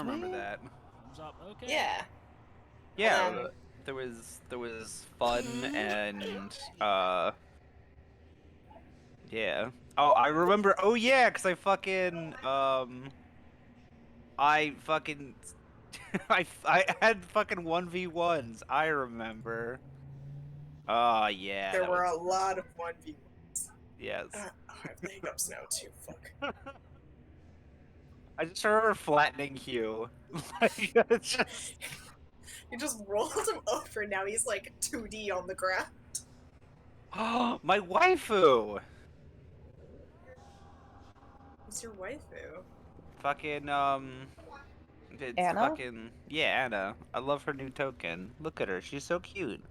remember me? that. Thumbs up. Okay. Yeah. Yeah, there was fun and yeah. Oh, I remember. Oh yeah, because I fucking I had fucking 1v1s. I remember. Oh yeah, There that were was a lot of 1v1s. yes. I have the hiccups now too. Fuck. I just remember flattening Hugh. Like it's just You just rolled him over. Now he's like 2D on the ground. oh my waifu. Who's your waifu? Fucking it's Anna? fucking yeah, Anna. I love her new token. Look at her, she's so cute.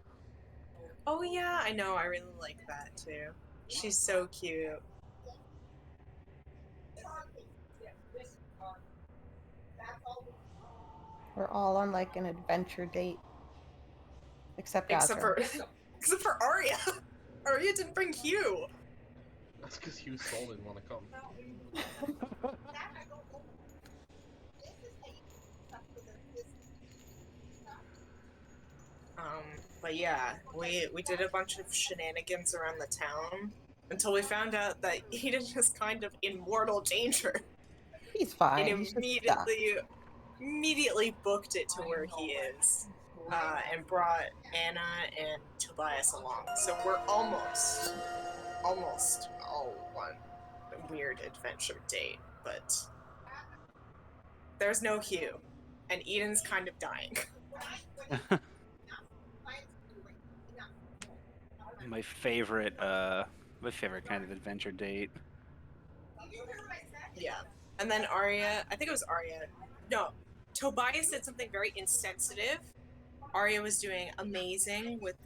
Oh yeah, I know. I really like that too. She's so cute. We're all on like an adventure date. Except Except Azra. except for Arya. Arya didn't bring Hugh. That's because Hugh Soul didn't want to come. But yeah, we did a bunch of shenanigans around the town until we found out that Eden is kind of in mortal danger. He's fine. And He's just stuck. immediately booked it to where he is, and brought Anna and Tobias along. So we're almost all one weird adventure date, but there's no Hugh, and Eden's kind of dying. My favorite kind of adventure date. Yeah. And then Arya, I think it was Arya. No, Tobias did something very insensitive. Arya was doing amazing with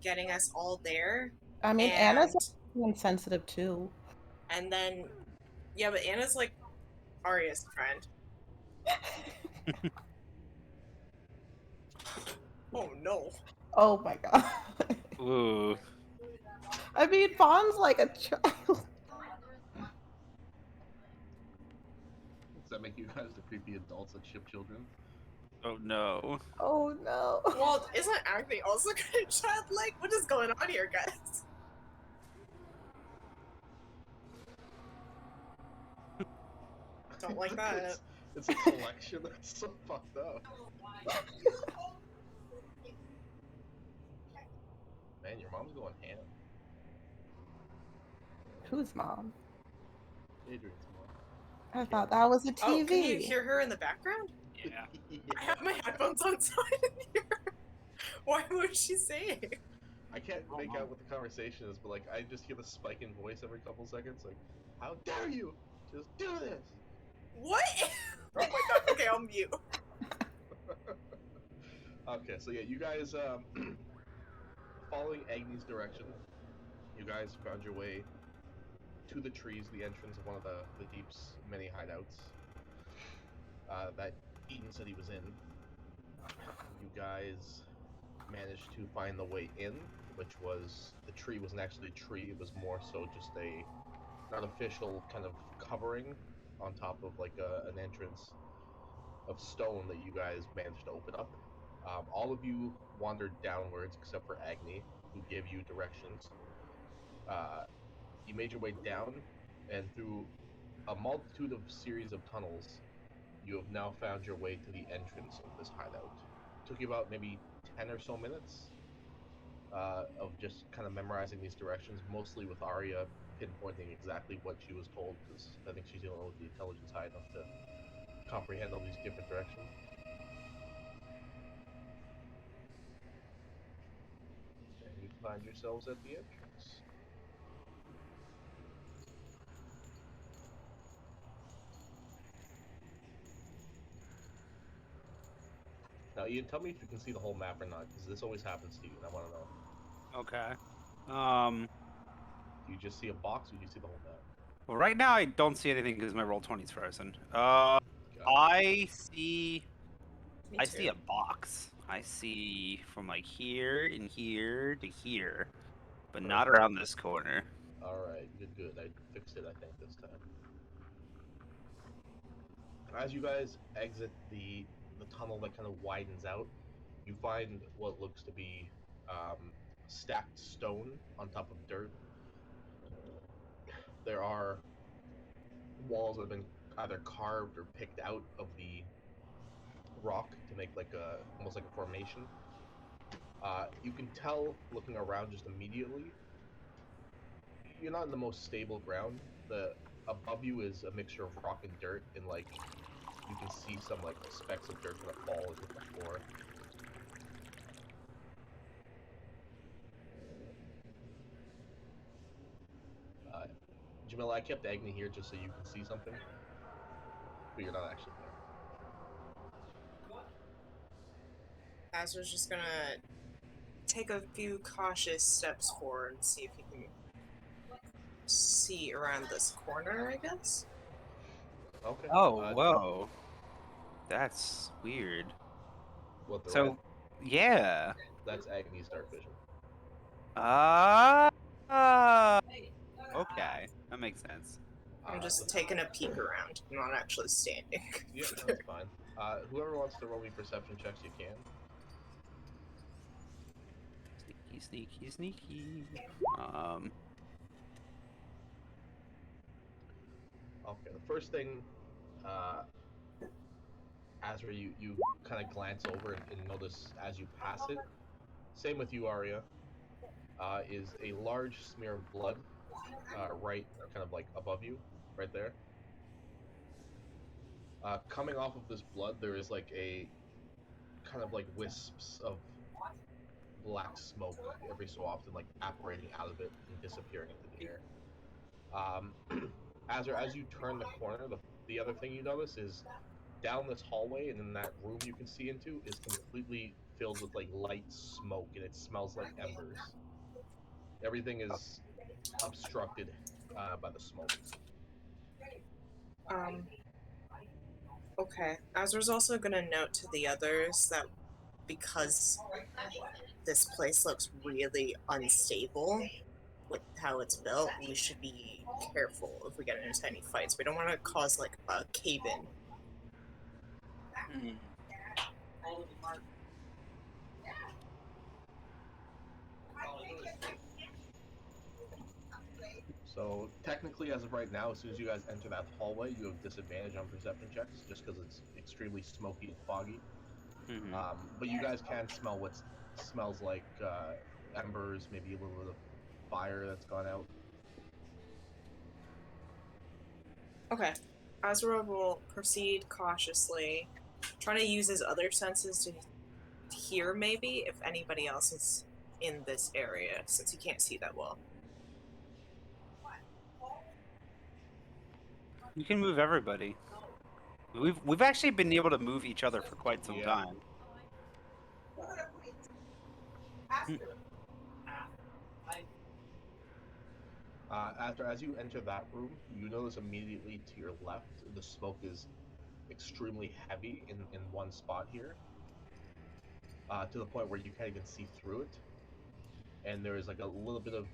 getting us all there. I mean, and, Anna's insensitive too. And then, yeah, but Anna's like Arya's friend. Oh no. Oh my god. Ooh. I mean, Fawn's like a child. Does that make you guys the creepy adults that ship children? Oh no. Oh no. Well, isn't Agni also kind of childlike? What is going on here, guys? Don't like that. It's a collection that's so fucked up. Man, your mom's going ham. Whose mom? Adrian's mom. I thought that was a TV. Oh, can you hear her in the background? Yeah. I have my headphones on so I didn't hear her. What was she saying? I can't make out what the conversation is, but like I just hear the spike in voice every couple seconds. Like, how dare you just do this? What? Oh my god, okay, I'll mute. Okay, so yeah, you guys, following Agni's direction, you guys found your way to the trees, the entrance of one of the Deep's many hideouts that Eden said he was in. You guys managed to find the way in, which was, the tree wasn't actually a tree, it was more so just an artificial kind of covering on top of like an entrance of stone that you guys managed to open up. All of you wandered downwards except for Agni, who gave you directions. You made your way down, and through a multitude of series of tunnels, you have now found your way to the entrance of this hideout. It took you about maybe 10 or so minutes of just kind of memorizing these directions, mostly with Arya pinpointing exactly what she was told, because I think she's dealing with the intelligence high enough to comprehend all these different directions. And you find yourselves at the entrance. Now, Ian, tell me if you can see the whole map or not, because this always happens to you, and I want to know. Okay. Do you just see a box, or do you see the whole map? Well, right now I don't see anything because my Roll20's frozen. I see a box. I see from like here and here to here, but not around this corner. Alright, good. I fixed it, I think, this time. As you guys exit the tunnel that kind of widens out, you find what looks to be stacked stone on top of dirt. There are walls that have been either carved or picked out of the rock to make like a almost like a formation. You can tell looking around just immediately, you're not in the most stable ground. The above you is a mixture of rock and dirt, and like you can see some like specks of dirt kind of fall and hit the floor. Jamila, I kept Agni here just so you can see something, but you're not actually there. Azra's just gonna take a few cautious steps forward and see if he can see around this corner, I guess. Okay. Oh, whoa. That's weird. What the So, red? yeah. That's Agni's dark vision. Okay, that makes sense. I'm just taking a peek around, not actually standing. Yeah, that's fine. Whoever wants to roll me perception checks, you can. Sneaky, sneaky, sneaky. Okay, the first thing, Azra, you kind of glance over and notice as you pass it, same with you, Arya, is a large smear of blood right kind of like above you, right there. Coming off of this blood, there is like a kind of like wisps of black smoke every so often, like evaporating out of it and disappearing into the air. As you turn the corner, the other thing you notice is down this hallway and in that room you can see into is completely filled with like light smoke, and it smells like embers. Everything is obstructed by the smoke. Okay. Azra's also gonna note to the others that because this place looks really unstable with how it's built, we should be careful if we get into any fights. We don't want to cause like a cave-in. So technically, as of right now, as soon as you guys enter that hallway, you have disadvantage on perception checks just because it's extremely smoky and foggy. Mm-hmm. But you guys can smell what smells like embers, maybe a little bit of fire that's gone out. Okay. Azra will proceed cautiously, trying to use his other senses to hear maybe if anybody else is in this area, since he can't see that well. You can move everybody. We've actually been able to move each other for quite some time. As you enter that room, you notice immediately to your left the smoke is extremely heavy in one spot here, to the point where you can't even see through it. And there is like a little bit of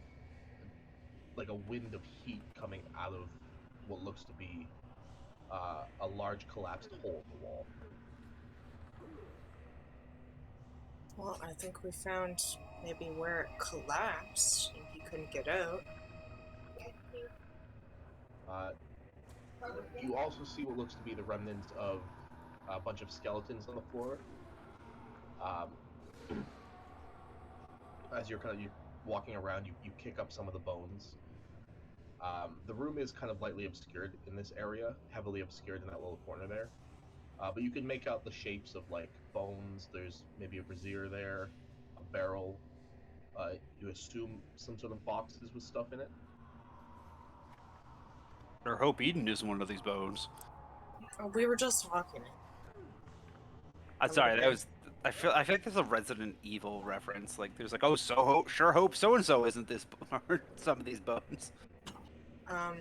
like a wind of heat coming out of what looks to be a large collapsed hole in the wall. Well, I think we found maybe where it collapsed and he couldn't get out. You also see what looks to be the remnants of a bunch of skeletons on the floor. As you're walking around, you kick up some of the bones. The room is kind of lightly obscured in this area, heavily obscured in that little corner there. But you can make out the shapes of like bones. There's maybe a brazier there, a barrel. You assume some sort of boxes with stuff in it. Or hope Eden is one of these bones. Oh, we were just talking. I'm sorry, that was. I feel like there's a Resident Evil reference. Like there's like, oh, sure hope so and so isn't this or some of these bones. I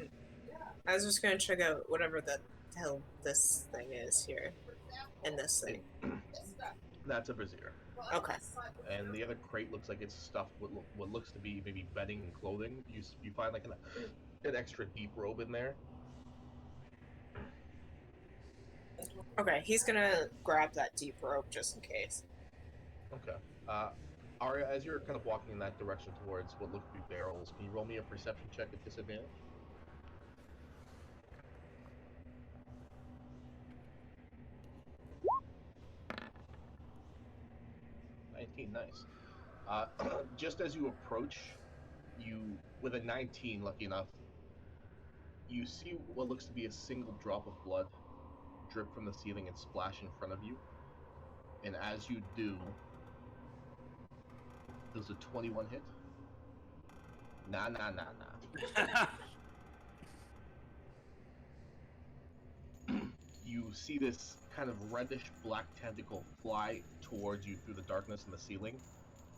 was just gonna check out whatever the hell this thing is here, and this thing. That's a brazier. Okay. And the other crate looks like it's stuffed with what looks to be maybe bedding and clothing. You find like an extra deep robe in there. Okay, he's gonna grab that deep rope just in case. Okay. Arya, as you're kind of walking in that direction towards what look to be barrels, can you roll me a perception check at disadvantage? 19, nice. Just as you approach, you, with a 19, lucky enough, you see what looks to be a single drop of blood drip from the ceiling and splash in front of you. And as you do, does a 21 hit? Nah. You see this kind of reddish black tentacle fly towards you through the darkness in the ceiling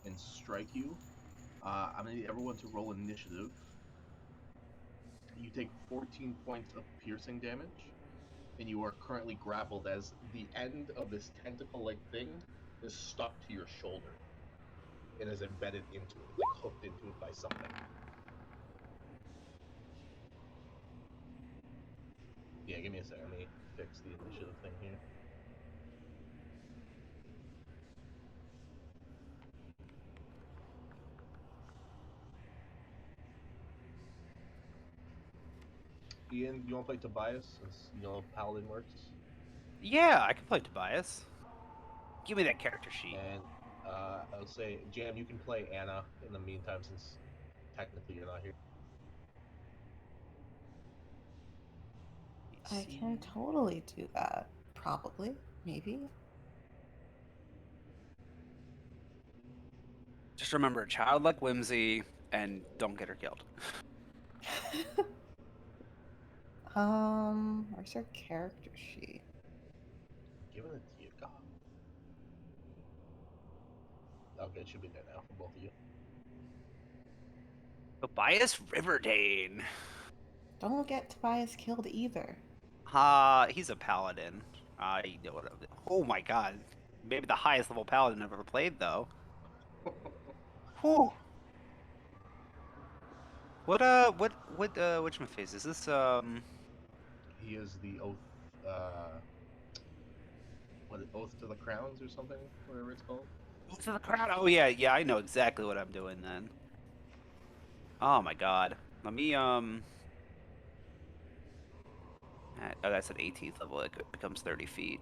and strike you. I'm gonna need everyone to roll initiative. You take 14 points of piercing damage, and you are currently grappled as the end of this tentacle-like thing is stuck to your shoulder and is embedded into it, like hooked into it by something. Yeah, give me a second. Let me fix the initiative thing here. Ian, you want to play Tobias since you know Paladin works? Yeah, I can play Tobias. Give me that character sheet. And I'll say, Jam, you can play Anna in the meantime since technically you're not here. I can totally do that. Probably. Maybe. Just remember, childlike whimsy, and don't get her killed. Where's our character sheet? Giving it to you, God. Okay, it should be there now for both of you. Tobias Riverdane. Don't get Tobias killed either. He's a paladin. I know what I'm doing. Oh my god. Maybe the highest level paladin I've ever played, though. Whew. Whatchamacface? Is this, He is the Oath, Oath to the Crowns or something, whatever it's called. to the crowd? Oh, yeah, I know exactly what I'm doing then. Oh my god. Let me, oh, that's an 18th level. It becomes 30 feet.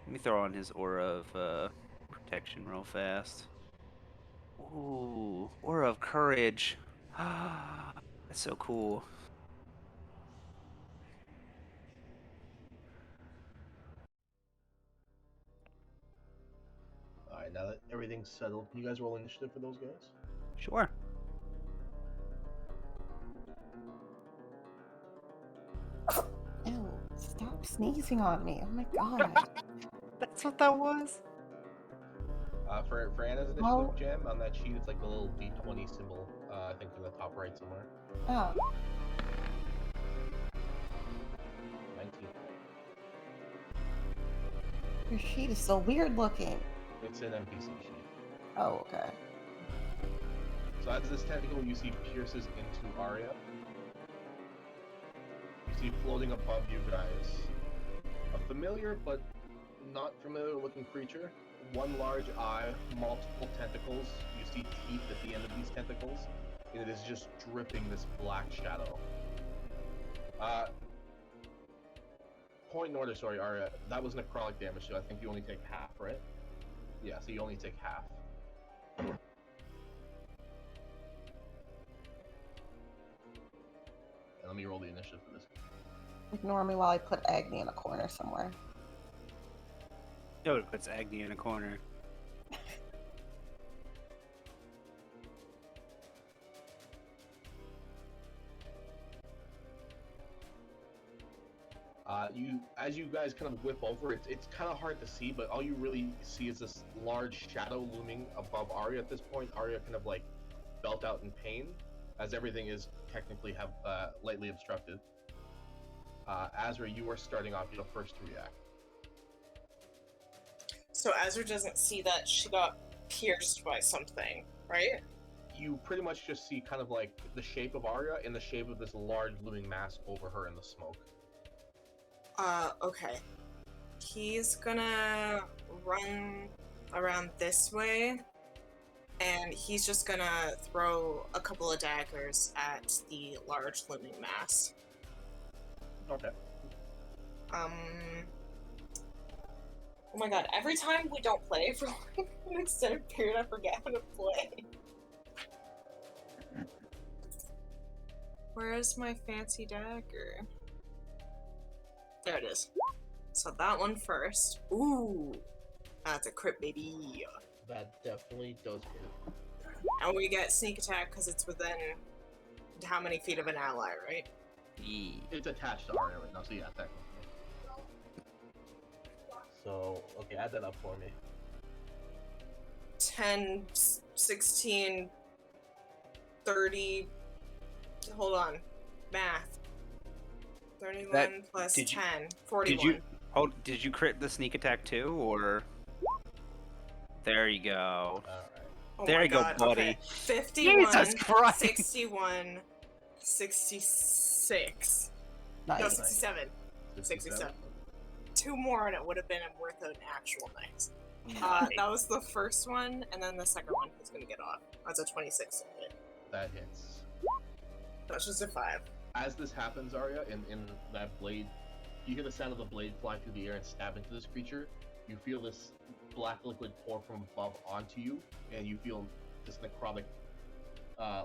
Let me throw on his aura of, protection real fast. Ooh, aura of courage. That's so cool. Alright, now that everything's settled, can you guys roll initiative for those guys? Sure. Ew, stop sneezing on me. Oh my god. That's what that was? For Anna's initiative, Oh. Jam, on that sheet, it's like the little D20 symbol, I think in the top right somewhere. Oh. 19. Your sheet is so weird looking. It's an NPC sheet. Oh, okay. So as this tentacle you see pierces into Arya, you see floating above you guys a familiar but not familiar looking creature. One large eye, multiple tentacles. You see teeth at the end of these tentacles, and it is just dripping this black shadow. Point in order, sorry, Arya. That was necrotic damage, so I think you only take half, right? Yeah, so you only take half. And let me roll the initiative for this. Ignore me while I put Agni in a corner somewhere. Nobody puts Agni in a corner. As you guys kind of whip over, it's kind of hard to see, but all you really see is this large shadow looming above Arya at this point. Arya kind of like belt out in pain, as everything is technically lightly obstructed. Azra, you are starting off. You're the first to react. So Azra doesn't see that she got pierced by something, right? You pretty much just see kind of like the shape of Arya in the shape of this large looming mask over her in the smoke. Okay. He's gonna run around this way, and he's just gonna throw a couple of daggers at the large looming mass. Okay. Oh my god, every time we don't play for like an extended period, I forget how to play. Where's my fancy dagger? There it is. So that one first. Ooh, that's a crit, baby. That definitely does hit. And we get sneak attack because it's within how many feet of an ally, right? It's attached to Arya right now, so yeah, technically. So, okay, add that up for me. 10, 16, 30. Hold on. Math. 31 plus did you- 10. 41. Did you crit the sneak attack too, or? There you go. Alright. Oh There my you go, God. buddy. Okay. 51, Jesus Christ. 61, 66. No, Nice. 67. 67. 2 more and it would have been worth an actual nice. That was the first one, and then the second one is gonna get off. That's a 26 hit. That hits. That's just a 5. As this happens, Arya, in that blade, you hear the sound of the blade fly through the air and stab into this creature. You feel this black liquid pour from above onto you, and you feel this necrotic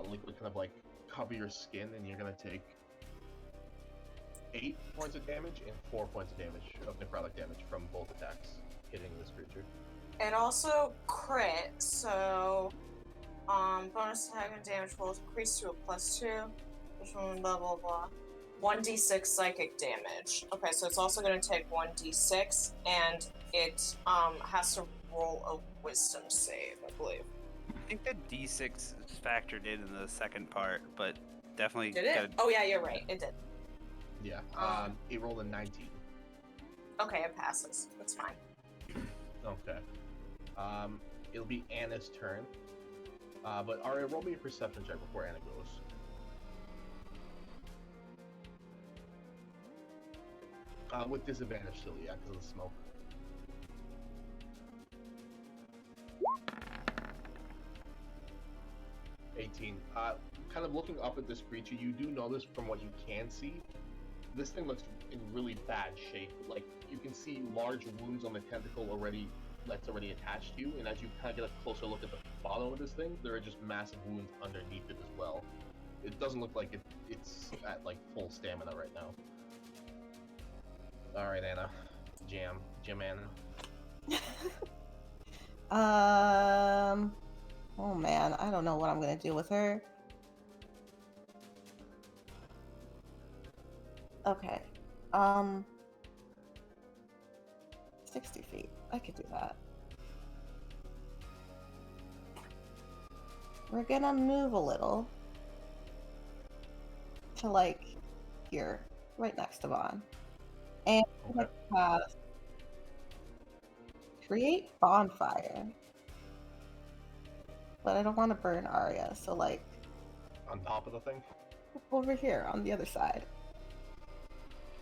liquid kind of like cover your skin, and you're gonna take 8 points of damage and 4 points of damage of necrotic damage from both attacks hitting this creature. It also crit, so bonus attack and damage rolls increase to a +2. Which one, blah blah blah. 1d6 psychic damage. Okay, so it's also going to take 1d6, and it has to roll a wisdom save, I believe. I think the D6 is factored in the second part, but definitely. Did it? Oh yeah, you're right. It did. Yeah. It rolled a 19. Okay, it passes. That's fine. Okay. It'll be Anna's turn. But Arya, roll me a perception check before Anna goes. With disadvantage still, yeah, because of the smoke. Kind of looking up at this creature, you do notice from what you can see, this thing looks in really bad shape. Like, you can see large wounds on the tentacle that's already attached to you, and as you kind of get a closer look at the bottom of this thing, there are just massive wounds underneath it as well. It doesn't look like it's at, like, full stamina right now. Alright, Anna. Jam Anna. Oh man, I don't know what I'm gonna do with her. Okay. 60 feet. I could do that. We're gonna move a little to like here, right next to Vaughn. And Okay. Create bonfire. But I don't want to burn Arya, so like On top of the thing? over here on the other side.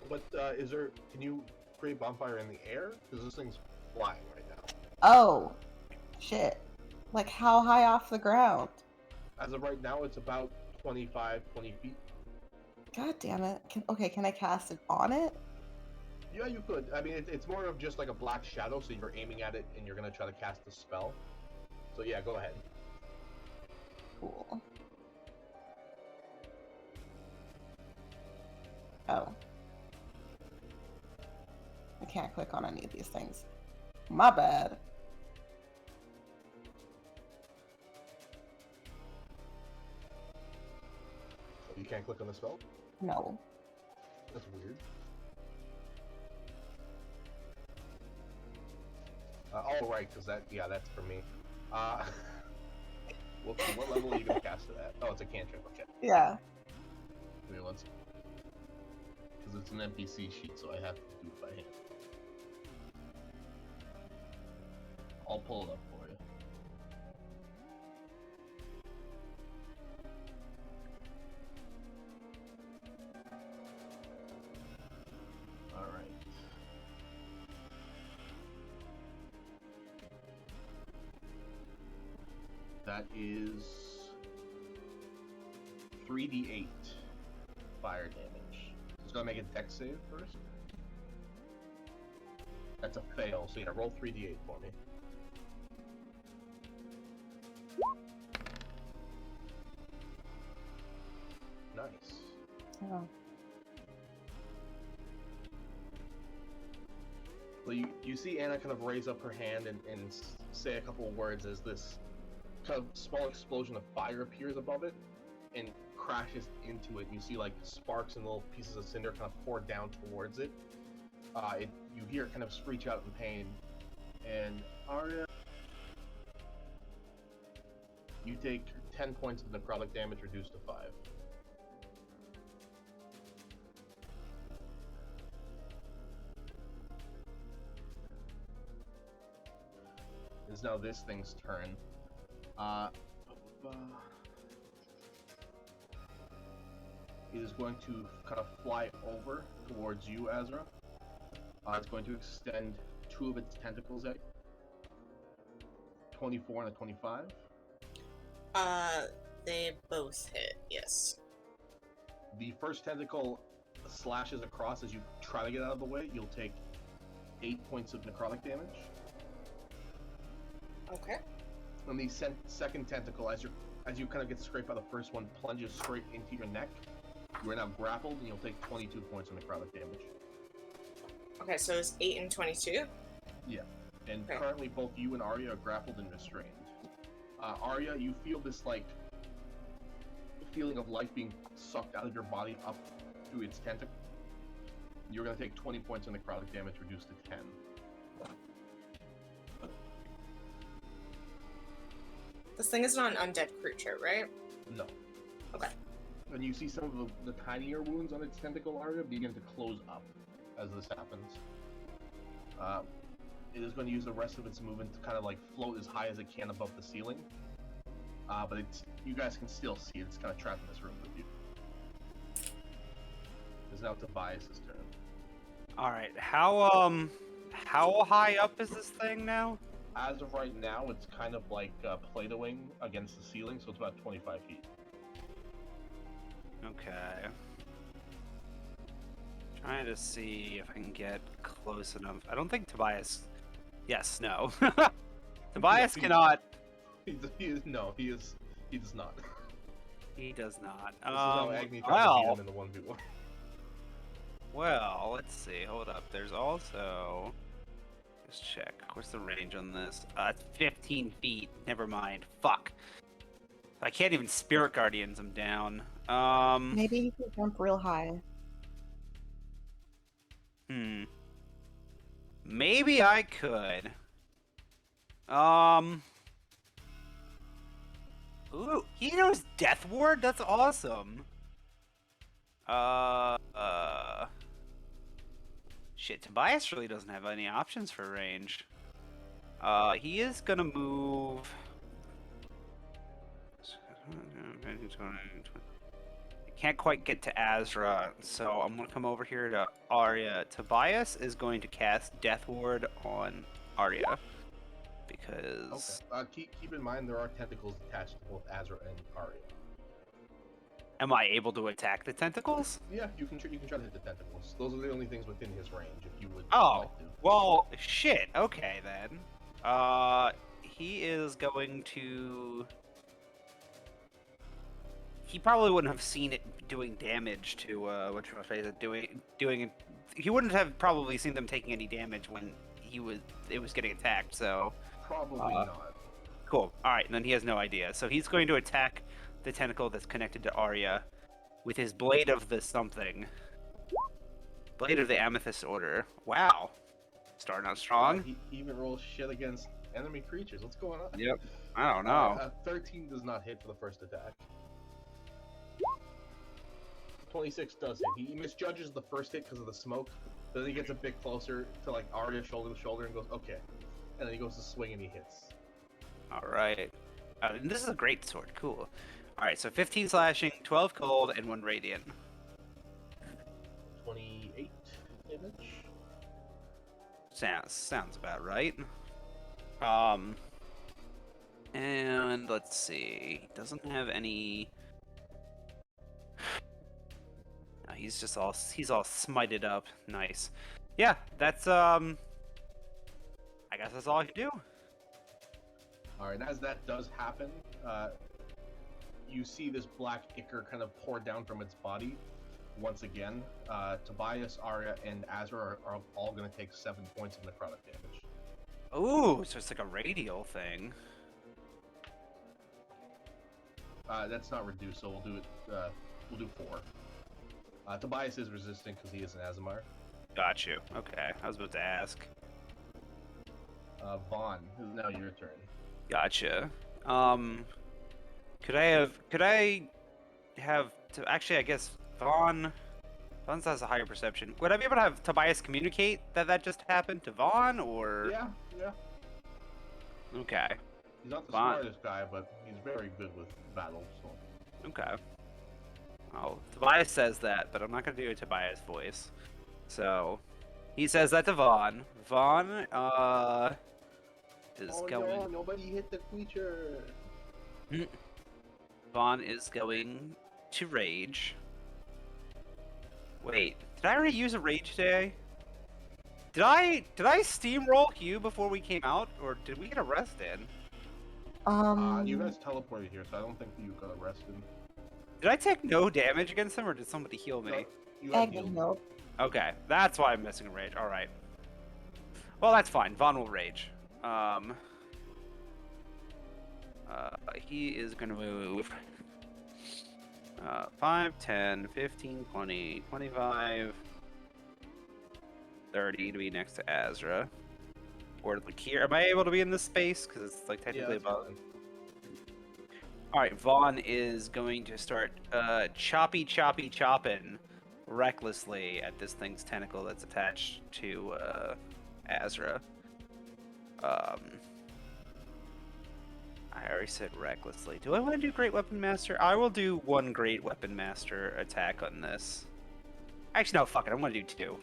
But, can you create bonfire in the air? Because this thing's flying right now. Oh, shit. Like how high off the ground? As of right now, it's about 20 feet. God damn it. Can I cast it on it? Yeah, you could. I mean, it's more of just like a black shadow, so you're aiming at it and you're going to try to cast the spell. So yeah, go ahead. Cool. Oh. I can't click on any of these things. My bad. You can't click on the spell? No. That's weird. Oh, right, because that's for me. What level are you going to cast it at? Oh, it's a cantrip, okay. Yeah. Give me one second. Because it's an NPC sheet, so I have to do it by hand. I'll pull it up for you. Alright. That is 3d8 fire damage. Just gonna make a dex save first. That's a fail, so yeah, roll 3d8 for me. Nice. Oh. Well, you see Anna kind of raise up her hand and say a couple words as this kind of small explosion of fire appears above it and crashes into it. You see like sparks and little pieces of cinder kind of pour down towards it. You hear it kind of screech out in pain. And Arya, you take 10 points of necrotic damage reduced to 5. It's now this thing's turn. It is going to kind of fly over towards you, Azra. It's going to extend 2 of its tentacles at you. 24 and a 25. They both hit, yes. The first tentacle slashes across as you try to get out of the way. You'll take 8 points of necrotic damage. Okay. And the second tentacle, as you kind of get scraped by the first one, plunges straight into your neck. You are now grappled, and you'll take 22 points of necrotic damage. Okay, so it's 8 and 22? Yeah. And Okay. currently both you and Arya are grappled and restrained. Arya, you feel this, like, feeling of life being sucked out of your body up through its tentacle. You're going to take 20 points of necrotic damage, reduced to 10. This thing is not an undead creature, right? No. Okay. And you see some of the tinier wounds on its tentacle area begin to close up as this happens. It is going to use the rest of its movement to kind of like float as high as it can above the ceiling. But you guys can still see it. It's kind of trapped in this room with you. It's now Tobias' turn. All right. How high up is this thing now? As of right now, it's kind of like Play-Dohing against the ceiling, so it's about 25 feet. Okay. Trying to see if I can get close enough. I don't think Tobias. Yes, no. Tobias cannot. He does not. He does not. He does not. This is how Agni tries to beat him in the 1v1. Well, let's see. Hold up. There's also. Let's check. What's the range on this? It's 15 feet. Never mind. Fuck. I can't even Spirit Guardians him down. Maybe he could jump real high. Maybe I could. Ooh, he knows Death Ward? That's awesome. Shit, Tobias really doesn't have any options for range. He is gonna move. I can't quite get to Azra, so I'm gonna come over here to Arya. Tobias is going to cast Death Ward on Arya because. Okay. Keep in mind there are tentacles attached to both Azra and Arya. Am I able to attack the tentacles? Yeah, you can try to hit the tentacles. Those are the only things within his range. If you would. Oh, like to. well, shit. Okay then. He is going to. He probably wouldn't have seen it doing damage to what should I say? Doing. He wouldn't have probably seen them taking any damage when it was getting attacked. So. Probably not. Cool. All right, and then he has no idea. So he's going to attack the tentacle that's connected to Arya with his blade of the something. Blade of the Amethyst Order. Wow. Starting out strong. He even rolls shit against enemy creatures. What's going on? Yep. I don't know. 13 does not hit for the first attack. 26 does hit. He misjudges the first hit because of the smoke. Then he gets a bit closer to like Arya shoulder to shoulder and goes, okay. And then he goes to swing and he hits. Alright. And this is a great sword. Cool. Alright, so 15 slashing, 12 cold, and 1 radiant. 28 damage. Sounds about right. And let's see. Doesn't have any. No, he's all smited up. Nice. Yeah, that's I guess that's all I can do. All right, as that does happen, you see this black ichor kind of pour down from its body once again. Tobias, Arya, and Azra are all going to take 7 points of necrotic damage. Ooh, so it's like a radial thing. That's not reduced, so we'll do it. We'll do 4. Tobias is resistant because he is an Azamar. Got you. Okay, I was about to ask. Vaughn, this is now your turn. Gotcha. Could I have to actually? I guess Vaughn has a higher perception. Would I be able to have Tobias communicate that just happened to Vaughn, or? Yeah. Okay. He's not the Vaughn. smartest guy, but he's very good with battle. So. Okay. Oh, Tobias says that, but I'm not gonna do a Tobias voice. So, he says that to Vaughn. Vaughn, is going. No, nobody hit the creature. Vaughn is going to rage. Wait, did I already use a rage today? Did I steamroll you before we came out, or did we get arrested? You guys teleported here, so I don't think you got arrested. Did I take no damage against him, or did somebody heal me? No, you got Aggie, healed. no. Okay, that's why I'm missing a rage. All right. Well, that's fine. Vaughn will rage. He is gonna move 5, 10, 15, 20, 25, 30 to be next to Azra. Or like here. Am I able to be in this space? Because it's like technically above. Alright, Vaughn is going to start chopping recklessly at this thing's tentacle that's attached to Azra. I already said recklessly. Do I want to do Great Weapon Master? I will do 1 Great Weapon Master attack on this. Actually, no, fuck it. I'm going to do 2.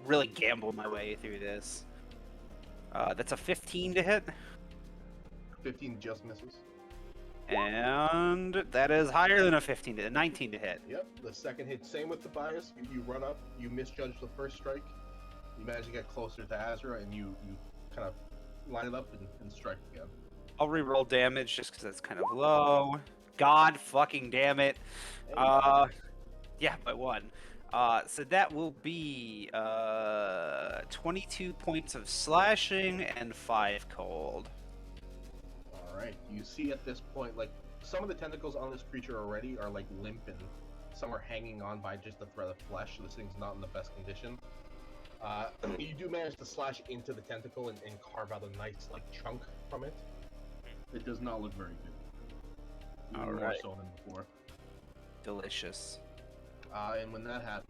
Really gamble my way through this. That's a 15 to hit. 15 just misses. And that is higher than a 15 to 19 to hit. Yep, the second hit, same with Tobias. You run up, you misjudge the first strike. You manage to get closer to Azra, and you kind of line it up and strike again. I'll reroll damage just because it's kind of low. God fucking damn it. Yeah, by 1. So that will be 22 points of slashing and 5 cold. Alright, you see at this point, like, some of the tentacles on this creature already are, like, limp, and some are hanging on by just the thread of flesh, so this thing's not in the best condition. You do manage to slash into the tentacle and carve out a nice, like, chunk from it. It does not look very good. Even more so than before. Delicious. And when that happens,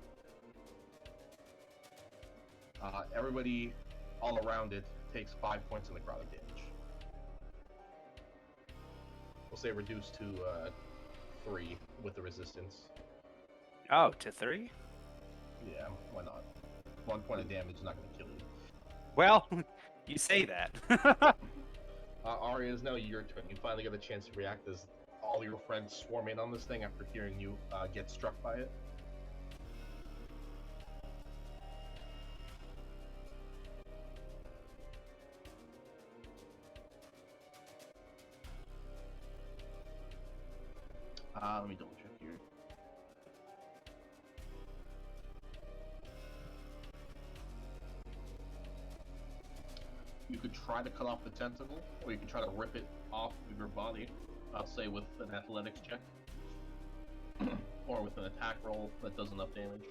everybody all around it takes 5 points of necrotic damage. We'll say reduced to 3 with the resistance. Oh, to 3? Yeah, why not? 1 point of damage is not going to kill you. Well, you say that. Arya, is now your turn. You finally get a chance to react as all your friends swarm in on this thing after hearing you get struck by it. Let me double check here. You could try to cut off the tentacle, or you could try to rip it off of your body. I'll say with an athletics check, or with an attack roll that does enough damage.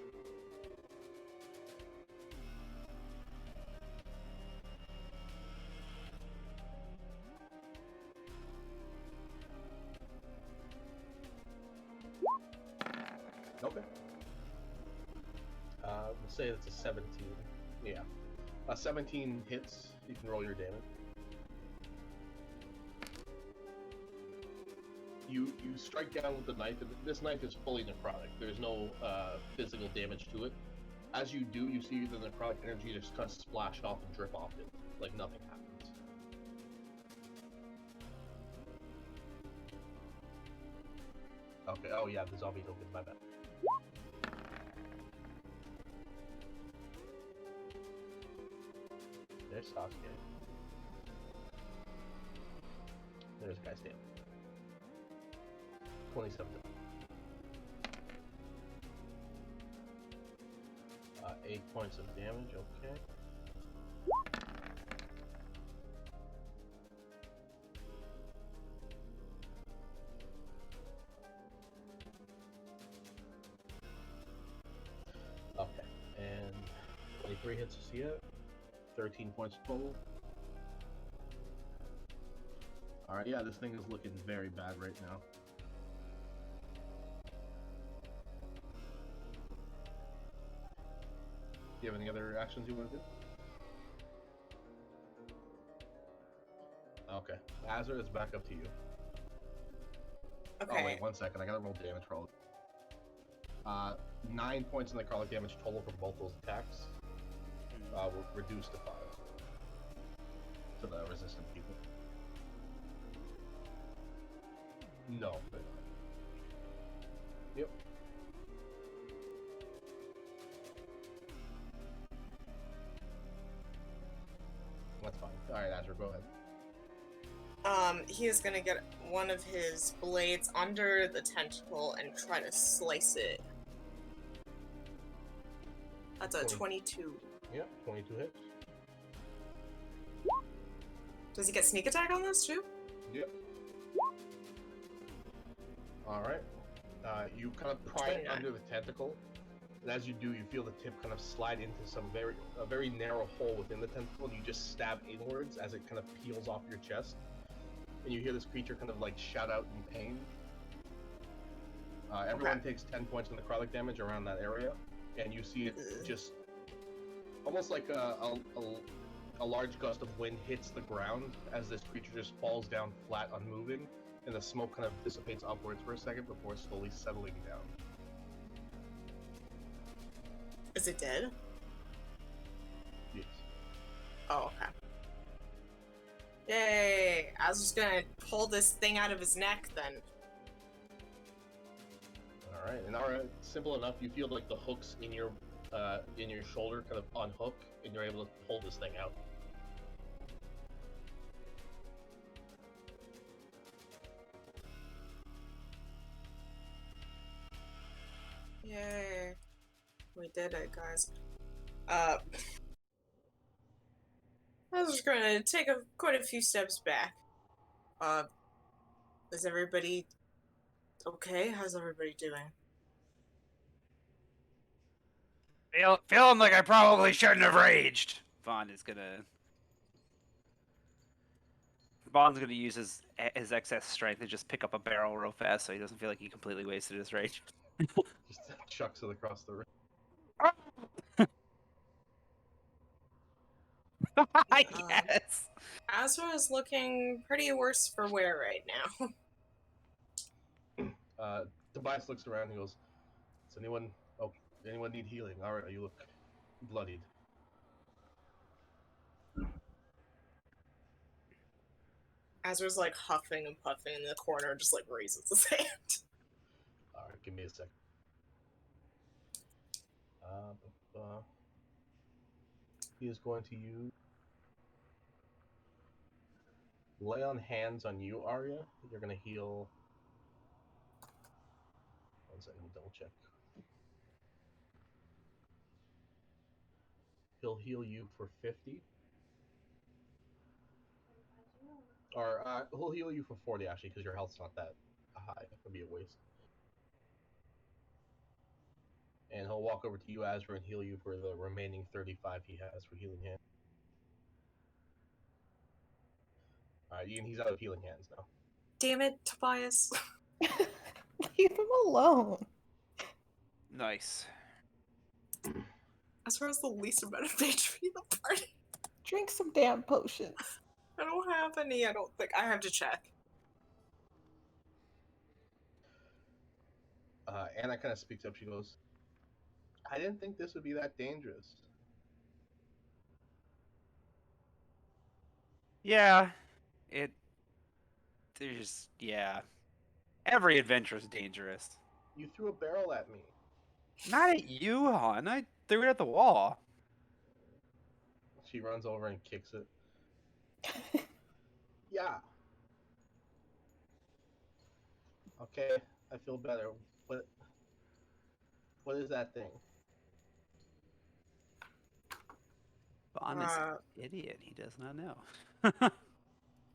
Okay. We'll say it's a 17. Yeah. 17 hits. You can roll your damage. You strike down with the knife, and this knife is fully necrotic. There's no physical damage to it. As you do, you see the necrotic energy just kind of splash off and drip off it, like nothing happens. Okay. Oh yeah, the zombie token. My bad. There's Sasuke. There's Guy Stamp. 27. 8 points of damage. Okay. Okay. And 23 hits to see it. 13 points total. Alright, yeah, this thing is looking very bad right now. Do you have any other actions you want to do? Okay. Azure, it's back up to you. Okay. Oh, wait, 1 second. I gotta roll damage for all. 9 points in necrotic damage total for both those attacks. Will reduce to 5. To the resistant people. No. Yep. That's fine. Alright, Azure, go ahead. He is gonna get one of his blades under the tentacle and try to slice it. That's a 22. Yep, 22 hits. Does he get sneak attack on this too? Yep. Alright. You kind of pry it 29. under the tentacle, and as you do, you feel the tip kind of slide into a very narrow hole within the tentacle, and you just stab inwards as it kind of peels off your chest. And you hear this creature kind of like shout out in pain. Everyone takes 10 points of necrotic damage around that area, and you see it just almost like a large gust of wind hits the ground as this creature just falls down flat, unmoving, and the smoke kind of dissipates upwards for a second before slowly settling down. Is it dead? Yes. Oh, okay. Yay! I was just gonna pull this thing out of his neck then. Alright, and alright, simple enough, you feel like the hooks in your shoulder kind of unhook, and you're able to pull this thing out. Yay. We did it, guys. I was just gonna take quite a few steps back. Is everybody okay? How's everybody doing? Feeling like I probably shouldn't have raged. Bond's gonna use his excess strength and just pick up a barrel real fast, so he doesn't feel like he completely wasted his rage. Just chucks it across the room. Yes. Azra is looking pretty worse for wear right now. Tobias looks around and goes, "Does anyone need healing? Alright, you look bloodied." Azra's like huffing and puffing in the corner, just like raises his hand. Alright, give me a second. He is going to use lay on hands on you, Arya. You're gonna heal. 1 second, let me double check. He'll heal you for 50. Or he'll heal you for 40 actually, because your health's not that high. It'd be a waste. And he'll walk over to you, Azra, and heal you for the remaining 35 he has for healing hand. Alright, Ian, he's out of healing hands now. Damn it, Tobias. Leave him alone. Nice. Azra has the least amount of victory in the party. Drink some damn potions. I don't have any, I don't think. I have to check. Anna kind of speaks up. She goes, "I didn't think this would be that dangerous." Yeah. Yeah. Every adventure is dangerous. You threw a barrel at me. Not at you, hon. I threw it at the wall. She runs over and kicks it. Yeah. Okay, I feel better. What is that thing? Vaughn is an idiot. He does not know.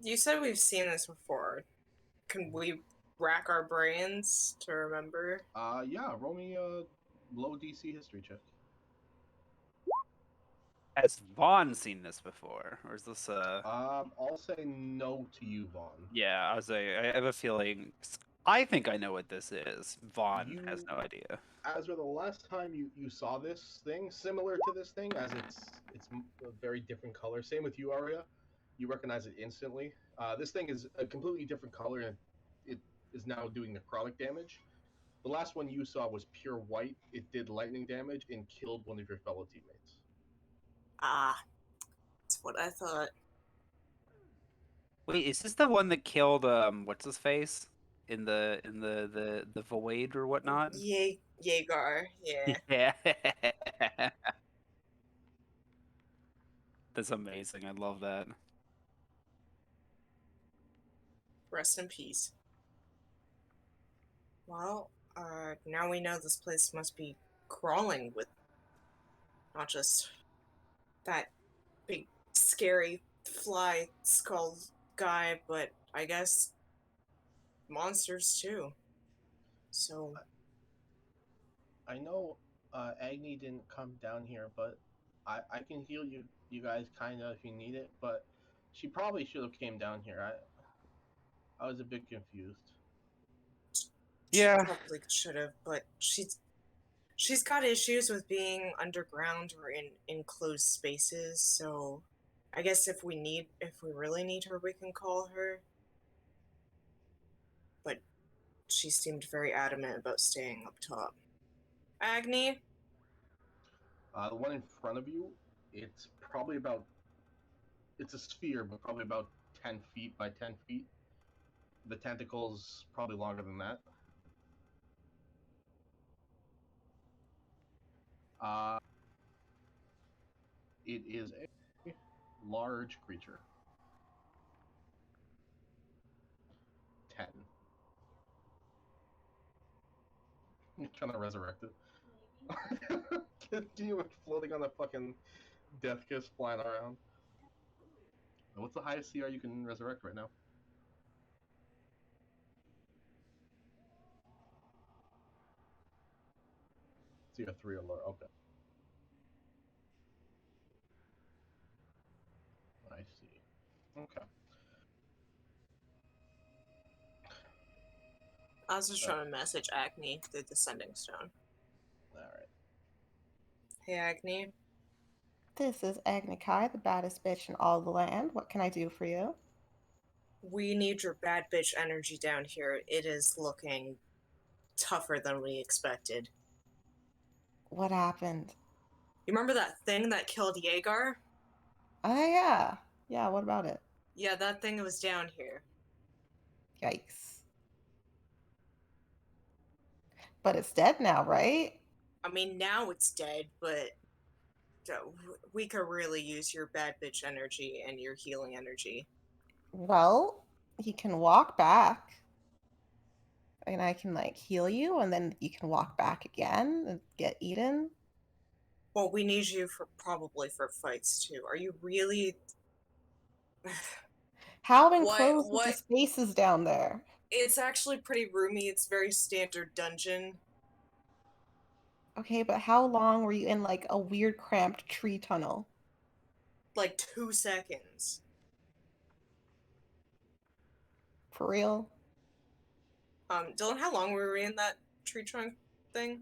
You said we've seen this before. Can we rack our brains to remember? Yeah, roll me a low DC history check. Has Vaughn seen this before? Or is this I'll say no to you, Vaughn. Yeah, I have a feeling. I think I know what this is. Vaughn has no idea. Azra, the last time you saw this thing, similar to this thing, as it's a very different color. Same with you, Arya. You recognize it instantly. This thing is a completely different color, and it is now doing necrotic damage. The last one you saw was pure white. It did lightning damage and killed one of your fellow teammates. Ah, that's what I thought. Wait, is this the one that killed what's his face in the void or whatnot? Yeagar, yeah. Yeah. That's amazing. I love that. Rest in peace. Well, now we know this place must be crawling with not just that big, scary fly skull guy, but I guess monsters too. So, I know Agni didn't come down here, but I can heal you guys kind of if you need it. But she probably should have came down here. I was a bit confused. Yeah. she probably should have, but she's got issues with being underground or in enclosed spaces. So, I guess if we really need her, we can call her. But she seemed very adamant about staying up top. Agni? The one in front of you, it's a sphere, but probably about 10 feet by 10 feet. The tentacle's probably longer than that. It is a large creature. 10. You're trying to resurrect it. Can you floating on a fucking death kiss flying around? What's the highest CR you can resurrect right now? CR 3 or lower. Okay. I see. Okay. I was just trying to message Agni through the sending stone. Alright. Hey, Agni. This is Agni Kai, the baddest bitch in all the land. What can I do for you? We need your bad bitch energy down here. It is looking tougher than we expected. What happened? You remember that thing that killed Yeagar? Oh, yeah. Yeah, what about it? Yeah, that thing was down here. Yikes. But it's dead now, right? I mean, now it's dead, but we could really use your bad bitch energy and your healing energy. Well, he can walk back. And I can, like, heal you, and then you can walk back again and get eaten. Well, we need you probably for fights, too. Are you really... How enclosed is the spaces down there? It's actually pretty roomy. It's very standard dungeon. Okay, but how long were you in, like, a weird cramped tree tunnel? Like 2 seconds. For real? Dylan, how long were we in that tree trunk thing?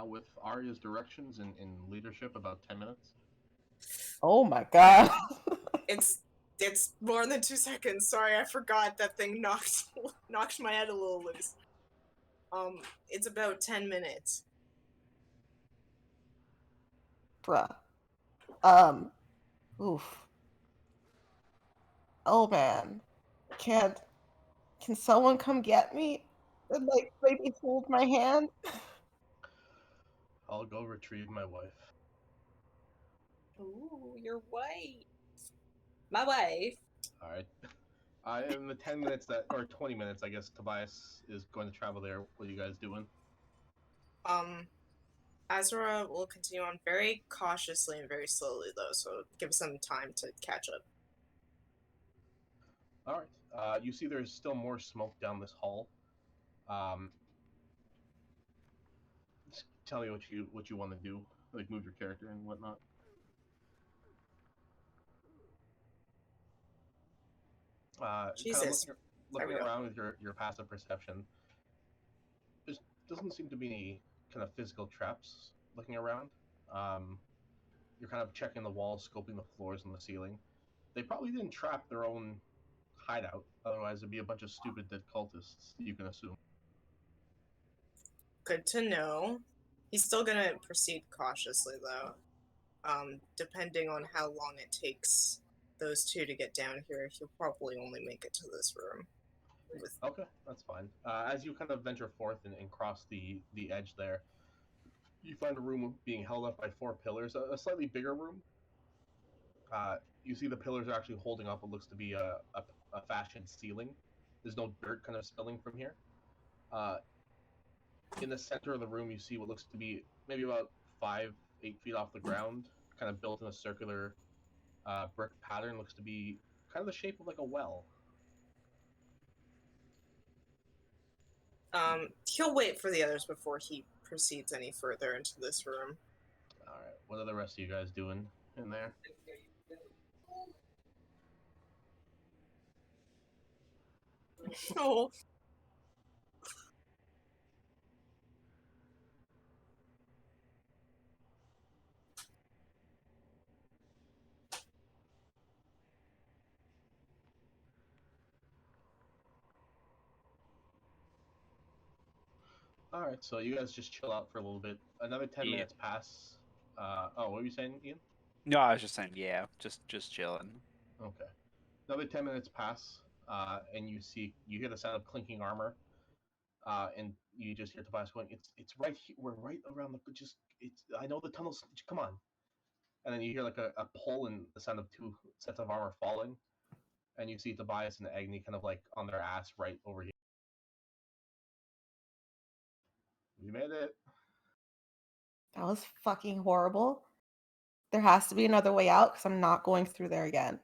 With Arya's directions and leadership, about 10 minutes. Oh my god. It's more than 2 seconds. Sorry, I forgot that thing knocked my head a little loose. It's about 10 minutes. Bruh. Oof. Oh man. Can someone come get me? And like maybe hold my hand. I'll go retrieve my wife. Ooh, your wife. My wife. All right. In the 10 minutes or 20 minutes, I guess Tobias is going to travel there. What are you guys doing? Azra will continue on very cautiously and very slowly, though, so give some time to catch up. All right. You see, there's still more smoke down this hall. Just tell me what you want to do, like move your character and whatnot. Kind of Jesus. looking around with your passive perception. There doesn't seem to be any kind of physical traps looking around. You're kind of checking the walls, scoping the floors and the ceiling. They probably didn't trap their own hideout, otherwise it'd be a bunch of stupid dead cultists, you can assume. Good to know. He's still gonna proceed cautiously, though. Depending on how long it takes those two to get down here, he'll probably only make it to this room. Okay, that's fine. As you kind of venture forth and cross the edge there, you find a room being held up by 4 pillars, a slightly bigger room. You see the pillars are actually holding up what looks to be a fashioned ceiling. There's no dirt kind of spilling from here. In the center of the room, you see what looks to be maybe about 8 feet off the ground, kind of built in a circular brick pattern. Looks to be kind of the shape of like a well. He'll wait for the others before he proceeds any further into this room. All right, what are the rest of you guys doing in there? Oh. All right, so you guys just chill out for a little bit. Another 10 minutes pass. What were you saying, Ian? No, I was just saying, yeah, just chilling. Okay. Another 10 minutes pass, and you hear the sound of clinking armor, and you just hear Tobias going, "It's right here. We're right around the. I know the tunnels. Come on." And then you hear like a pull and the sound of 2 sets of armor falling, and you see Tobias and Agni kind of like on their ass right over here. You made it. That was fucking horrible. There has to be another way out because I'm not going through there again.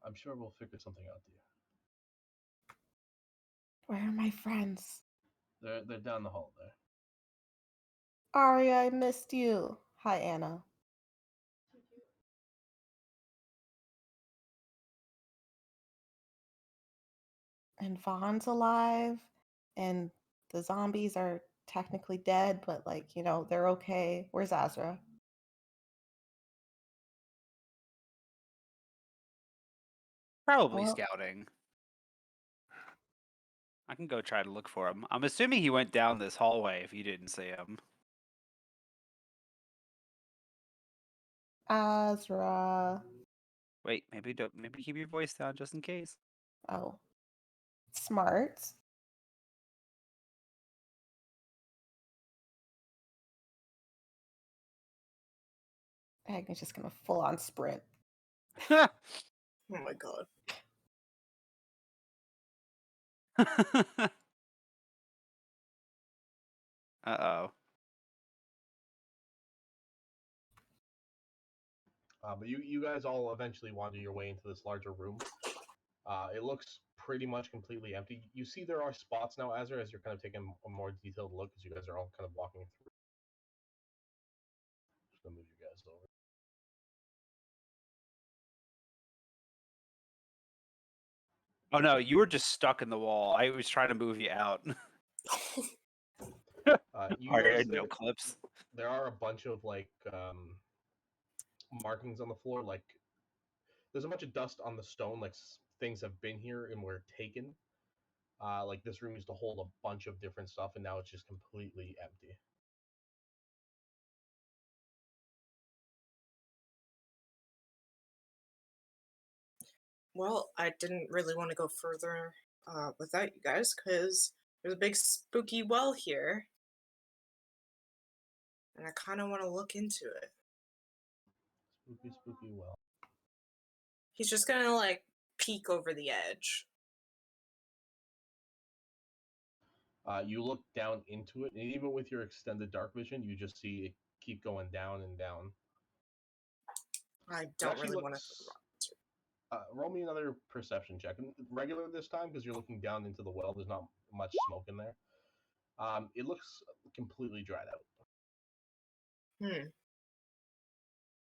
I'm sure we'll figure something out, dear. Where are my friends? They're down the hall there. Arya, I missed you. Hi, Anna. And Vaughn's alive, and the zombies are technically dead, but like, they're okay. Where's Azra? Probably Well, scouting. I can go try to look for him. I'm assuming he went down this hallway if you didn't see him. Azra. Wait, maybe keep your voice down just in case. Oh, smart. Agnes just gonna full on sprint. Oh my god. Uh-oh. But you guys all eventually wander your way into this larger room. It looks pretty much completely empty. You see there are spots now, Azra, as you're kind of taking a more detailed look, as you guys are all kind of walking through. Just gonna move you guys over. Oh no, you were just stuck in the wall. I was trying to move you out. You Alright, notice no clips. there are a bunch of like markings on the floor. Like there's a bunch of dust on the stone, like things have been here and were taken. Like this room used to hold a bunch of different stuff, and now it's just completely empty. Well, I didn't really want to go further without you guys, because there's a big spooky well here. And I kind of want to look into it. Spooky well. He's just gonna, like, peek over the edge. You look down into it, and even with your extended dark vision, you just see it keep going down and down. I don't really want to. Roll me another perception check. Regular this time, because you're looking down into the well. There's not much smoke in there. It looks completely dried out.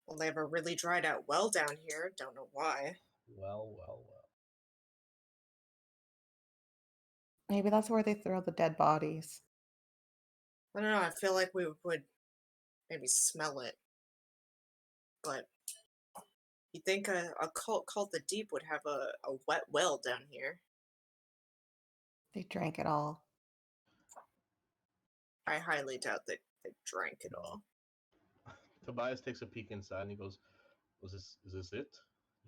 Well, they have a really dried out well down here. Don't know why. Well. Maybe that's where they throw the dead bodies. I don't know. I feel like we would maybe smell it. But you'd think a cult called the Deep would have a wet well down here. They drank it all. I highly doubt that they drank it all. Tobias takes a peek inside and he goes, is this it?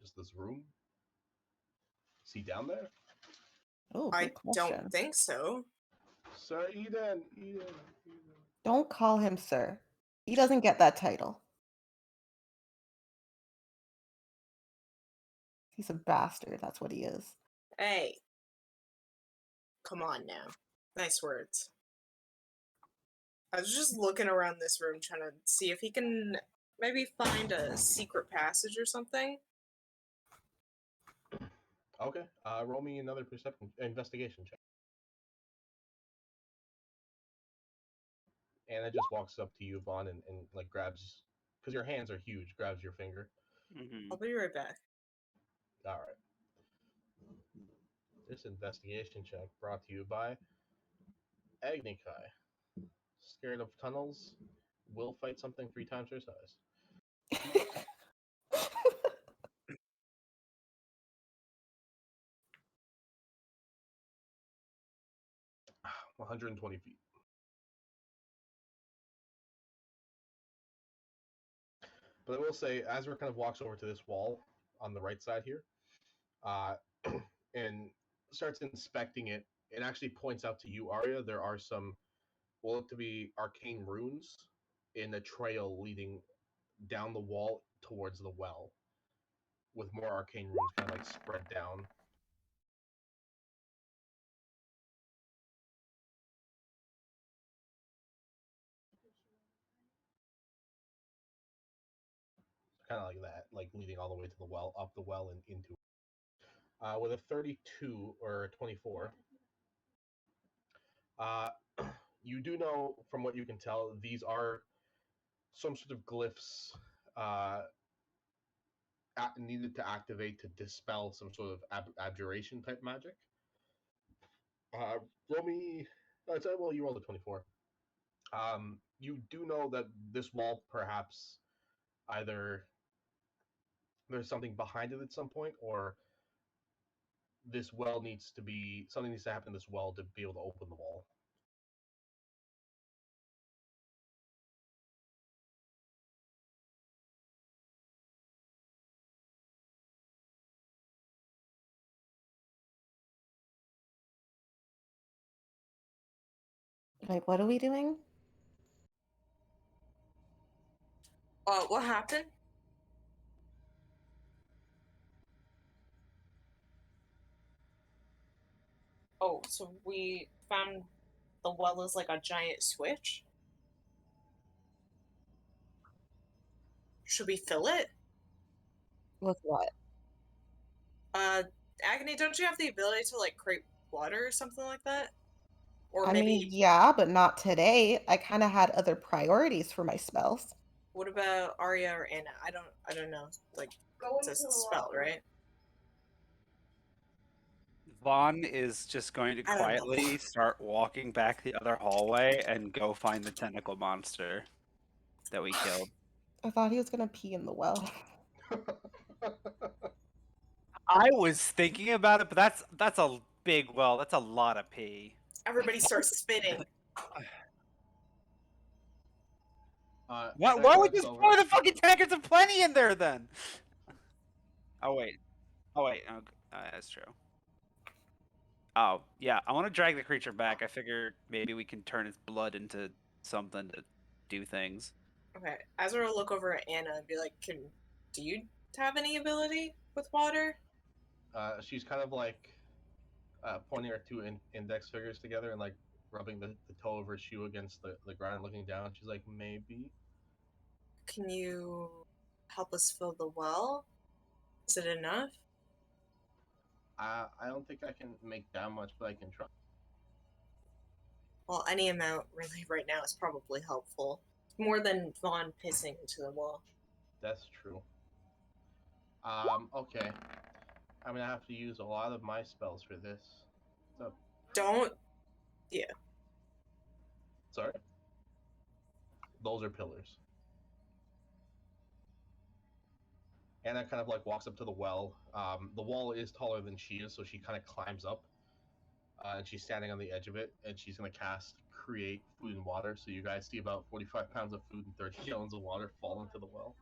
Just this room? Is he down there? Oh, I don't think so. Sir Edan. Don't call him sir. He doesn't get that title. He's a bastard. That's what he is. Hey. Come on now. Nice words. I was just looking around this room trying to see if he can maybe find a secret passage or something. Okay. Roll me another investigation check. Anna just walks up to you, Vaughn, and like grabs, because your hands are huge, grabs your finger. I'll be right back. All right. This investigation check brought to you by Agnikai. Scared of tunnels? Will fight something 3 times her size. 120 feet. But I will say, Azra walks over to this wall on the right side here, and starts inspecting it. It actually points out to you, Arya, there are some, will look to be arcane runes in a trail leading down the wall towards the well, with more arcane runes spread down. Kind of like that, leading all the way to the well, up the well, and into it. With a 32 or a 24, you do know, from what you can tell, these are some sort of glyphs needed to activate to dispel some sort of abjuration type magic. Roll me. Well, you rolled a 24. You do know that this wall, perhaps, either there's something behind it at some point, or this well needs to be, something needs to happen in this well to be able to open the wall. Wait, what are we doing? What happened? Oh, so we found the well is like a giant switch? Should we fill it? With what? Agony, don't you have the ability to create water or something like that? Or I maybe mean, yeah, but not today. I kind of had other priorities for my spells. what about Arya or Anna? I don't know. It's a spell, right? Vaughn is just going to quietly start walking back the other hallway and go find the tentacle monster that we killed. I thought he was gonna pee in the well. I was thinking about it, but that's a big well. That's a lot of pee. Everybody starts spitting. Why would you just pour the fucking tankards of plenty in there then? Oh wait. Okay. That's true. Oh, yeah. I want to drag the creature back. I figure maybe we can turn its blood into something to do things. Okay, Azra will look over at Anna and be like, do you have any ability with water? She's kind of like pointing her two index fingers together and like rubbing the toe of her shoe against the ground, looking down. She's like, maybe. Can you help us fill the well? Is it enough? I don't think I can make that much, but I can try. Well, any amount really right now is probably helpful. More than Vaughn pissing into the wall. That's true. Okay. I'm gonna have to use a lot of my spells for this. So, Don't. sorry. Those are pillars. Anna kind of like walks up to the well. The wall is taller than she is, so she kind of climbs up. And she's standing on the edge of it, and she's gonna cast Create Food and Water. So you guys see about 45 pounds of food and 30 gallons of water fall into the well.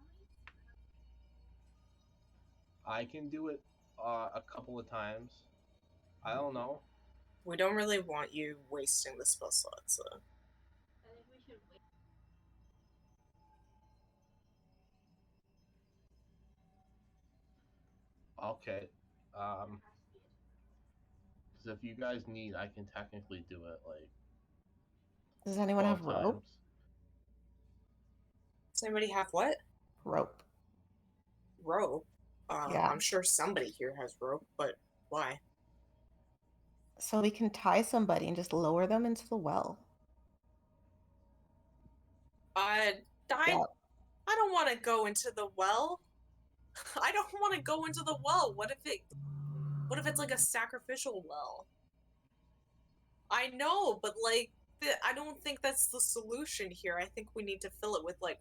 I can do it a couple of times. I don't know. We don't really want you wasting the spell slots, though. Okay. Because if you guys need, I can technically do it like Does anyone 12 have rope? times. Does anybody have what? Rope. Rope? Yeah. I'm sure somebody here has rope, but why? So we can tie somebody and just lower them into the well. I Yeah. don't want to go into the well. I don't want to go into the well. What if it's like a sacrificial well? I know, but like, I don't think that's the solution here. I think we need to fill it with like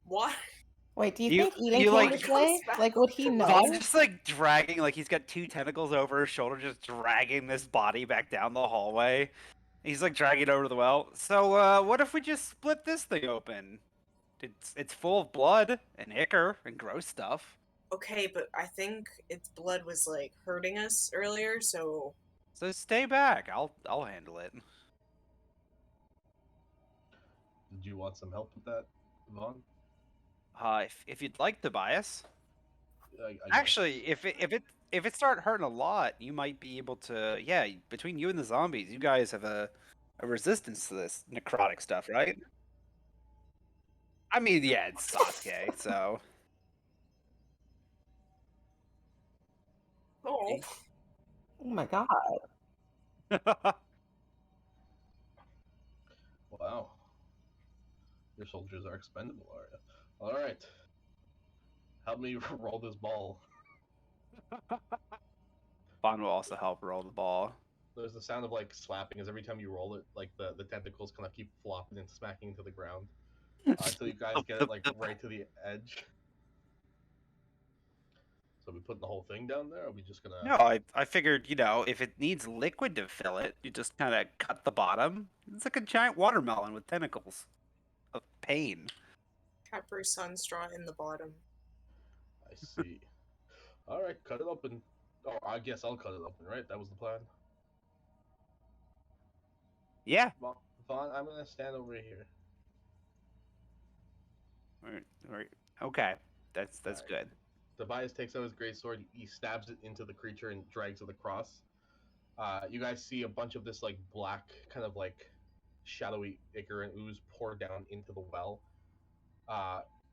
water. Wait, do you You- think Eden you, came like- this way? Like, would he know? Vaughn's just like dragging, like he's got two tentacles over his shoulder, just dragging this body back down the hallway. He's like dragging it over to the well. So, what if we just split this thing open? It's full of blood and ichor and gross stuff. Okay, but I think its blood was like hurting us earlier, so So stay back. I'll handle it. Did you want some help with that, Vaughn? If you'd like to buy us. I guess. Actually, if it start hurting a lot, you might be able to. Yeah, between you and the zombies, you guys have a resistance to this necrotic stuff, right? I mean, yeah, it's Sasuke, so. oh, Oh my god. Wow. Your soldiers are expendable, are you? All right. Help me roll this ball. Bond will also help roll the ball. There's the sound of like slapping as every time you roll it, like the tentacles kind of keep flopping and smacking into the ground until you guys get it like right to the edge. So we putting the whole thing down there? Or are we just gonna? No, I figured, if it needs liquid to fill it, you just kind of cut the bottom. It's like a giant watermelon with tentacles of pain. Capri Sun straw in the bottom. I see. All right, cut it open. Oh, I guess I'll cut it open, right? That was the plan. Yeah. Vaughn, I'm gonna stand over here. Alright. Okay. That's Alright. good. Tobias takes out his greatsword. He stabs it into the creature and drags it across. You guys see a bunch of this like black, kind of like shadowy ichor and ooze pour down into the well.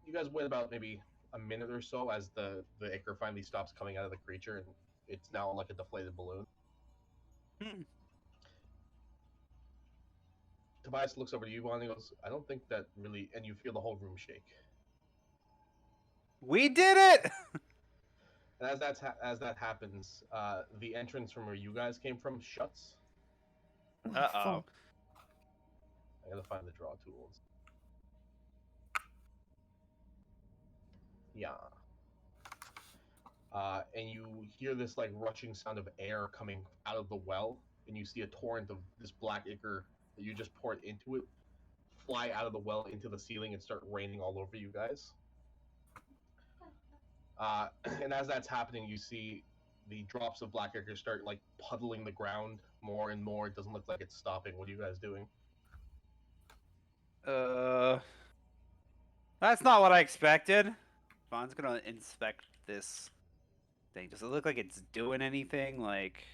You guys wait about maybe a minute or so as the ichor finally stops coming out of the creature and it's now like a deflated balloon. Tobias looks over to you, Vaughn, and he goes, "I don't think that really," and you feel the whole room shake. We did it! And as that happens, the entrance from where you guys came from shuts. Uh-oh. I gotta find the draw tools. Yeah. And you hear this like rushing sound of air coming out of the well, and you see a torrent of this black ichor that you just poured into it fly out of the well into the ceiling and start raining all over you guys. And as that's happening, you see the drops of black ichor start like puddling the ground more and more. It doesn't look like it's stopping. What are you guys doing? That's not what I expected. Vaughn's gonna inspect this thing. Does it look like it's doing anything? Like,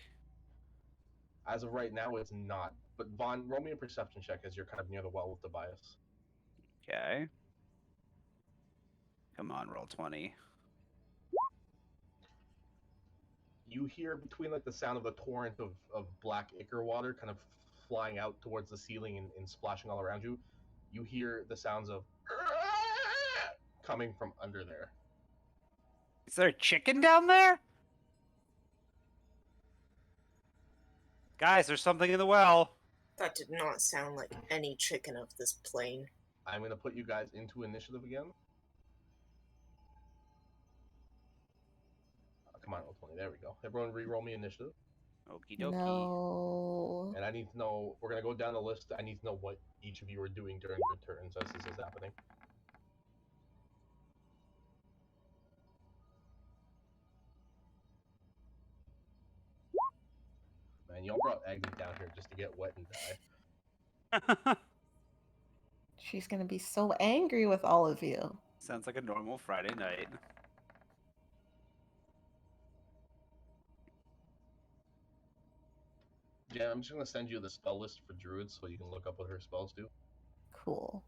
As of right now, it's not. But Vaughn, roll me a perception check as you're kind of near the well with Tobias. okay. Come on, roll 20. You hear between like the sound of the torrent of black ichor water kind of flying out towards the ceiling and splashing all around you. You hear the sounds of coming from under there. Is there a chicken down there? Guys, there's something in the well. That did not sound like any chicken of this plane. I'm going to put you guys into initiative again. Come on, roll 20. There we go. Everyone re-roll me initiative. Okie dokie. No. And I need to know, we're going to go down the list. I need to know what each of you are doing during your turns as this is happening. Man, y'all brought Agnes down here just to get wet and die. She's gonna be so angry with all of you. Sounds like a normal Friday night. Yeah, I'm just going to send you the spell list for druids so you can look up what her spells do. Cool.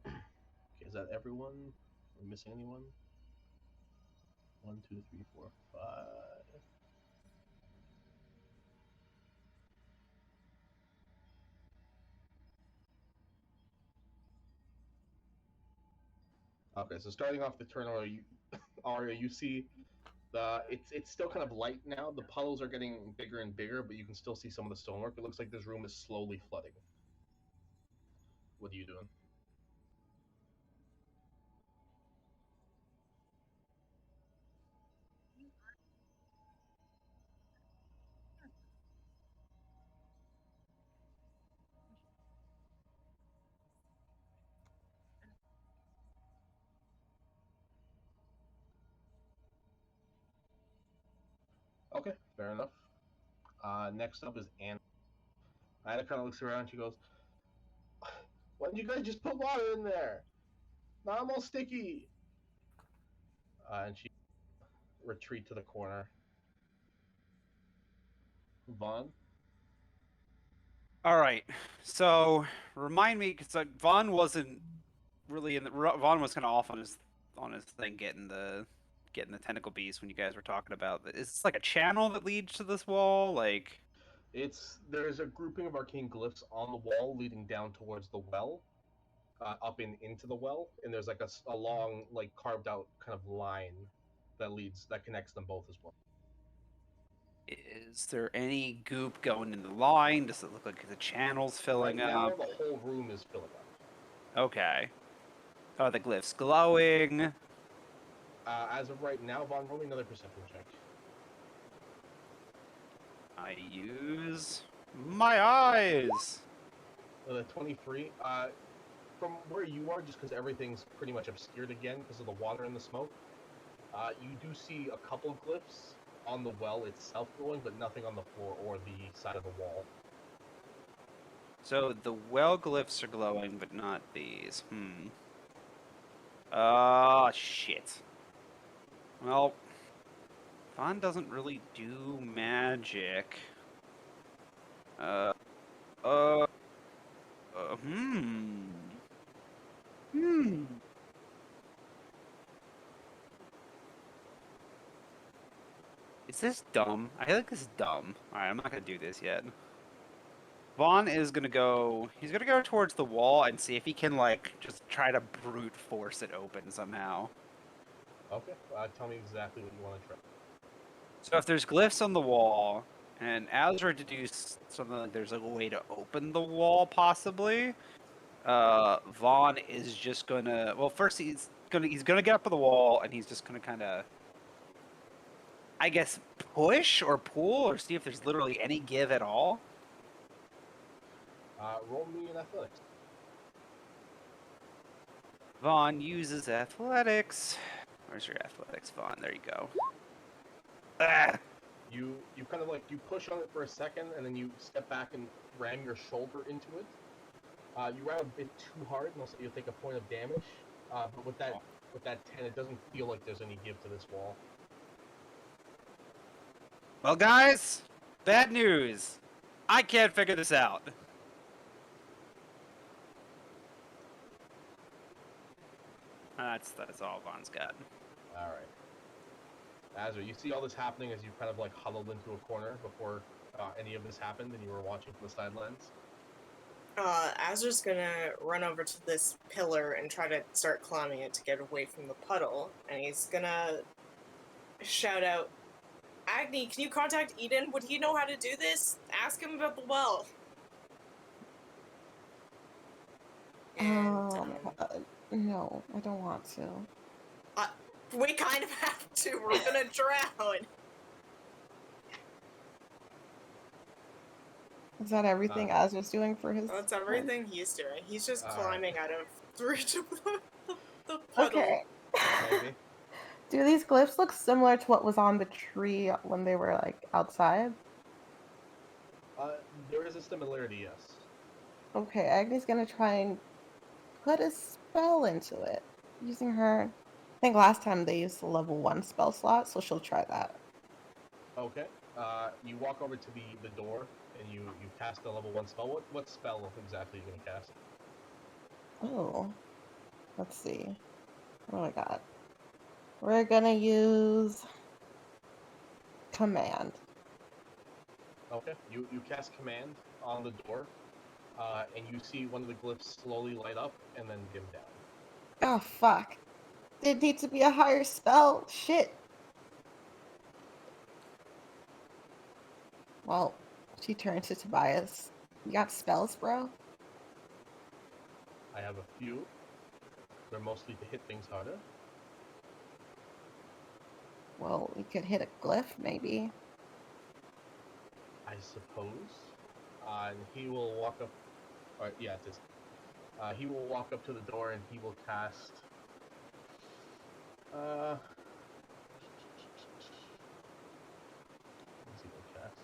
Okay, is that everyone? Are we missing anyone? 1, 2, 3, 4, 5. Okay, so starting off the turn order, Aria, you see it's still kind of light now. The puddles are getting bigger and bigger, but you can still see some of the stonework. It looks like this room is slowly flooding. What are you doing? Okay, fair enough. Next up is Anna. Anna kind of looks around. She goes, "Why didn't you guys just put water in there? Now I'm all sticky." And she retreat to the corner. Vaughn? All right. So remind me, because Vaughn wasn't really in the. Vaughn was kind of off on his thing, getting the tentacle beast when you guys were talking about. Is this like a channel that leads to this wall? Like, There's a grouping of arcane glyphs on the wall leading down towards the well, up into the well, and there's like a long, like carved out kind of line that connects them both as well. is there any goop going in the line? Does it look like the channel's filling Right now, up? the whole room is filling up. Okay. Are the glyphs glowing? As of right now, Vaughn, roll me another perception check. I use my eyes. The 23. From where you are, just because everything's pretty much obscured again because of the water and the smoke, you do see a couple glyphs on the well itself glowing, but nothing on the floor or the side of the wall. So the well glyphs are glowing, but not these. Shit. Well, Vaughn doesn't really do magic. Is this dumb? I feel like this is dumb. Alright, I'm not gonna do this yet. Vaughn is gonna go. He's gonna go towards the wall and see if he can, like, just try to brute force it open somehow. Okay, tell me exactly what you want to try. So if there's glyphs on the wall, and Azra deduced something like there's like a way to open the wall, possibly, Vaughn is just gonna. Well, first he's gonna get up on the wall, and he's just gonna kind of. I guess, push or pull or see if there's literally any give at all? Roll me in athletics. Vaughn uses athletics. Where's your athletics, Vaughn? There you go. Ah! You kind of like, you push on it for a second, and then you step back and ram your shoulder into it. You ram a bit too hard, and also you'll take a point of damage. But with that 10, it doesn't feel like there's any give to this wall. Well, guys, bad news. I can't figure this out. That's all Vaughn's got. All right. Azra, you see all this happening as you kind of like huddled into a corner before any of this happened, and you were watching from the sidelines. Azra's gonna run over to this pillar and try to start climbing it to get away from the puddle, and he's gonna shout out, Agni, can you contact Edan? Would he know how to do this? Ask him about the well. And, No, I don't want to. we kind of have to. We're gonna drown. Is that everything Azra's doing for his? That's everything he's doing. He's just climbing out of reach of the puddle. Okay. Maybe. Do these glyphs look similar to what was on the tree when they were like outside? There is a similarity, yes. Okay, Agni's gonna try and put a spell into it using her. I think last time they used the level 1 spell slot, so she'll try that. Okay. You walk over to the door, and you cast a level 1 spell. What spell exactly are you gonna cast? Oh, let's see. What do I got? We're gonna use command. Okay. You cast command on the door, and you see one of the glyphs slowly light up and then dim down. Oh fuck! There needs to be a higher spell. Shit. Well, she turns to Tobias. You got spells, bro? I have a few. They're mostly to hit things harder. Well, we could hit a glyph, maybe. I suppose. And he will walk up. Yeah, it is. He will walk up to the door and he will cast. What is he going to cast?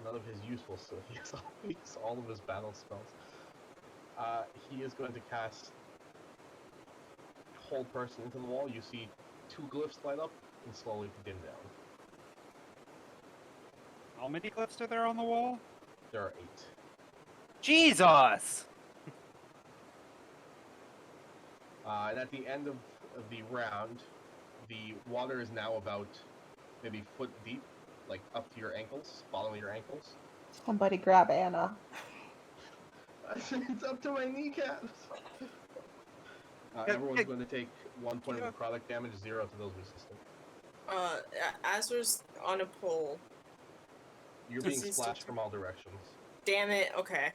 None of his useful stuff. He has all of his battle spells. He is going to cast Hold Person into the wall. You see 2 glyphs light up and slowly dim down. How many glyphs are there on the wall? There are 8. Jesus! And at the end of the round, the water is now about maybe foot deep, like up to your ankles, following your ankles. Somebody grab Anna. It's up to my kneecaps! Everyone's going to take 1 point of necrotic damage, 0 to those resistant. Azra's on a pole. You're being splashed from all directions. Damn it, okay.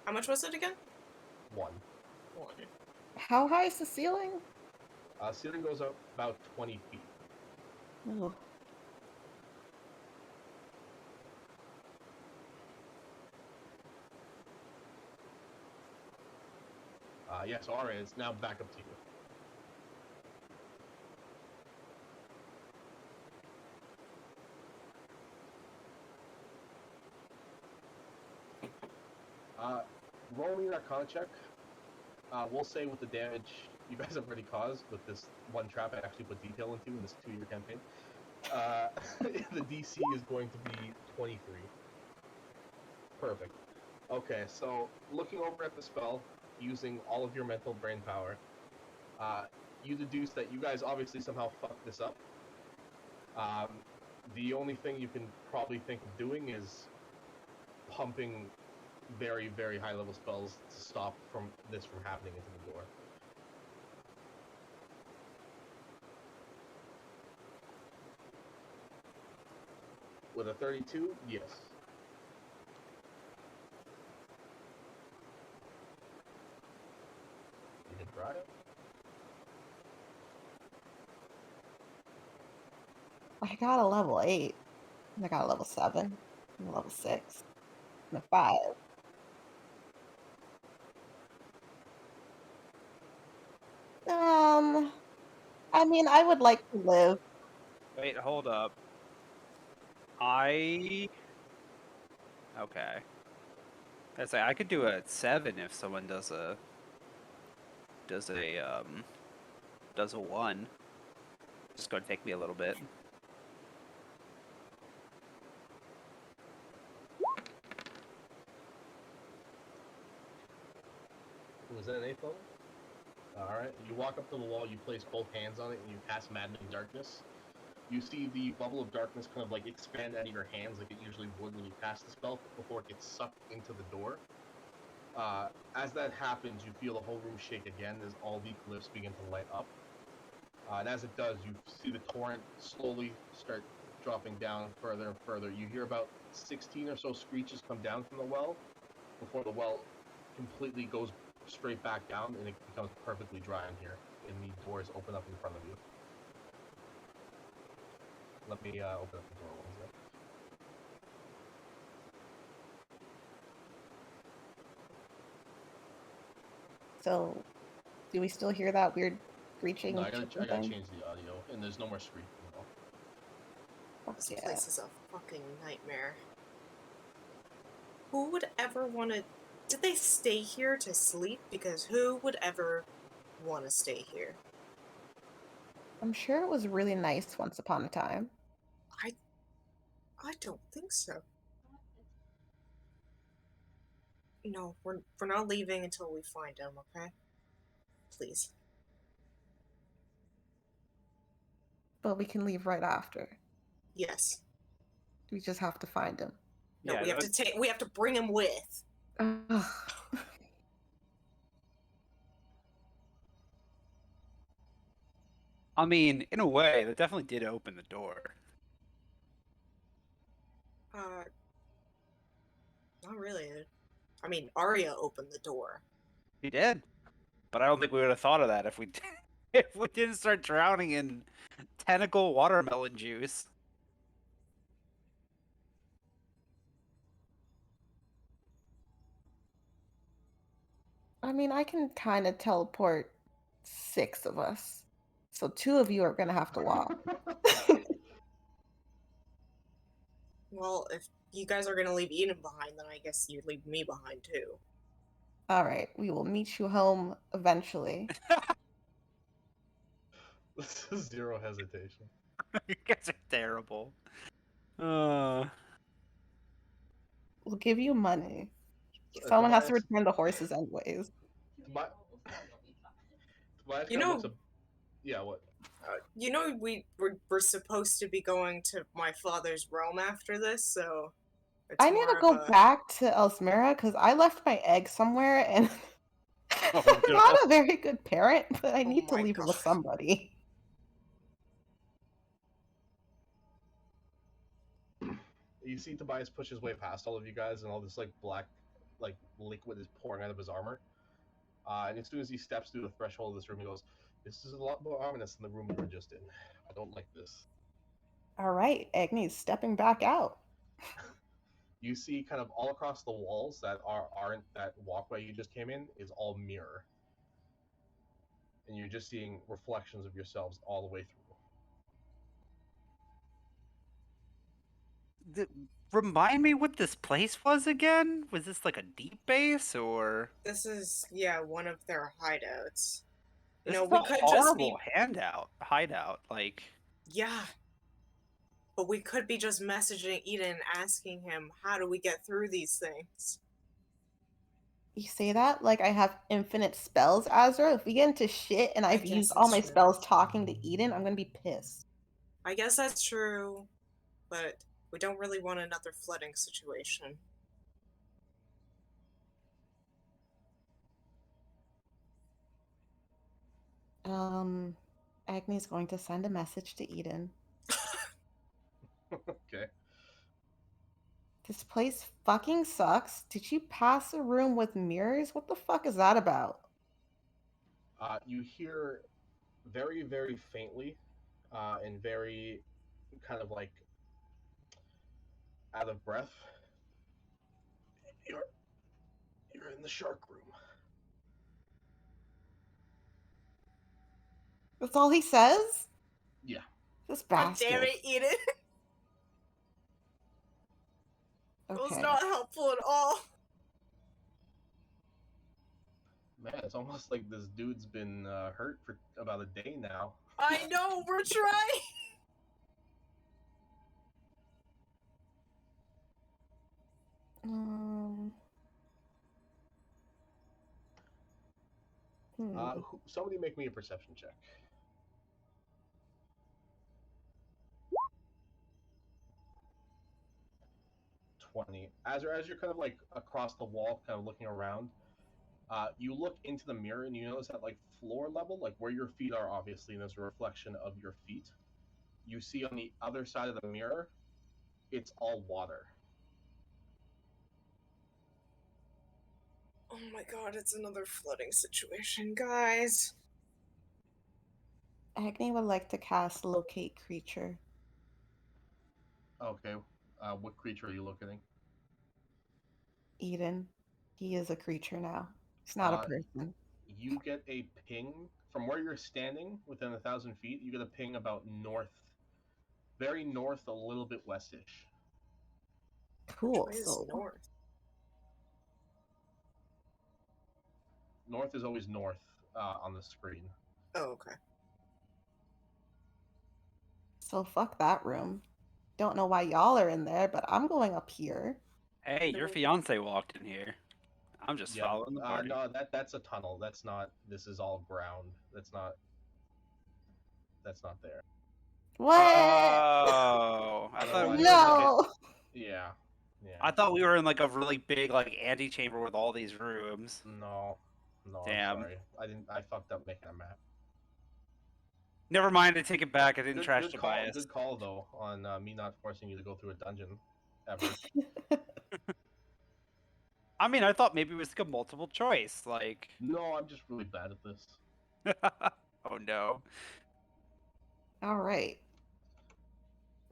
How much was it again? 1. How high is the ceiling? Ceiling goes up about 20 feet. Ooh. Yes, Aria, it's now back up to you. Roll me an Arcana check. We'll say with the damage you guys have already caused with this one trap I actually put detail into in this 2-year campaign. The DC is going to be 23. Perfect. Okay, so looking over at the spell, using all of your mental brain power, you deduce that you guys obviously somehow fucked this up. The only thing you can probably think of doing is pumping very, very high level spells to stop this from happening into the door. With a 32, yes. You can try it. I got a level 8. And I got a level 7. And a level 6. And a 5. I mean, I would like to live. Wait, hold up. Okay. I say I could do a 7 if someone does a 1. Just gonna take me a little bit. Was that an 8th level? Alright, you walk up to the wall, you place both hands on it, and you cast Maddening Darkness. You see the bubble of darkness kind of like expand out of your hands like it usually would when you cast the spell before it gets sucked into the door. As that happens, you feel the whole room shake again as all the glyphs begin to light up. And as it does, you see the torrent slowly start dropping down further and further. You hear about 16 or so screeches come down from the well before the well completely goes straight back down and it becomes perfectly dry in here. And the doors open up in front of you. Let me open up the door one second. So, do we still hear that weird screeching? No, I gotta thing? change the audio, and there's no more screeching at all. Fuck This yeah. place is a fucking nightmare. Who would ever want to... Did they stay here to sleep? Because who would ever want to stay here? I'm sure it was really nice once upon a time. I don't think so. No, we're not leaving until we find him, okay? Please. But we can leave right after. Yes. We just have to find him. No, Yeah, we have to bring him with. Ugh. I mean, in a way, that definitely did open the door. Not really. I mean, Arya opened the door. He did, but I don't think we would have thought of that if we if we didn't start drowning in tentacle watermelon juice. I mean, I can kind of teleport 6 of us. So 2 of you are going to have to walk. Well, if you guys are gonna leave Eden behind, then I guess you leave me behind too. All right, we will meet you home eventually. This is zero hesitation. You guys are terrible. We'll give you money. So, Someone has to Tobias- return the horses anyways. Tobias You kinda know- looks up... Yeah, what? You know, we're supposed to be going to my father's realm after this, so it's I need more to go of a... back to Elsmira because I left my egg somewhere and Oh, I'm no. not a very good parent, but I Oh need to my leave it with God. somebody. You see Tobias push his way past all of you guys, and all this like black, like liquid is pouring out of his armor. And as soon as he steps through the threshold of this room, he goes, "This is a lot more ominous than the room we were just in. I don't like this." All right, Agni's stepping back out. You see, kind of all across the walls that aren't that walkway you just came in is all mirror, and you're just seeing reflections of yourselves all the way through. Remind me what this place was again? Was this like a deep base or? This is, yeah, one of their hideouts. You This know, is we a could just be... horrible hideout. Like, Yeah. But we could be just messaging Eden, asking him, how do we get through these things? You say that like I have infinite spells, Azra. If we get into shit and I've guess used all that's my true. spells talking to Eden, I'm gonna be pissed. I guess that's true, but we don't really want another flooding situation. Agni's going to send a message to Eden. Okay. This place fucking sucks. Did you pass a room with mirrors? What the fuck is that about? You hear very, very faintly, and very kind of like out of breath. You're in the shark room. That's all he says? Yeah. This God bastard. damn it, Eden. It was Okay. not helpful at all. Man, it's almost like this dude's been hurt for about a day now. I know, we're trying. Somebody make me a perception check. 20. As you're kind of like across the wall, kind of looking around, you look into the mirror and you notice at like floor level, like where your feet are, obviously, and there's a reflection of your feet. You see on the other side of the mirror, it's all water. Oh my god, it's another flooding situation, guys. Agni would like to cast Locate Creature. Okay. What creature are you looking? Eden. He is a creature now. He's not a person. You get a ping from where you're standing within 1,000 feet. You get a ping about north, very north, a little bit westish. Cool. Which way is So north? North is always north on the screen. Oh, okay. So fuck that room. Don't know why y'all are in there, but I'm going up here. Hey, your fiance walked in here. I'm just following the party. No, that's a tunnel. That's not. This is all ground. That's not there. What? Oh, I thought we were No. Yeah. I thought we were in like a really big like antechamber with all these rooms. No. Damn. I'm sorry. I fucked up making a map. Never mind. I take it back. I didn't trash good Tobias. Good call though on me not forcing you to go through a dungeon ever. I mean, I thought maybe it was like a multiple choice. Like. No, I'm just really bad at this. Oh no. All right.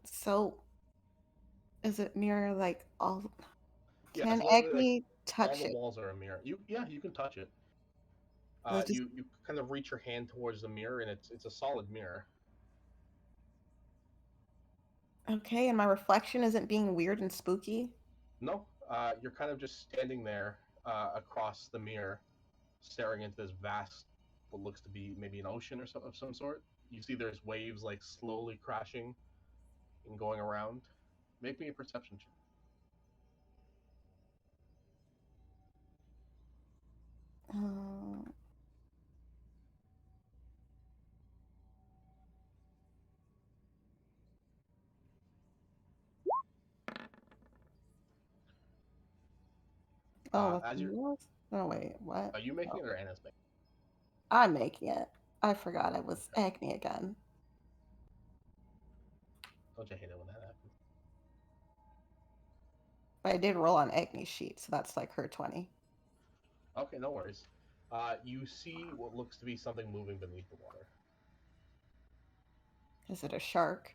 So, is it mirror like all? Yeah, Can so Agni all touch the it? walls are a mirror. You can touch it. Just- You kind of reach your hand towards the mirror, and it's a solid mirror. Okay, and my reflection isn't being weird and spooky. No, you're kind of just standing there across the mirror, staring into this vast, what looks to be maybe an ocean or of some sort. You see there's waves like slowly crashing and going around. Make me a perception check. Uh, oh, that's yours? No, wait, what? Are you making it or Anna's making it? I'm making it. I forgot I was Agni again. Don't you hate it when that happens? But I did roll on Agni's sheet, so that's like her 20. Okay, no worries. You see what looks to be something moving beneath the water. Is it a shark?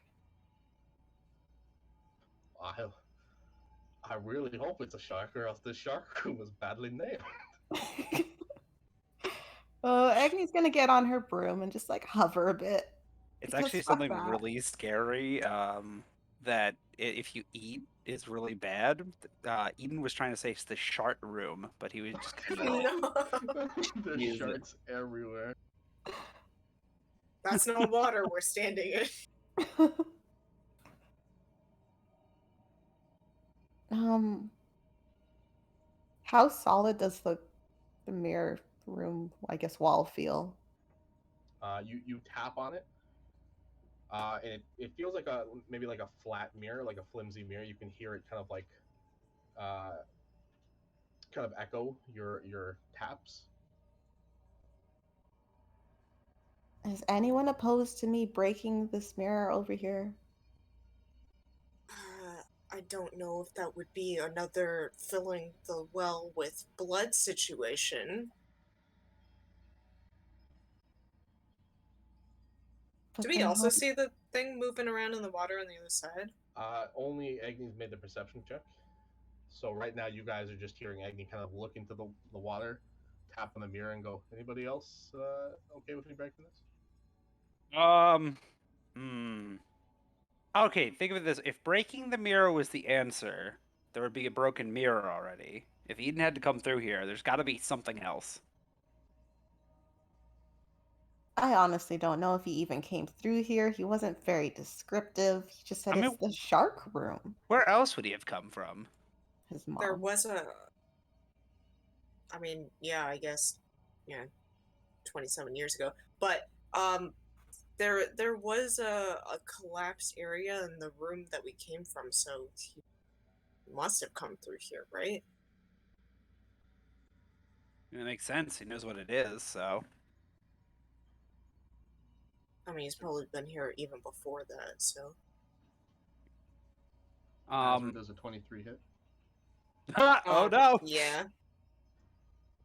I really hope it's a shark, or else the shark room was badly nailed. Well, Agni's gonna get on her broom and just like hover a bit. It's actually something really scary. That if you eat is really bad. Eden was trying to say it's the shark room, but he was just kind of. There's sharks everywhere. That's no water we're standing in. How solid does the mirror room, I guess, wall feel? You tap on it, and it feels like maybe like a flat mirror, like a flimsy mirror. You can hear it kind of like kind of echo your taps. Is anyone opposed to me breaking this mirror over here? I don't know if that would be another filling the well with blood situation. But Do we then also how- see the thing moving around in the water on the other side? Only Agni's made the perception check. So right now you guys are just hearing Agni kind of look into the water, tap on the mirror, and go, anybody else okay with me breaking this? Okay, think of it this: if breaking the mirror was the answer, there would be a broken mirror already. If Eden had to come through here, there's got to be something else. I honestly don't know if he even came through here. He wasn't very descriptive. He just said I mean- it's the shark room. Where else would he have come from? His mom. There was a. I mean, yeah, I guess, 27 years ago. But there was a collapsed area in the room that we came from, so he must have come through here, right? It makes sense. He knows what it is, so. I mean, he's probably been here even before that, so. Azra does a 23 hit. Oh no! Yeah.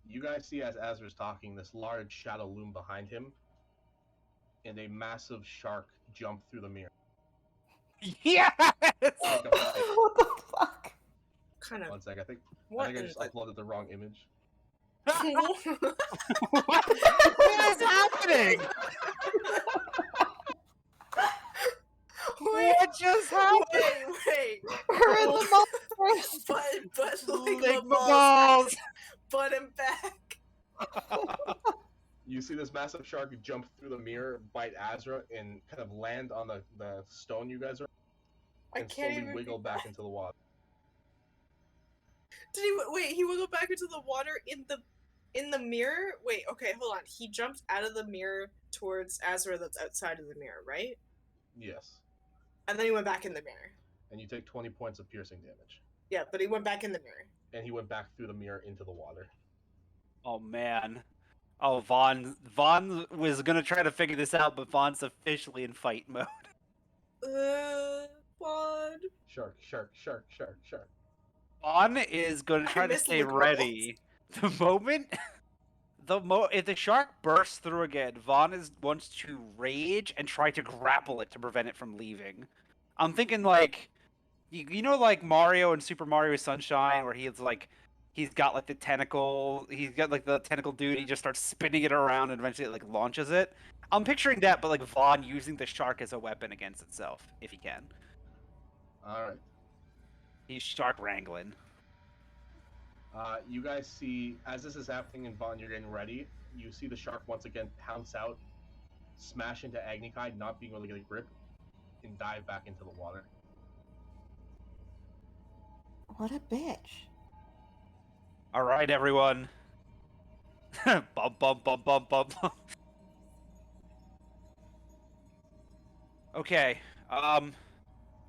You guys see as Azra's talking, this large shadow loom behind him, and a massive shark jump through the mirror. Yes! Take a bite. What the fuck? Kind of. One sec, I think What I in just the... uploaded the wrong image. What is happening? What just happened? Wait. We're in the multiverse. But Ligma Ligma balls! Put him back. You see this massive shark jump through the mirror, bite Azra, and kind of land on the stone you guys are, I and can't slowly even wiggle back into the water. Did he wait? He wiggled back into the water in the mirror. Wait, okay, hold on. He jumped out of the mirror towards Azra that's outside of the mirror, right? Yes. And then he went back in the mirror. And you take 20 points of piercing damage. Yeah, but he went back in the mirror. And he went back through the mirror into the water. Oh man. Oh, Vaughn was gonna try to figure this out, but Vaughn's officially in fight mode. What? Shark. Vaughn is gonna try to miss stay Ligma ready. The moment, if the shark bursts through again, Vaughn wants to rage and try to grapple it to prevent it from leaving. I'm thinking like, you know, like Mario and Super Mario Sunshine, where he's got like the tentacle, he's got like the tentacle dude. He just starts spinning it around and eventually it, like launches it. I'm picturing that, but like Vaughn using the shark as a weapon against itself, if he can. Alright. He's shark wrangling. You guys see, as this is happening and Vaughn, you're getting ready, you see the shark once again pounce out, smash into Agnikai, not being able to get a grip, and dive back into the water. What a bitch. All right, everyone. Bump, bump, bump, bump, bump. Okay.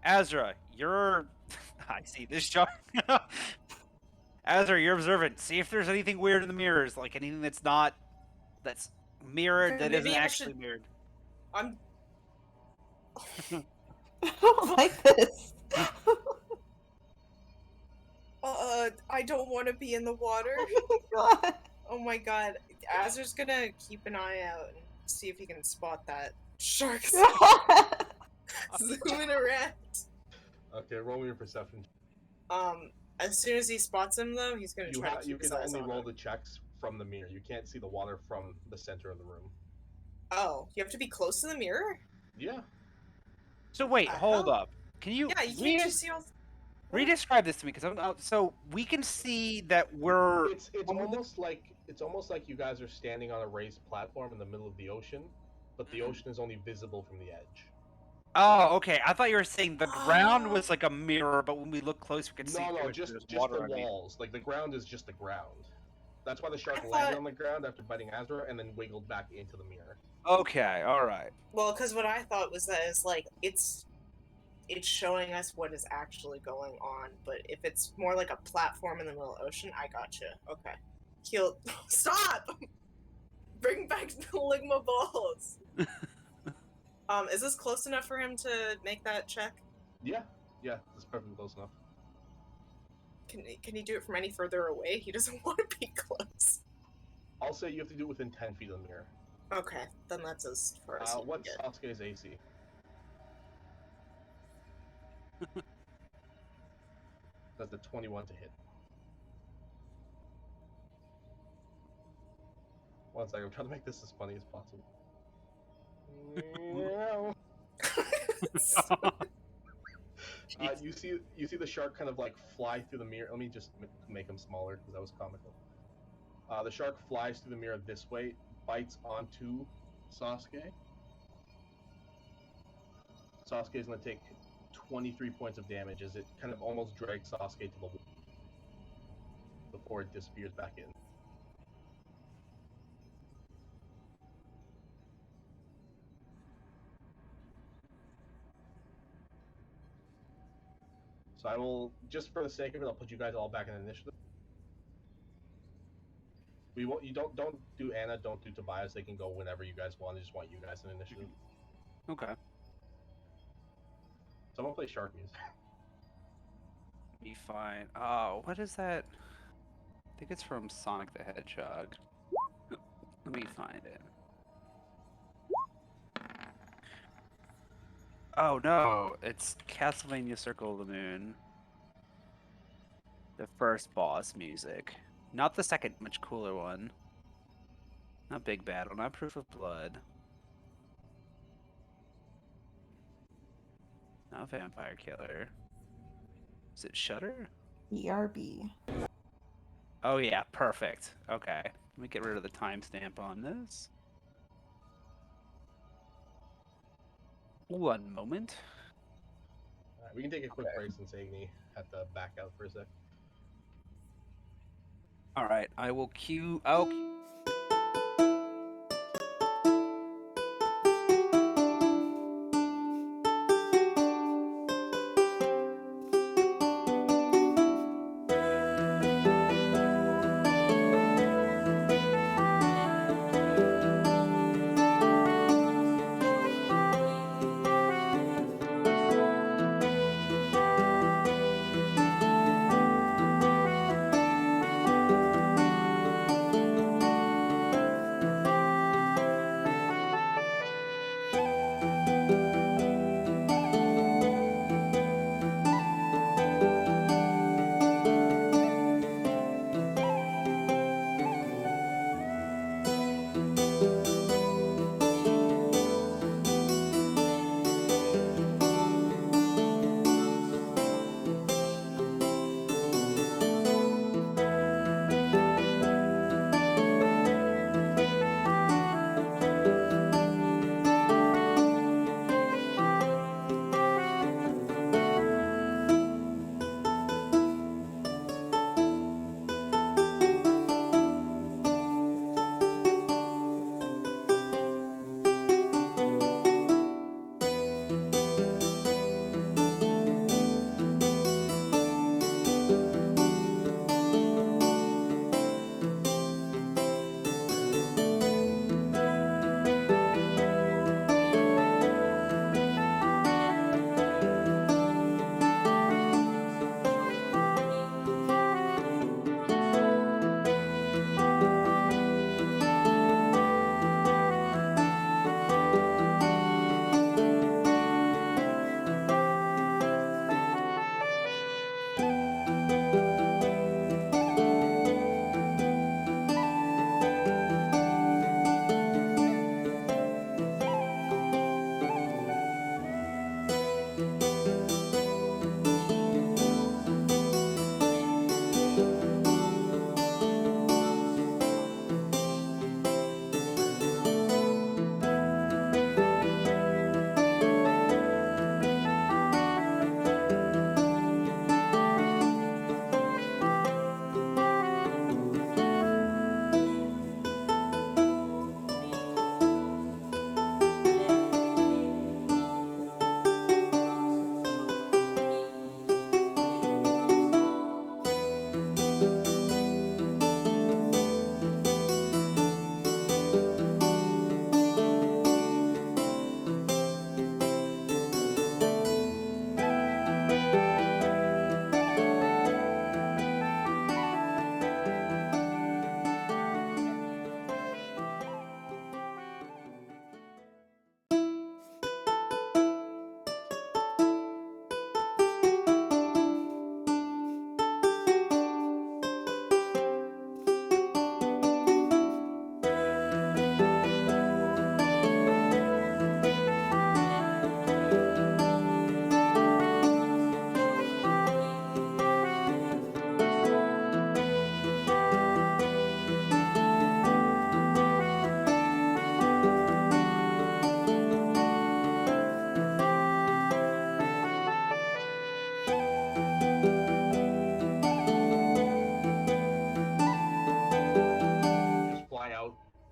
Azra, you're. I see this shark. Azra, you're observant. See if there's anything weird in the mirrors, like anything that's mirrored Okay, that maybe isn't I actually should- mirrored. I'm. I don't like this. I don't want to be in the water. Oh my god. Oh my god. Azur's gonna keep an eye out and see if he can spot that shark zooming around. Okay, roll me your perception. As soon as he spots him, though, he's gonna try to keep You his can eyes only on roll him. the checks from the mirror. You can't see the water from the center of the room. Oh, you have to be close to the mirror? Yeah. So wait, hold hell? up. Can you Yeah, you can't just see all... redescribe this to me? Because so we can see that we're. It's almost like you guys are standing on a raised platform in the middle of the ocean, but the ocean is only visible from the edge. Oh, okay. I thought you were saying the ground was like a mirror, but when we look close, we could see. No, through it, just there's the water underneath. walls. Like the ground is just the ground. That's why the shark I landed thought- on the ground after biting Azra and then wiggled back into the mirror. Okay, all right. Well, because what I thought was that it's like, it's showing us what is actually going on, but if it's more like a platform in the middle of the ocean, I gotcha. Okay. He'll... Stop! Bring back the Ligma balls! Is this close enough for him to make that check? Yeah, that's perfectly close enough. Can he do it from any further away? He doesn't want to be close. I'll say you have to do it within 10 feet of the mirror. Okay, then that's as far as you can What's get. Sasuke's AC? That's the 21 to hit. One second, I'm trying to make this as funny as possible. You see the shark kind of like fly through the mirror. Let me just make him smaller because that was comical. The shark flies through the mirror this way, bites onto Sasuke. Sasuke is going to take 23 points of damage as it kind of almost drags Sasuke to the wall before it disappears back in. So I will, just for the sake of it, I'll put you guys all back in initiative. We won't. You don't do Anna. Don't do Tobias. They can go whenever you guys want. I just want you guys in initiative. Okay. Someone play shark music. Be fine. Oh, what is that? I think it's from Sonic the Hedgehog. Let me find it. Oh no, it's Castlevania Circle of the Moon. The first boss music. Not the second, much cooler one. Not Big Battle, not Proof of Blood. Not Vampire Killer. Is it Shudder? ERB. Oh yeah, perfect. Okay. Let me get rid of the timestamp on this. One moment. Alright, we can take a quick break since Agni had to back out for a sec. Alright, I will cue.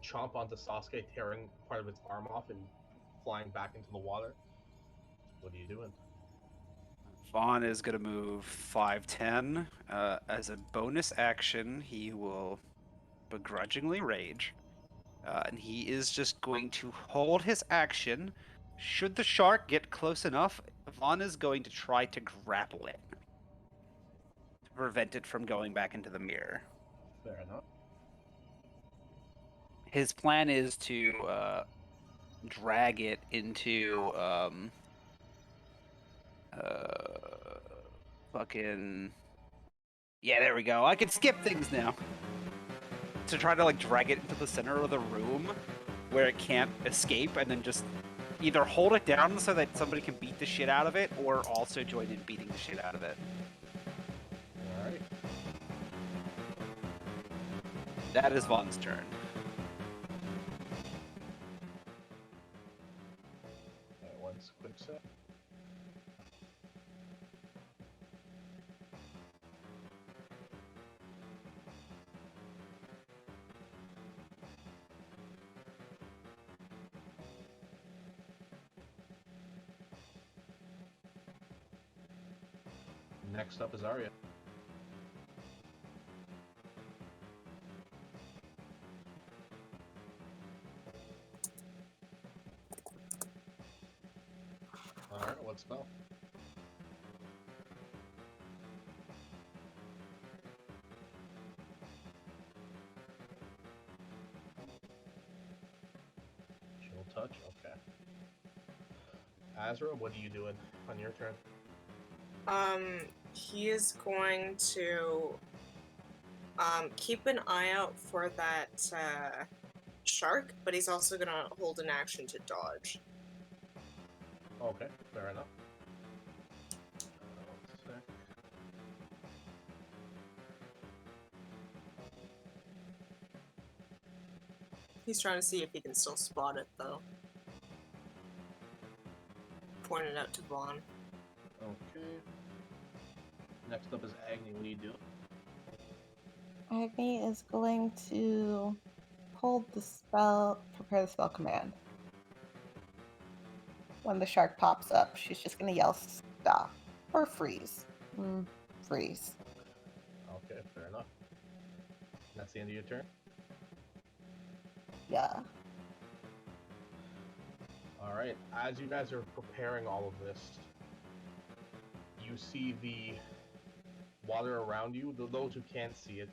chomp onto Sasuke, tearing part of its arm off and flying back into the water. What are you doing? Vaughn is going to move 5'10". As a bonus action, he will begrudgingly rage. And he is just going to hold his action. Should the shark get close enough, Vaughn is going to try to grapple it to prevent it from going back into the mirror. Fair enough. His plan is to drag it into fucking yeah, there we go. I can skip things now. To try to like drag it into the center of the room where it can't escape, and then just either hold it down so that somebody can beat the shit out of it, or also join in beating the shit out of it. Alright. That is Vaughn's turn. Alright, one quick set. Next up is Arya. Alright, what spell? Chill touch, okay. Azra, what are you doing on your turn? He is going to keep an eye out for that shark, but he's also gonna hold an action to dodge. Okay, fair enough. 1 sec. He's trying to see if he can still spot it, though. Pointed out to Vaughn. Okay. Next up is Agni. What do you do? Agni is going to hold the spell, prepare the spell command. When the shark pops up, she's just going to yell, stop, or freeze. Freeze. Okay, fair enough. That's the end of your turn? Yeah. Alright, as you guys are preparing all of this, you see the water around you, those who can't see it,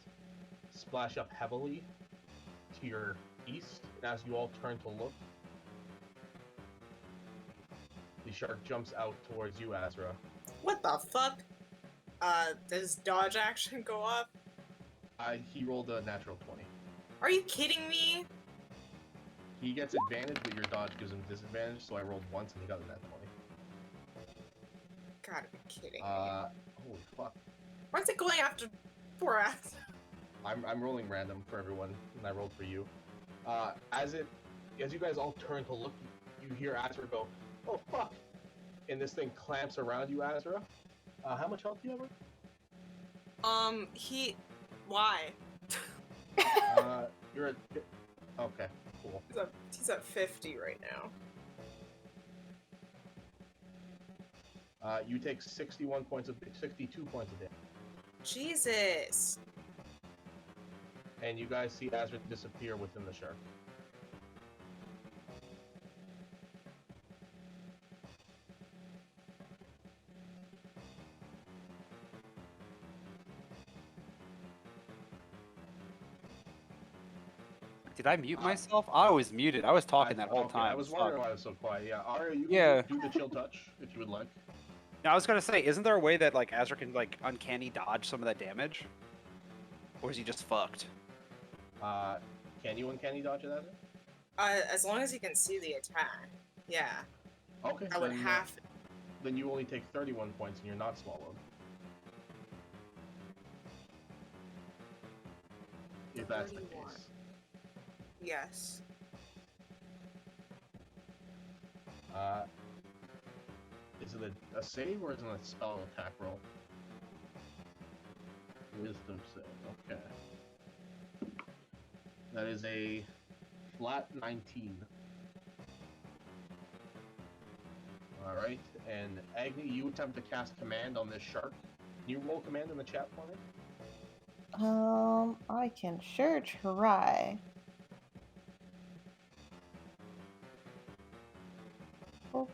splash up heavily to your east, and as you all turn to look, the shark jumps out towards you, Azra. What the fuck? Does dodge action go up? He rolled a natural 20. Are you kidding me? He gets advantage, but your dodge gives him disadvantage, so I rolled once and he got a nat 20. Gotta be kidding me. Holy fuck. Why is it going after poor ass? I'm rolling random for everyone, and I rolled for you. As you guys all turn to look, you hear Azra go, "Oh fuck!" And this thing clamps around you, Azra. How much health do you have? Why? You're at. Okay, cool. He's at 50 right now. You take 62 points of damage. Jesus. And you guys see Azra disappear within the shark. Did I mute myself? I was muted. I was talking that whole Okay, time. I was wondering why I was so quiet. Yeah, Arya, you Yeah. can do the chill touch if you would like. Now, I was gonna say, isn't there a way that like Azra can like uncanny dodge some of that damage, or is he just fucked? Can you uncanny dodge it, Azra? As long as he can see the attack. Yeah. Okay, I would have. Then you only take 31 points and you're not swallowed. If that's the 31. case. Yes. Is it a save or is it a spell attack roll? Wisdom save, okay. That is a flat 19. Alright, and Agni, you attempt to cast command on this shark. Can you roll command in the chat for me? I can sure try. Oh,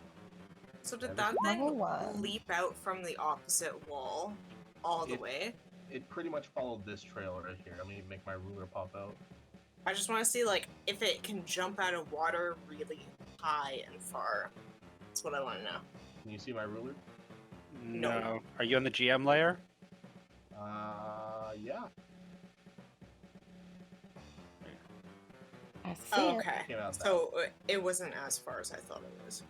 So did Yeah, that this- thing Level 1. leap out from the opposite wall all the way? It pretty much followed this trail right here. Let me make my ruler pop out. I just want to see, like, if it can jump out of water really high and far. That's what I want to know. Can you see my ruler? No. Are you on the GM layer? Yeah. I see Oh, it. okay. Came out So it wasn't as far as I thought it was.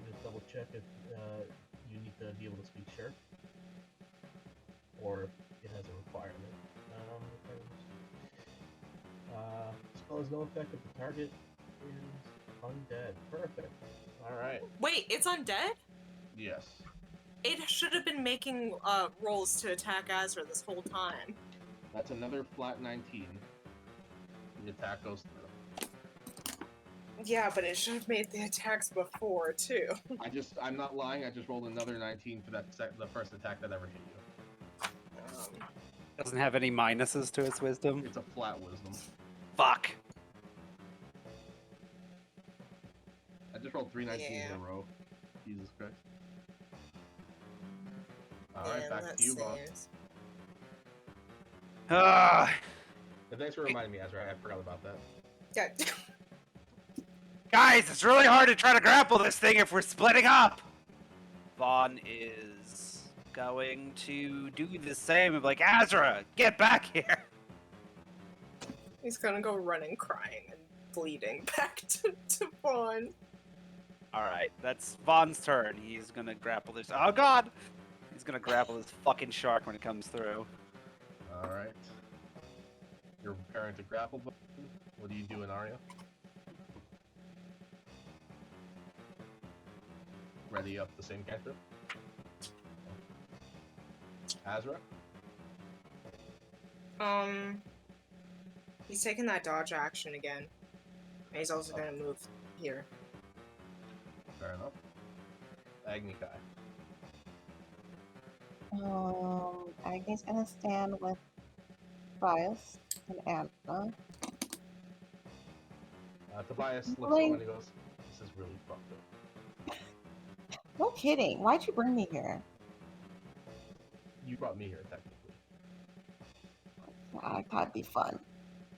Just double check if you need to be able to speak shark, or it has a requirement. Spell has no effect if the target is undead. Perfect. All right. Wait, it's undead? Yes. It should have been making rolls to attack Azra this whole time. That's another flat 19. The attack goes through. Yeah, but it should have made the attacks before, too. I'm not lying. I just rolled another 19 for the first attack that ever hit you. Doesn't have any minuses to its wisdom. It's a flat wisdom. Fuck. I just rolled 3 19s Yeah. in a row. Jesus Christ. Alright, back to you, Vaughn. Ah. And thanks for reminding me, Ezra. I forgot about that. Yeah. Guys, it's really hard to try to grapple this thing if we're splitting up. Vaughn is going to do the same. Like, Azra, get back here. He's gonna go running, crying, and bleeding back to Vaughn. Alright, that's Vaughn's turn. He's gonna grapple this. Oh god! He's gonna grapple this fucking shark when it comes through. Alright. You're preparing to grapple, but what do you do in Arya? Ready up the same cantrip? Azra? He's taking that dodge action again. And he's also gonna move here. Fair enough. Agni Kai. Agni's gonna stand with Tobias and Anna. Tobias looks Really? at when he goes, this is really fucked up. No kidding. Why'd you bring me here? You brought me here, technically. I thought it'd be fun.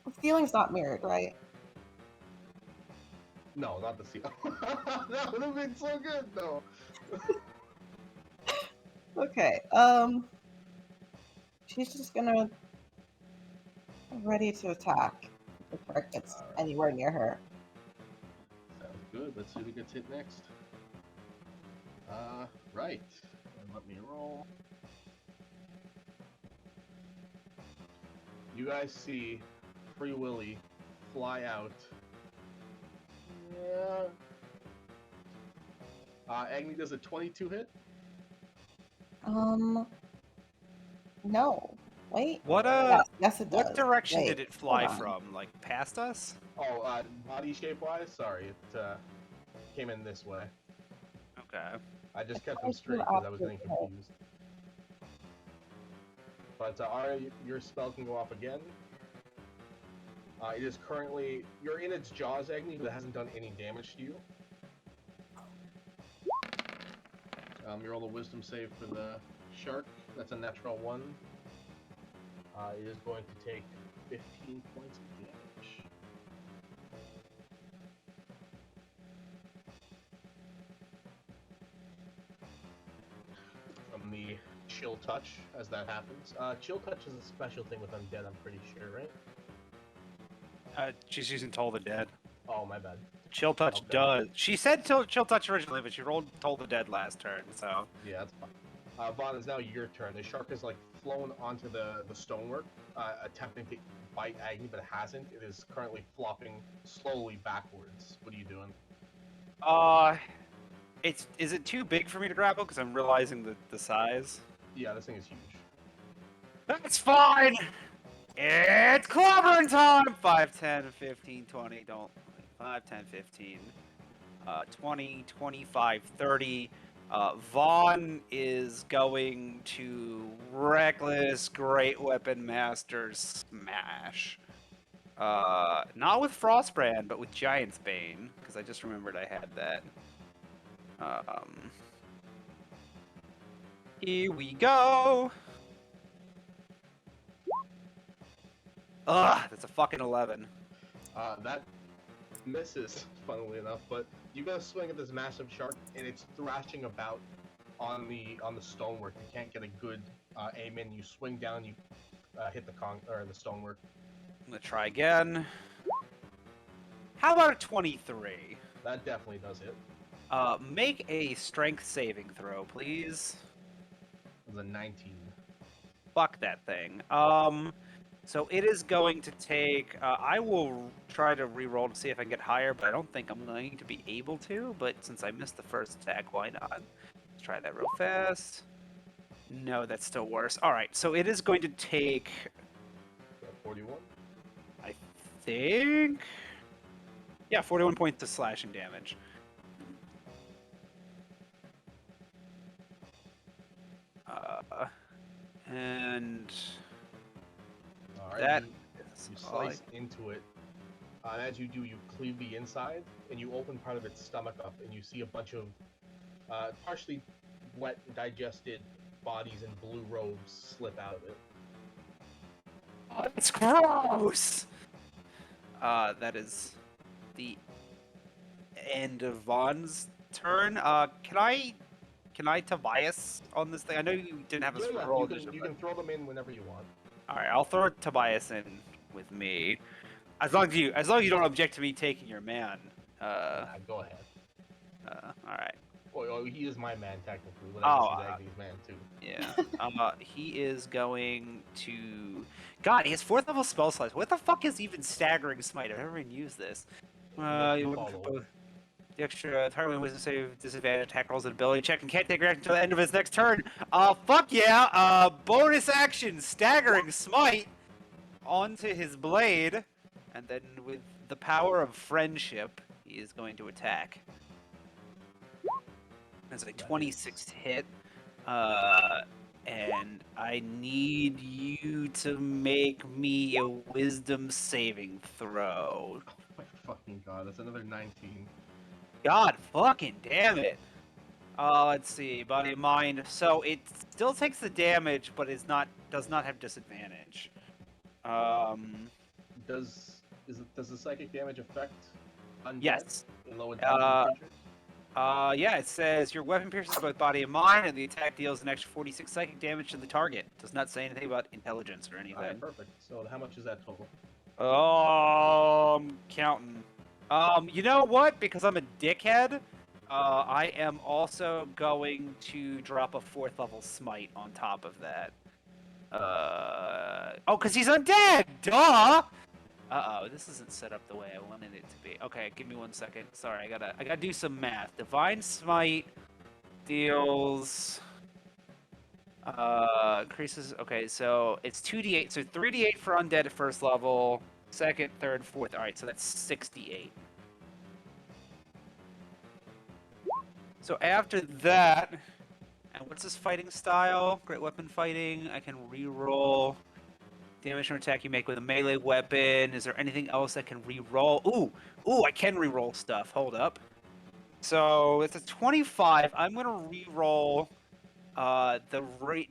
The ceiling's not mirrored, right? No, not the seal. That would have been so good, though. Okay, she's just gonna ready to attack if the shark gets anywhere near her. Sounds good. Let's see who gets hit next. Right. And let me roll. You guys see Free Willy fly out. Agni does a 22 hit. No. Wait. What Yes, it does. what direction Wait, did it fly hold on. from? Like past us? Oh, body shape wise? Sorry, it came in this way. Okay. I just kept them straight because I was getting confused. But Arya, your spell can go off again. It is currently... You're in its jaws, Agni, but it hasn't done any damage to you. You roll a wisdom save for the shark. That's a natural 1. It is going to take 15 points of damage. From the chill touch, as that happens. Chill touch is a special thing with undead, I'm pretty sure, right? She's using Toll the Dead. Oh, my bad. Chill Touch Okay. does. She said Chill Touch originally, but she rolled Toll the Dead last turn, so. Yeah, that's fine. Vaughn, it's now your turn. The shark has, like, flown onto the stonework, attempting to bite Agni, but it hasn't. It is currently flopping slowly backwards. What are you doing? Is it too big for me to grapple? Because I'm realizing the size. Yeah, this thing is huge. That's fine! It's clobbering time! 5, 10, 15, 20, don't... 5, 10, 15, 20, 25, 30. Vaughn is going to Reckless Great Weapon Master Smash. Not with Frostbrand, but with Giant's Bane, because I just remembered I had that. Here we go! Ugh, that's a fucking 11. That misses, funnily enough, but you got a swing at this massive shark, and it's thrashing about on the stonework. You can't get a good aim in. You swing down, you hit the stonework. I'm gonna try again. How about a 23? That definitely does hit. Make a strength saving throw, please. It was a 19. Fuck that thing. So it is going to take. I will try to re-roll to see if I can get higher, but I don't think I'm going to be able to. But since I missed the first attack, why not? Let's try that real fast. No, that's still worse. All right, so it is going to take. 41. I think. Yeah, 41 points of slashing damage. And All right. that You slice into it, and as you do, you cleave the inside, and you open part of its stomach up, and you see a bunch of partially wet, digested bodies in blue robes slip out of it. Oh, it's gross! That is the end of Vaughn's turn. Can I Tobias on this thing? I know you didn't have a Yeah, roll. you can throw them in whenever you want. Alright, I'll throw Tobias in with me. As long as you don't object to me taking your man. Go ahead. Alright. Well, he is my man technically, but Oh, I guess he's Agni's man too. Yeah. He is going to. God, he has 4th level spell slots. What the fuck is even staggering smite? I've never even used this. The extra target wisdom save disadvantage attack rolls and ability check and can't take reaction until the end of his next turn. Fuck yeah! Bonus action, staggering smite onto his blade, and then with the power of friendship, he is going to attack. That's a 26 hit. And I need you to make me a wisdom saving throw. Oh my fucking god, that's another 19. God fucking damn it. Let's see, body and mind. So it still takes the damage, but does not have disadvantage. Does the psychic damage affect undead Yes. and low intelligence creatures? Yeah, it says your weapon pierces both body and mind, and the attack deals an extra 46 psychic damage to the target. Does not say anything about intelligence or anything. Alright, perfect. So how much is that total? Counting. You know what? Because I'm a dickhead, I am also going to drop a 4th level smite on top of that. Oh, because he's undead! Duh! Uh-oh, this isn't set up the way I wanted it to be. Okay, give me 1 second. Sorry, I gotta do some math. Divine Smite deals... increases... Okay, so it's 2d8. So 3d8 for undead at 1st level. 2nd, 3rd, 4th. Alright, so that's 68. So after that... And what's this fighting style? Great weapon fighting. I can re-roll... Damage from attack you make with a melee weapon. Is there anything else that can re-roll? Ooh, I can re-roll stuff. Hold up. So it's a 25. I'm gonna re-roll the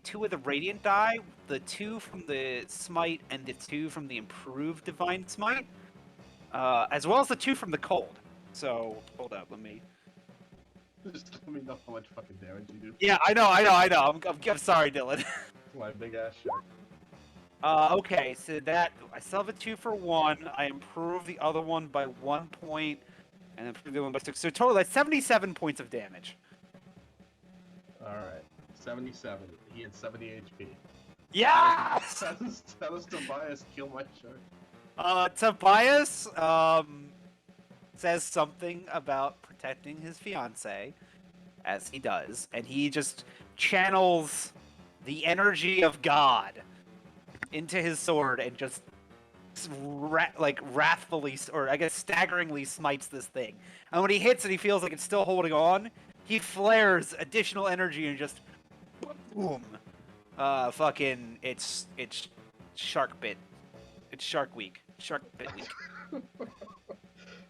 2 of the radiant die, the 2 from the smite, and the 2 from the improved divine smite, as well as the 2 from the cold. So hold up, let me. Just let me know how much fucking damage you do. Yeah, I know. I'm sorry, Dylan. My big ass shark. Okay, so that I still have a 2 for 1. I improve the other one by 1 point, and improve the other one by 6. So total, that's 77 points of damage. Alright, 77. He had 70 HP. Yes! How does Tobias kill my shark? Tobias says something about protecting his fiance, as he does, and he just channels the energy of God into his sword and just wrathfully, or I guess staggeringly smites this thing. And when he hits it, he feels like it's still holding on. He flares additional energy and just boom. Fucking it's shark bit. It's shark week. Shark bit week.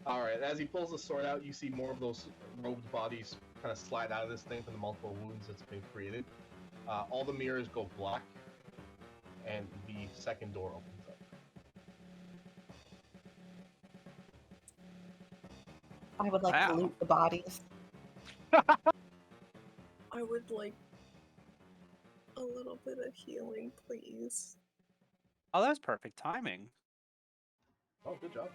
All right. As he pulls the sword out, you see more of those robed bodies kind of slide out of this thing from the multiple wounds that's been created. All the mirrors go black, and the second door opens up. I would like to Wow. loot the bodies. I would like a little bit of healing, please. Oh, that was perfect timing. Oh, good job.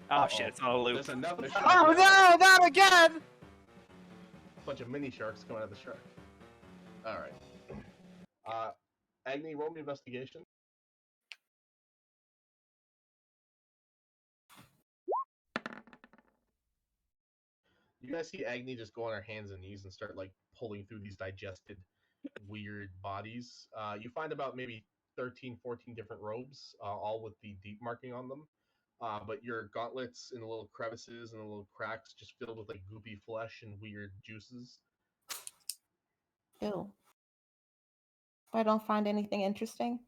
Oh Uh-oh. shit, it's not a loop. There's another shark. Oh no, not again! Bunch of mini sharks coming out of the shark. All right. Agni, roll me investigation. You guys see Agni just go on her hands and knees and start like pulling through these digested, weird bodies. You find about maybe 13, 14 different robes, all with the deep marking on them. But your gauntlets in the little crevices and the little cracks just filled with like goopy flesh and weird juices. Ew. If I don't find anything interesting.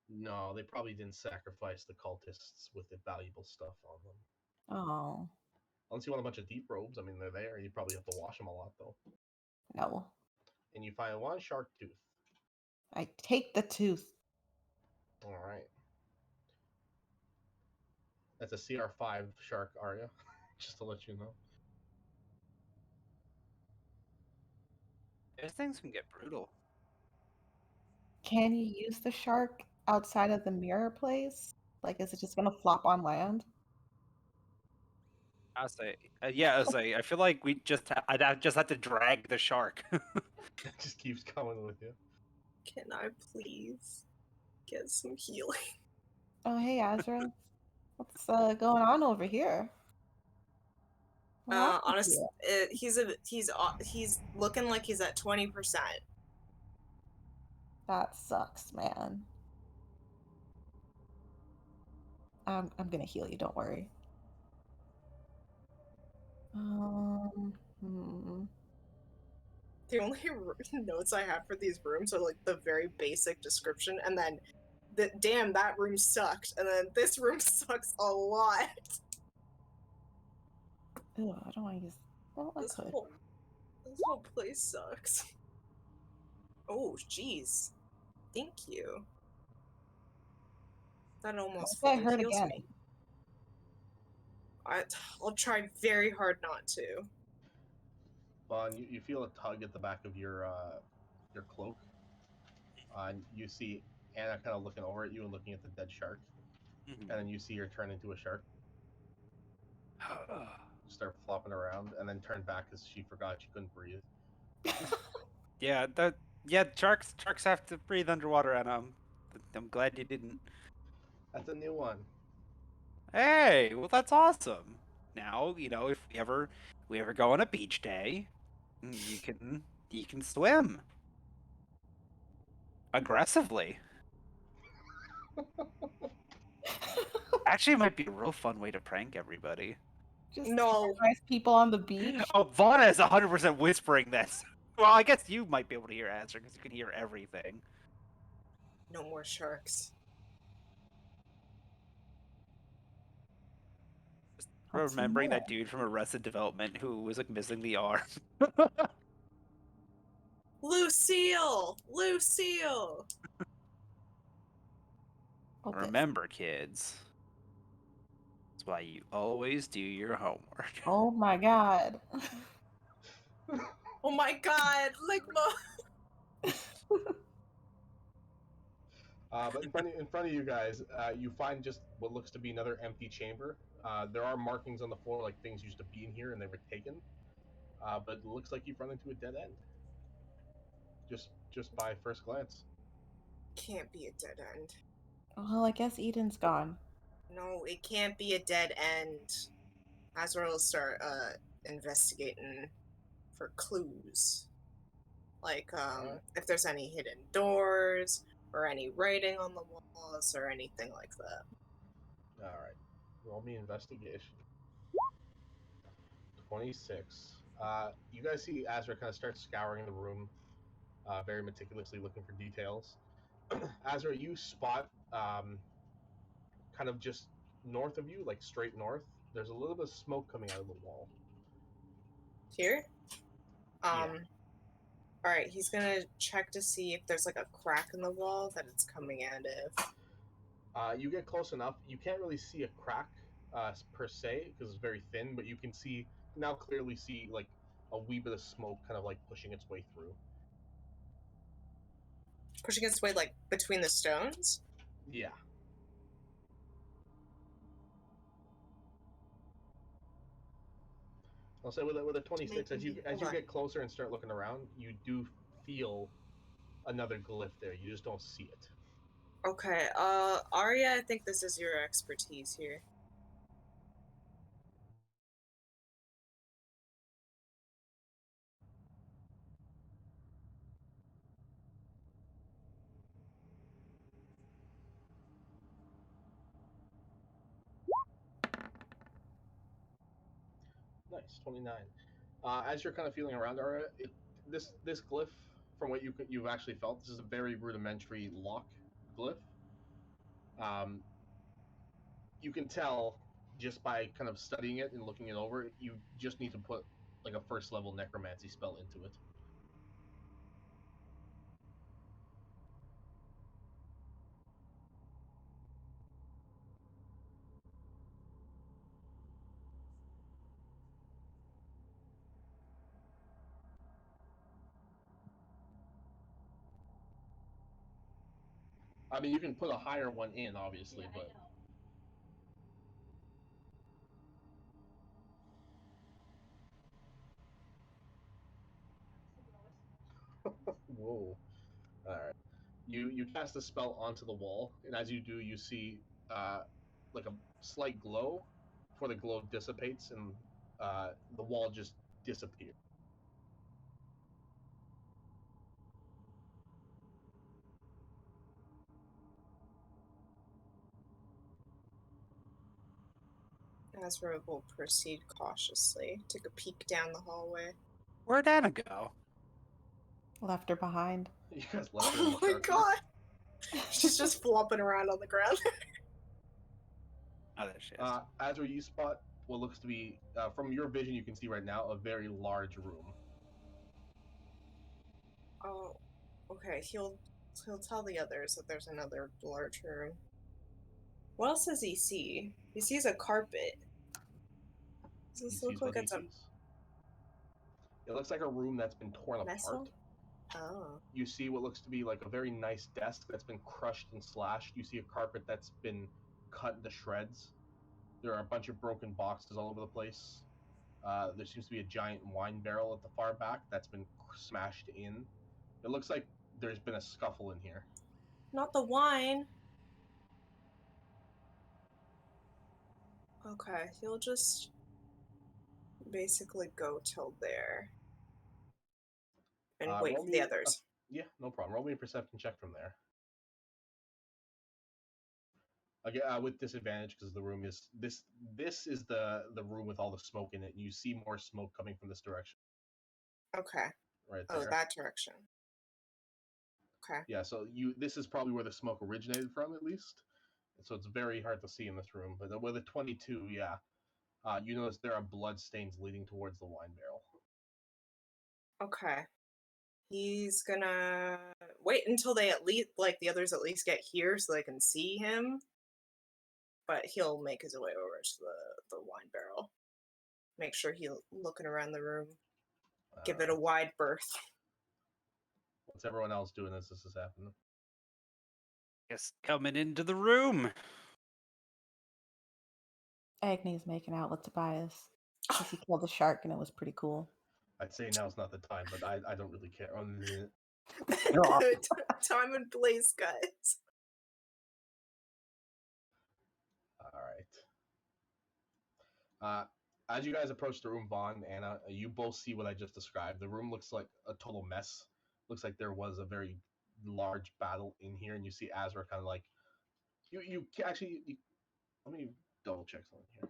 No, they probably didn't sacrifice the cultists with the valuable stuff on them. Oh, Unless you want a bunch of deep robes, I mean, they're there. You probably have to wash them a lot, though. no. And you find one shark tooth. I take the tooth. All right. That's a CR5 shark, Arya. Just to let you know. These things can get brutal. Can you use the shark outside of the mirror place? Like, is it just gonna flop on land? I say, I feel like I'd just have to drag the shark. It just keeps coming with you. Can I please get some healing? Oh, hey, Azra. What's going on over here? What happened to Honestly, you? he's looking like he's at 20%. That sucks, man. I'm gonna heal you. Don't worry. Hmm. The only notes I have for these rooms are like the very basic description, and then damn, that room sucked, and then this room sucks a lot. Ew, I don't want to use. Well, I This could. whole place sucks. Oh, jeez. Thank you. That almost What if I fully hurt heals again? me. I'll try very hard not to. Bon, you feel a tug at the back of your cloak. And you see Anna kind of looking over at you and looking at the dead shark. And then you see her turn into a shark. Start flopping around, and then turn back because she forgot she couldn't breathe. Sharks have to breathe underwater, and I'm glad you didn't. That's a new one. Hey, well that's awesome. Now if we ever go on a beach day, you can swim aggressively. Actually, it might be a real fun way to prank everybody. Just No. terrorize people on the beach. Oh, Vana is 100% whispering this. Well, I guess you might be able to hear Azra because you can hear everything. No more sharks. Remembering that dude from Arrested Development who was like missing the arm. Lucille! Lucille! Remember, kids. That's why you always do your homework. Oh my god. Oh my god, Ligma! But in front of you guys, you find just what looks to be another empty chamber. There are markings on the floor like things used to be in here and they were taken. But it looks like you've run into a dead end. Just by first glance. Can't be a dead end. Well, I guess Eden's gone. No, it can't be a dead end. Azrael will start investigating for clues. Like, if there's any hidden doors, or any writing on the walls or anything like that. Alright. Roll me investigation. 26. You guys see Azra kind of start scouring the room, very meticulously looking for details. Azra, you spot kind of just north of you, like straight north, there's a little bit of smoke coming out of the wall. Here? Yeah. Alright, he's gonna check to see if there's like a crack in the wall that it's coming out of. You get close enough. You can't really see a crack per se because it's very thin, but you can now clearly see like a wee bit of smoke kind of like pushing its way through. Pushing its way like between the stones? Yeah. I'll say with a 26, as you get closer and start looking around, you do feel another glyph there. You just don't see it. Okay, Arya, I think this is your expertise here. Nice, 29. As you're kind of feeling around, Aura, this glyph, from what you've actually felt, this is a very rudimentary lock glyph. You can tell just by kind of studying it and looking it over, you just need to put like a first level necromancy spell into it. I mean, you can put a higher one in, obviously, but whoa! All right, you cast a spell onto the wall, and as you do, you see like a slight glow. Before the glow dissipates, and the wall just disappears. Ezra will proceed cautiously, take a peek down the hallway. Where'd Anna go? Left her behind. You guys left her in the Oh my dark. god! She's just flopping around on the ground. Oh, there she is. Azra, you spot what looks to be, from your vision, you can see right now, a very large room. Oh, okay. He'll tell the others that there's another large room. What else does he see? He sees a carpet. Does this look like it's a It looks like a room that's been torn messel? apart. Oh. You see what looks to be like a very nice desk that's been crushed and slashed. You see a carpet that's been cut into shreds. There are a bunch of broken boxes all over the place. There seems to be a giant wine barrel at the far back that's been smashed in. It looks like there's been a scuffle in here. Not the wine. Okay, he'll just basically go till there. And wait for the others. Yeah, no problem. Roll me a perception check from there. Again, with disadvantage because the room is this is the room with all the smoke in it. You see more smoke coming from this direction. Okay. Right there. Oh, that direction. Okay. Yeah, so this is probably where the smoke originated from, at least. So it's very hard to see in this room. But with a 22, yeah, you notice there are blood stains leading towards the wine barrel. Okay. He's gonna wait until they the others at least get here so they can see him. But he'll make his way over to the wine barrel. Make sure he's looking around the room. Give it a wide berth. What's everyone else doing as this is happening? Just coming into the room. Agni's making out with Tobias. Because he killed a shark and it was pretty cool. I'd say now's not the time, but I don't really care. Time and place, guys. Alright. As you guys approach the room, Vaughn and Anna, you both see what I just described. The room looks like a total mess. Looks like there was a very, large battle in here, and you see Azra kind of like let me double check something here.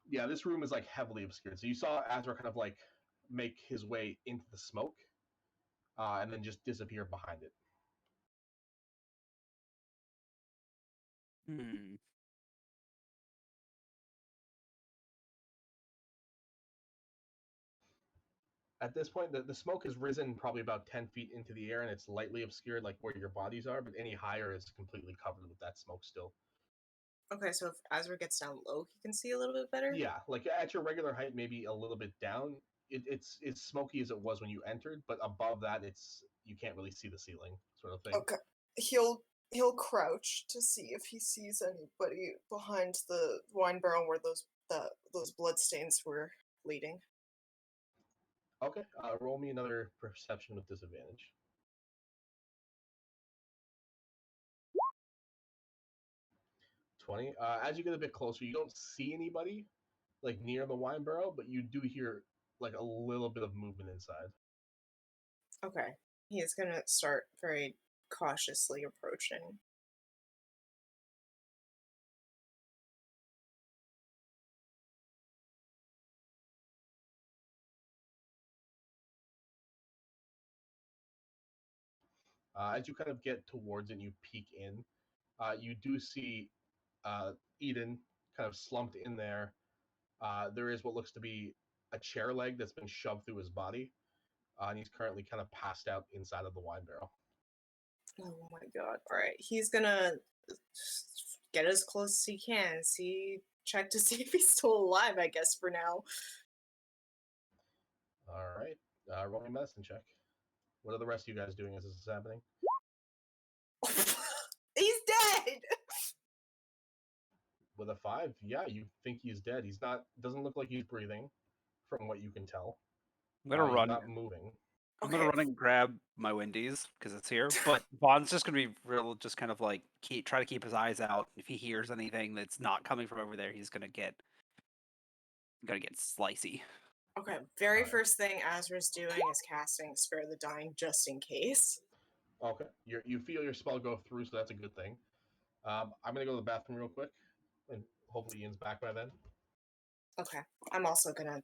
Yeah, this room is like heavily obscured. So you saw Azra kind of like make his way into the smoke, and then just disappear behind it. Hmm. At this point, the smoke has risen probably about 10 feet into the air, and it's lightly obscured, like where your bodies are, but any higher is completely covered with that smoke still. Okay, so if Azra gets down low, he can see a little bit better? Yeah, like at your regular height, maybe a little bit down. It's smoky as it was when you entered, but above that, you can't really see the ceiling, sort of thing. Okay. He'll crouch to see if he sees anybody behind the wine barrel where those blood stains were bleeding. Okay, roll me another perception with disadvantage. 20. As you get a bit closer, you don't see anybody like near the wine barrel, but you do hear like a little bit of movement inside. Okay. He is gonna start very cautiously approaching. As you kind of get towards it and you peek in, you do see Edan kind of slumped in there. There is what looks to be a chair leg that's been shoved through his body, and he's currently kind of passed out inside of the wine barrel. Oh my god. Alright. He's gonna get as close as he can, check to see if he's still alive, I guess, for now. All right, roll me a medicine check. What are the rest of you guys doing as this is happening? He's dead! With a 5, yeah, you think he's dead. He's not. Doesn't look like he's breathing, from what you can tell. I'm gonna run. He's not moving. I'm gonna run and grab my Wendy's because it's here. But Vaughn's just gonna be real, just kind of like try to keep his eyes out. If he hears anything that's not coming from over there, he's gonna get slicey. Okay, very first thing Azra's doing is casting Spare the Dying just in case. Okay, you feel your spell go through, so that's a good thing. I'm gonna go to the bathroom real quick, and hopefully Ian's back by then. Okay, I'm also gonna.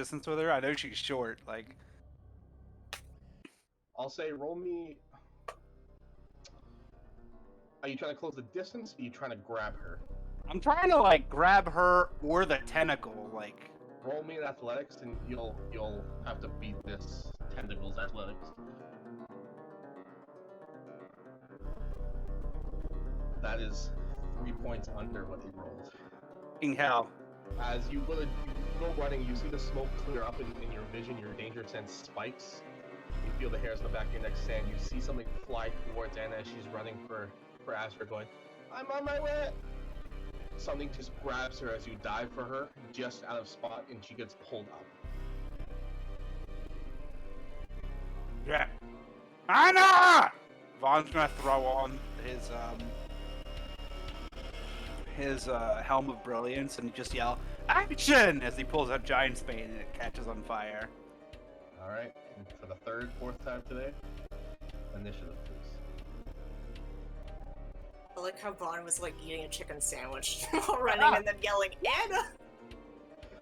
distance with her? I know she's short. Like, I'll say roll me. Are you trying to close the distance? Or are you trying to grab her? I'm trying to like grab her or the tentacle. Like, Roll me in athletics, and you'll have to beat this tentacle's athletics. That is 3 points under what he rolled. fucking hell. As you go running, you see the smoke clear up in your vision. Your danger sense spikes. You feel the hairs on the back of your neck stand. You see something fly towards Anna as she's running for Astra, going, "I'm on my way!" Something just grabs her as you dive for her, just out of spot, and she gets pulled up. Yeah. Anna! Vaughn's gonna throw on his helm of brilliance and just yell action as he pulls out giant spade and it catches on fire. All right, and for the third, fourth time today, initiative, please. I like how Vaughn was like eating a chicken sandwich while running and then yelling, Anna!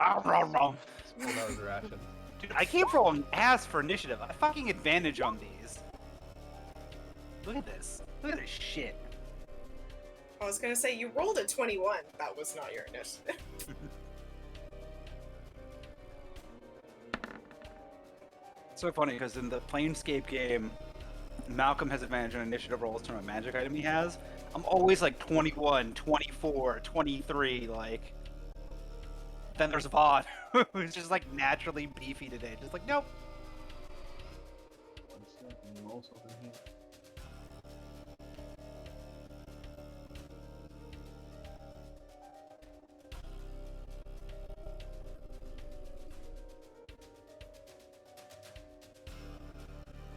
Oh, Small nose ration. dude, I can't roll an ass for initiative. I fucking advantage on these. Look at this. Look at this shit. I was gonna say, you rolled a 21. That was not your initiative. So funny because in the Planescape game, Malcolm has advantage on initiative rolls from a magic item he has. I'm always like 21, 24, 23, like. Then there's Vaughn, who's just like naturally beefy today. Just like, nope. One second, roll something here.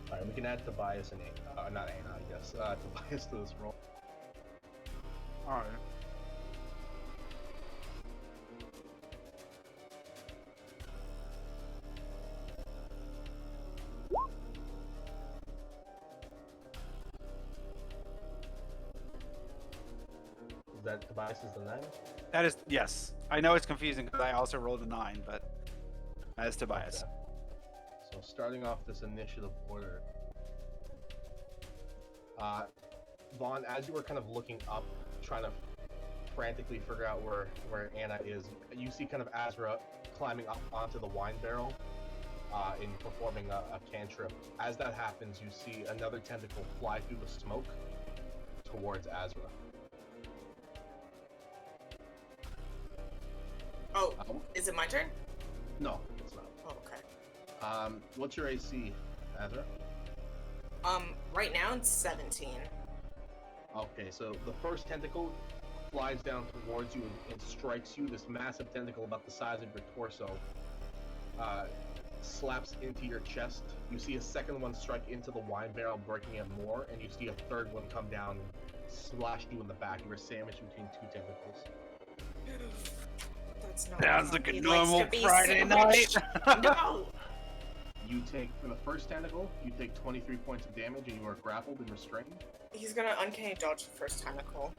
Alright, we can add Tobias and not Anna, I guess. Tobias to this roll. Alright. Is that Tobias is the 9? That is, yes. I know it's confusing because I also rolled a 9, but that is Tobias. Okay. So starting off this initiative order, Vaughn, as you were kind of looking up, trying to frantically figure out where Anna is, you see kind of Azra climbing up onto the wine barrel and performing a cantrip. As that happens, you see another tentacle fly through the smoke towards Azra. Oh, is it my turn? No, it's not. Oh, okay. What's your AC, Azra? Right now it's 17. Okay, so the first tentacle flies down towards you and strikes you. This massive tentacle about the size of your torso slaps into your chest. You see a second one strike into the wine barrel, breaking it more, and you see a third one come down and slash you in the back. You were sandwiched between two tentacles. That's not Sounds how like a he likes normal to be Friday night. sandwiched. No! You take, for the first tentacle, you take 23 points of damage and you are grappled and restrained. He's gonna uncanny dodge the first tentacle.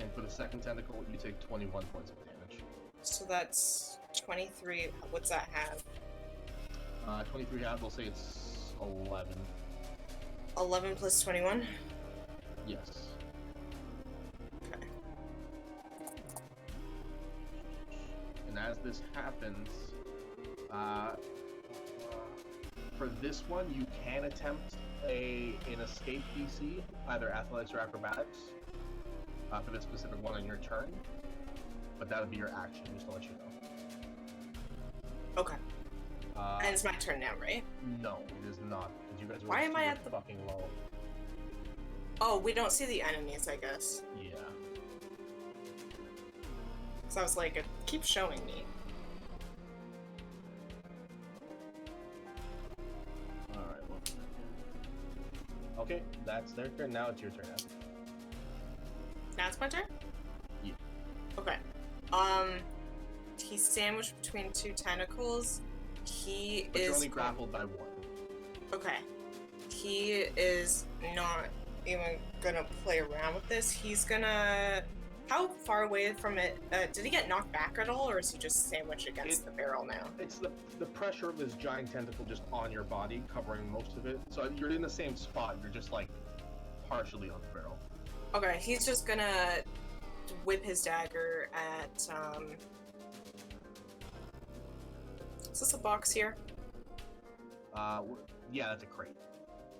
And for the second tentacle, you take 21 points of damage. So that's 23. What's that have? 23 half, we'll say it's 11. 11 plus 21? Yes. Okay. And as this happens, for this one, you can attempt an escape DC, either athletics or acrobatics, for this specific one on your turn. But that would be your action, just to let you know. Okay. And it's my turn now, right? No, it is not. Because you guys Why am I at the fucking low? Oh, we don't see the enemies, I guess. Yeah. So I was like, it keeps showing me. Alright, 1 second. Okay, that's their turn. Now it's your turn. Abby. Now it's my turn? Yeah. Okay. He's sandwiched between two tentacles. He But is you're only grappled by 1. Okay. He is not even gonna play around with this. He's gonna How far away from it? Did he get knocked back at all, or is he just sandwiched against the barrel now? It's the pressure of this giant tentacle just on your body, covering most of it. So you're in the same spot. You're just like partially on the barrel. Okay, he's just gonna whip his dagger at. Is this a box here? Yeah, that's a crate.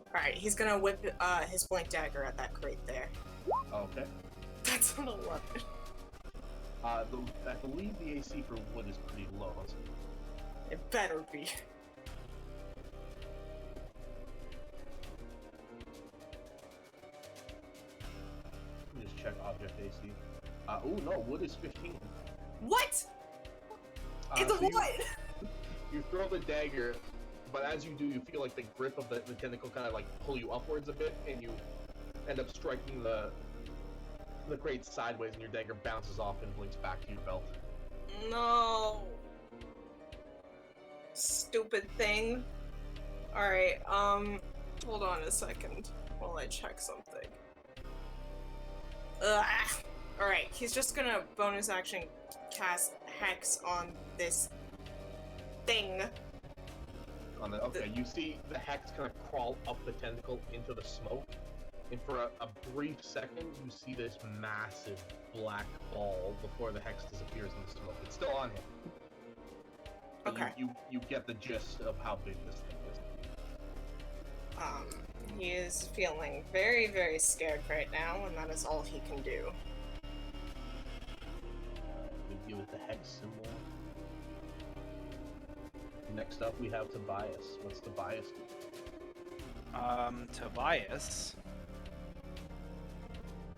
All right, he's gonna whip his blank dagger at that crate there. Okay. That's an 11. I believe the AC for wood is pretty low. It better be. Let me just check object AC. Oh no, wood is 15. What? It's a so what? You throw the dagger, but as you do, you feel like the grip of the tentacle kind of like pull you upwards a bit, and you end up striking the crate sideways, and your dagger bounces off and blinks back to your belt. No. Stupid thing. Alright, hold on a second while I check something. Ugh. Alright, he's just gonna bonus action cast Hex on this thing. Okay, you see the hex kind of crawl up the tentacle into the smoke, and for a brief second, you see this massive black ball before the hex disappears in the smoke. It's still on him. But Okay. You get the gist of how big this thing is. He is feeling very, very scared right now, and that is all he can do. We deal with the hex symbol. Next up, we have Tobias. What's Tobias do? Tobias.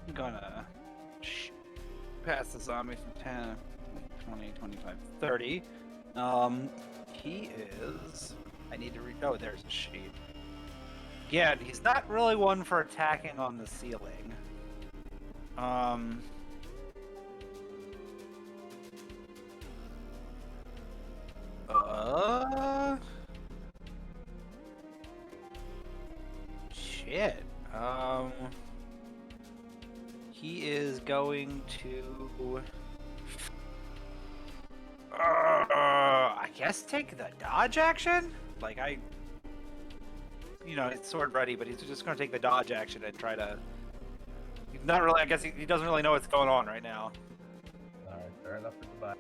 I'm gonna pass the zombie from 10, 20, 25, 30. He is... I need to oh, there's a sheep. Yeah, he's not really one for attacking on the ceiling. Shit. He is going to... I guess take the dodge action? Like, it's sword ready, but he's just going to take the dodge action and try to... He's not really... I guess he doesn't really know what's going on right now. Alright, fair enough for Tobias.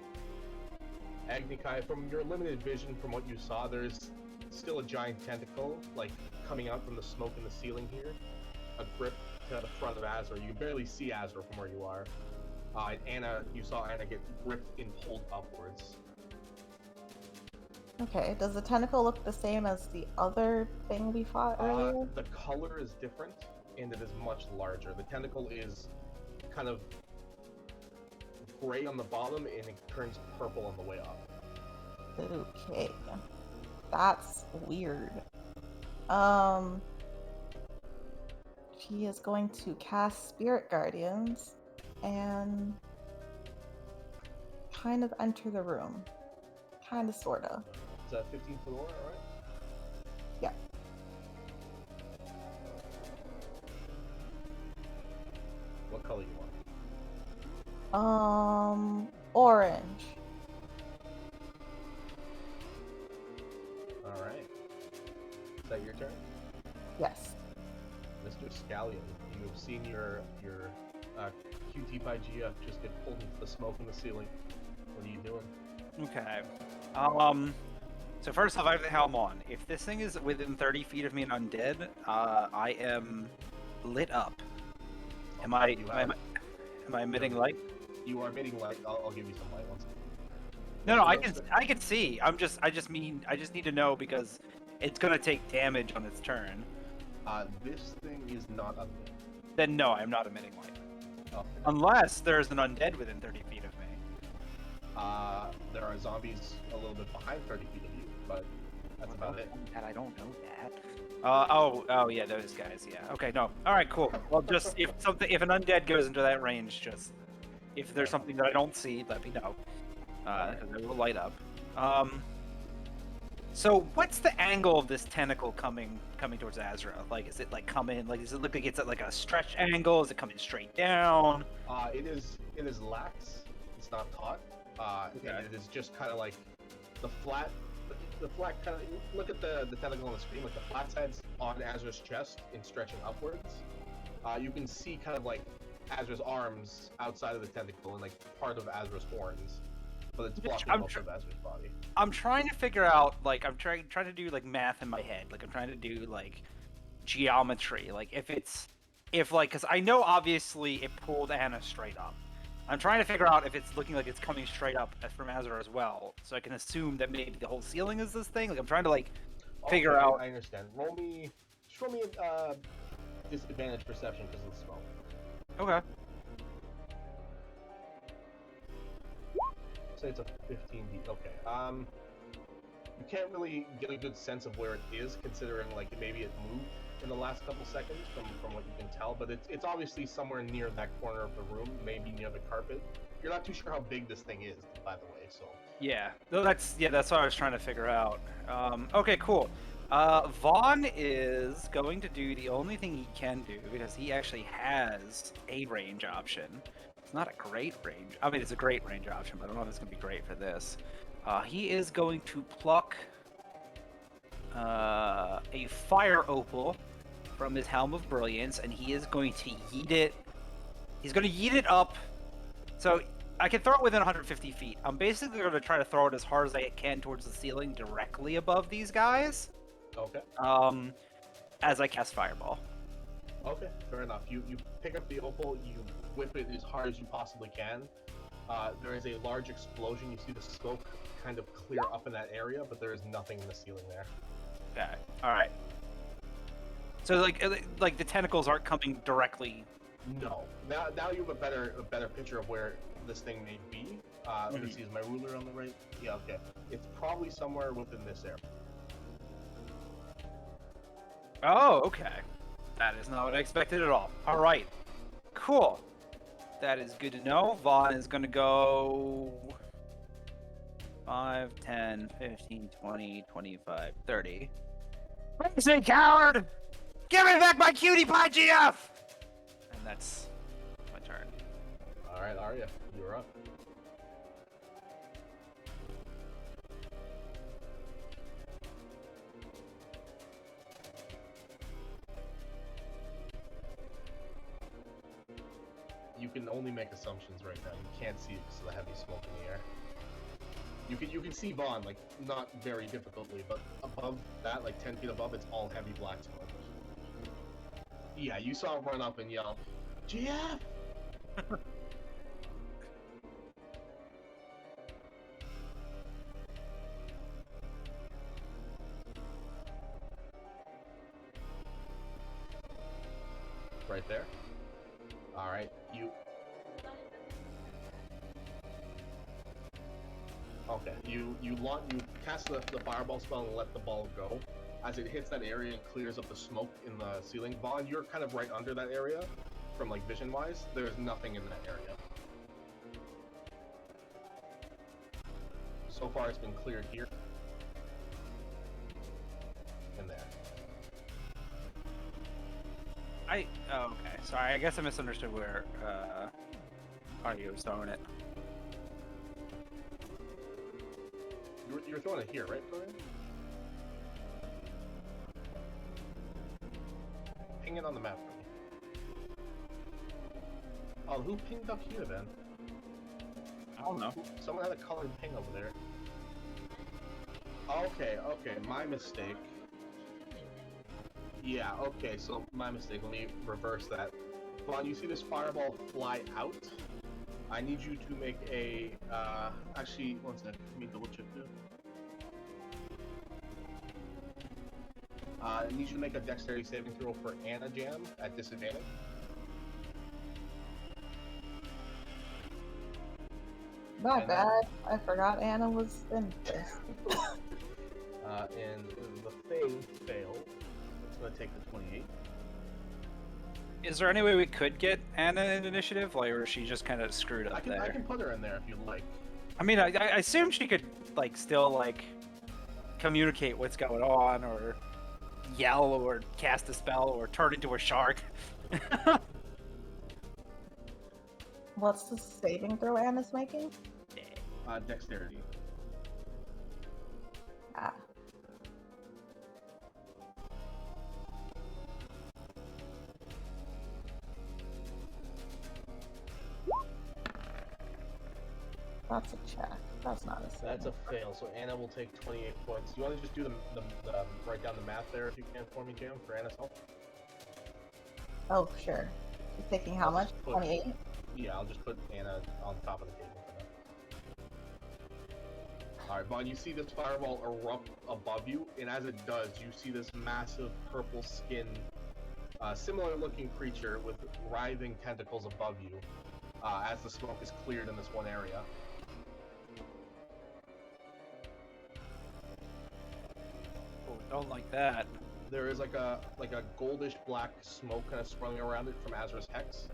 Agnikai, from your limited vision, from what you saw, there's still a giant tentacle, like, coming out from the smoke in the ceiling here. A grip to the front of Azor. You can barely see Azor from where you are. And Anna, you saw Anna get gripped and pulled upwards. Okay, does the tentacle look the same as the other thing we fought earlier? The color is different, and it is much larger. The tentacle is kind of gray on the bottom, and it turns purple on the way up. Okay. That's weird. She is going to cast Spirit Guardians and kind of enter the room. Kind of, sort of. Is that 15 foot aura, alright? Yeah. What color you want? Orange. Alright. Is that your turn? Yes. Mr. Scallion, you have seen your QT by GF just get pulled into the smoke in the ceiling. What are you doing? Okay. So first off, I have the helm on. If this thing is within 30 feet of me and undead, I am lit up. Am I emitting light? You are emitting light. I'll give you some light once. No, I can see. I just need to know because it's gonna take damage on its turn. This thing is not undead. Then no, I'm not emitting light. Oh. Unless there's an undead within 30 feet of me. There are zombies a little bit behind 30 feet of you, but that's about it. And I don't know that. Oh yeah, those guys. Yeah. Okay, no. All right, cool. Well, just if an undead goes into that range, just if there's something that I don't see, let me know. Because it will light up. So what's the angle of this tentacle coming towards Azra? Like, is it like coming? Like, does it look like it's at like a stretch angle? Is it coming straight down? It is lax. It's not taut. Okay. And it is just kind of like the flat kind of look at the tentacle on the screen. Like the flat side's on Azra's chest and stretching upwards. You can see kind of like Azra's arms outside of the tentacle and like part of Azra's horns, but it's blocking most of Azra's body. I'm trying to figure out, like, I'm trying to do like math in my head. Like, I'm trying to do like geometry. Like, because I know obviously it pulled Anna straight up. I'm trying to figure out if it's looking like it's coming straight up from Azra as well, so I can assume that maybe the whole ceiling is this thing. Like, I'm trying to like figure out. I understand. Roll me disadvantage perception because of the smoke. Okay. Say it's a 15 deep. Okay. You can't really get a good sense of where it is, considering like maybe it moved in the last couple seconds from what you can tell, but it's obviously somewhere near that corner of the room, maybe near the carpet. You're not too sure how big this thing is, by the way. So. Yeah. That's what I was trying to figure out. Okay. Cool. Vaughn is going to do the only thing he can do because he actually has a range option. It's not a great range. I mean, it's a great range option, but I don't know if it's going to be great for this. He is going to pluck a fire opal from his Helm of Brilliance, and he is going to yeet it. He's going to yeet it up. So I can throw it within 150 feet. I'm basically going to try to throw it as hard as I can towards the ceiling, directly above these guys. Okay. As I cast Fireball. Okay, fair enough. You pick up the opal, you whip it as hard as you possibly can. There is a large explosion. You see the smoke kind of clear up in that area, but there is nothing in the ceiling there. Okay. All right. So like the tentacles aren't coming directly. No. Now you have a better picture of where this thing may be. Let me see. Is my ruler on the right? Yeah. Okay. It's probably somewhere within this area. Oh, okay. That is not what I expected at all. All right. Cool. That is good to know. Vaughn is going to go 5, 10, 15, 20, 25, 30. Crazy coward! Give me back my cutie pie, GF! And that's my turn. All right, Arya, you're up. You can only make assumptions right now. You can't see it because of the heavy smoke in the air. You can see Vaughn, like, not very difficultly, but above that, like 10 feet above, it's all heavy black smoke. Yeah, you saw him run up and yell, GF! Right there. Alright, you... Okay, you cast the fireball spell and let the ball go. As it hits that area and clears up the smoke in the ceiling, Vaughn, you're kind of right under that area, from like vision-wise. There's nothing in that area. So far, it's been cleared here and there. Oh, okay. Sorry, I guess I misunderstood where Arya was throwing it. You're throwing it here, right, Florian? Ping it on the map for me. Oh, who pinged up here then? I don't know. Someone had a colored ping over there. Okay, my mistake. Yeah, okay, so my mistake. Let me reverse that. Vaughn, you see this fireball fly out? I need you to make a, actually, one sec, let me double check this. I need you to make a dexterity saving throw for Anna Jam at disadvantage. My bad. I forgot Anna was in this. And the thing failed. It's going to take the 28. Is there any way we could get Anna in initiative, like, or is she just kind of screwed up I can put her in there if you'd like. I mean, I assume she could, like, still, like, communicate what's going on, or yell, or cast a spell, or turn into a shark. What's the saving throw Anna's making? Dexterity. Ah. That's a check. That's not a save. That's a fail. So Anna will take 28 points. You want to just do the write down the math there if you can for me, Jam, for Anna's help? Oh, sure. She's taking how much? 28? Yeah, I'll just put Anna on top of the table for that. Alright, Vaughn, you see this fireball erupt above you, and as it does, you see this massive purple skin, similar looking creature with writhing tentacles above you, as the smoke is cleared in this one area. Oh, don't like that. There is like a goldish black smoke kind of swirling around it from Azra's Hex.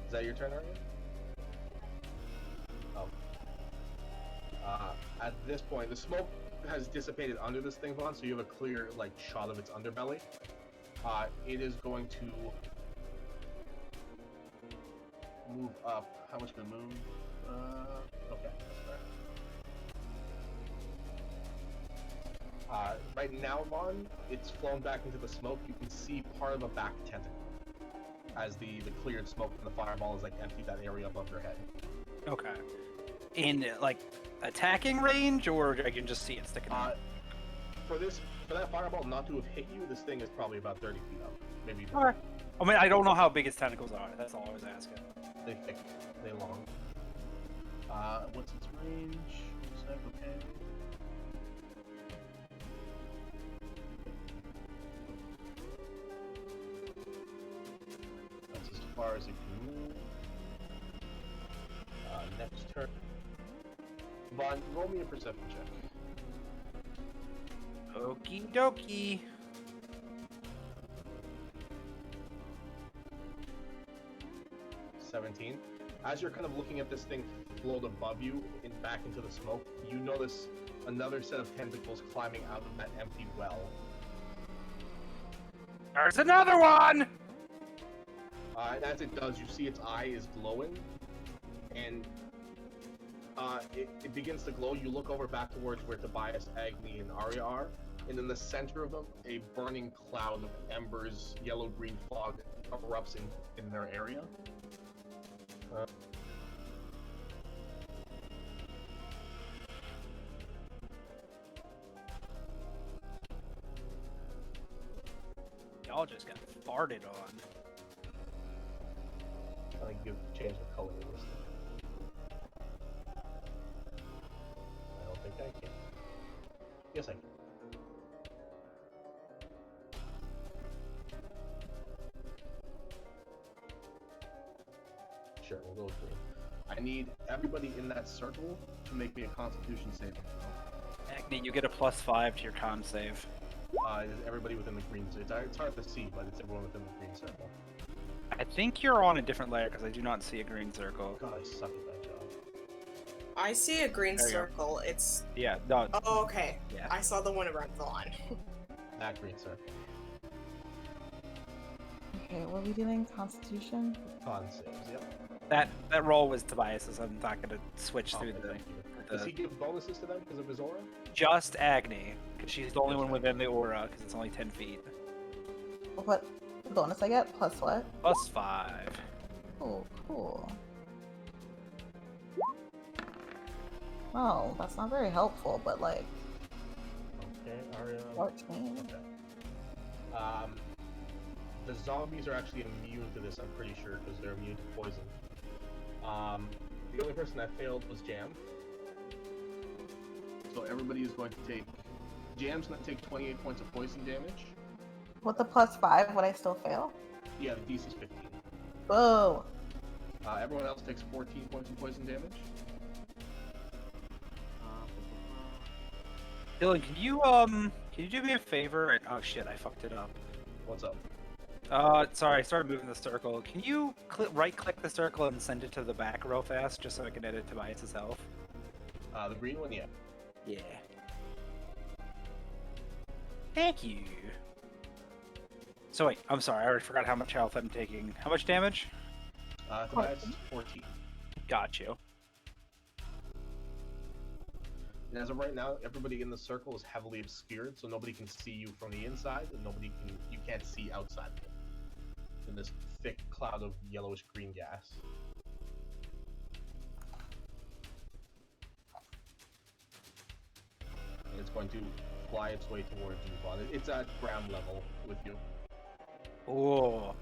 Is that your turn, Arya? Oh. At this point, the smoke has dissipated under this thing, Vaughn, so you have a clear shot of its underbelly. It is going to move up. How much can it move? Okay, that's fair. Right now, Vaughn, it's flown back into the smoke. You can see part of a back tentacle as the cleared smoke from the fireball is emptied that area above your head. Okay. In attacking range, or I can just see it sticking out? For that fireball not to have hit you, this thing is probably about 30 feet up, maybe even. Okay. I mean, I don't know how big its tentacles are. That's all I was asking. They thick, they long. What's its range? Is that okay? That's as far as it can move. Next turn. Vaughn, roll me a perception check. Okie dokie. 17. As you're kind of looking at this thing float above you and back into the smoke, you notice another set of tentacles climbing out of that empty well. There's another one! And as it does, you see its eye is glowing, and it begins to glow. You look over back towards where Tobias, Agni, and Arya are, and in the center of them, a burning cloud of embers, yellow-green fog erupts in their area. Y'all just got farted on. I think you change the color of this thing. I don't think I can. Yes, I can. Sure, we'll go with green. I need everybody in that circle to make me a Constitution saving throw. Agni, you get a +5 to your con save. It is everybody within the green circle. It's hard to see, but it's everyone within the green circle. I think you're on a different layer because I do not see a green circle. God, I suck at that job. I see a green There you go. circle. It's. Yeah, no. Oh, okay. Yeah. I saw the one around Vaughn. That green circle. Okay, what are we doing? Constitution? Con saves, yep. That roll was Tobias's. I'm not going to switch through Okay, the. thank you. Does he give bonuses to them because of his aura? Just Agni, because she's the only one within the aura, because it's only 10 feet. What bonus I get? Plus what? +5. Oh, cool. Oh, that's not very helpful, but like Okay, Arya. 14. Okay. The zombies are actually immune to this, I'm pretty sure, because they're immune to poison. The only person that failed was Jam. So everybody is going to take... Jam's going to take 28 points of poison damage. With the +5, would I still fail? Yeah, the DC's 15. Whoa! Everyone else takes 14 points of poison damage. Dylan, can you do me a favor? Oh shit, I fucked it up. What's up? Sorry, I started moving the circle. Can you right-click the circle and send it to the back real fast, just so I can edit Tobias' health? The green one, yeah. Yeah. Thank you. So wait, I'm sorry, I already forgot how much health I'm taking. How much damage? Tobias is 14. Got you. And as of right now, everybody in the circle is heavily obscured, so nobody can see you from the inside, and you can't see outside of it. In this thick cloud of yellowish green gas. And it's going to fly its way towards you, Vaughn. It's at ground level with you. Oh.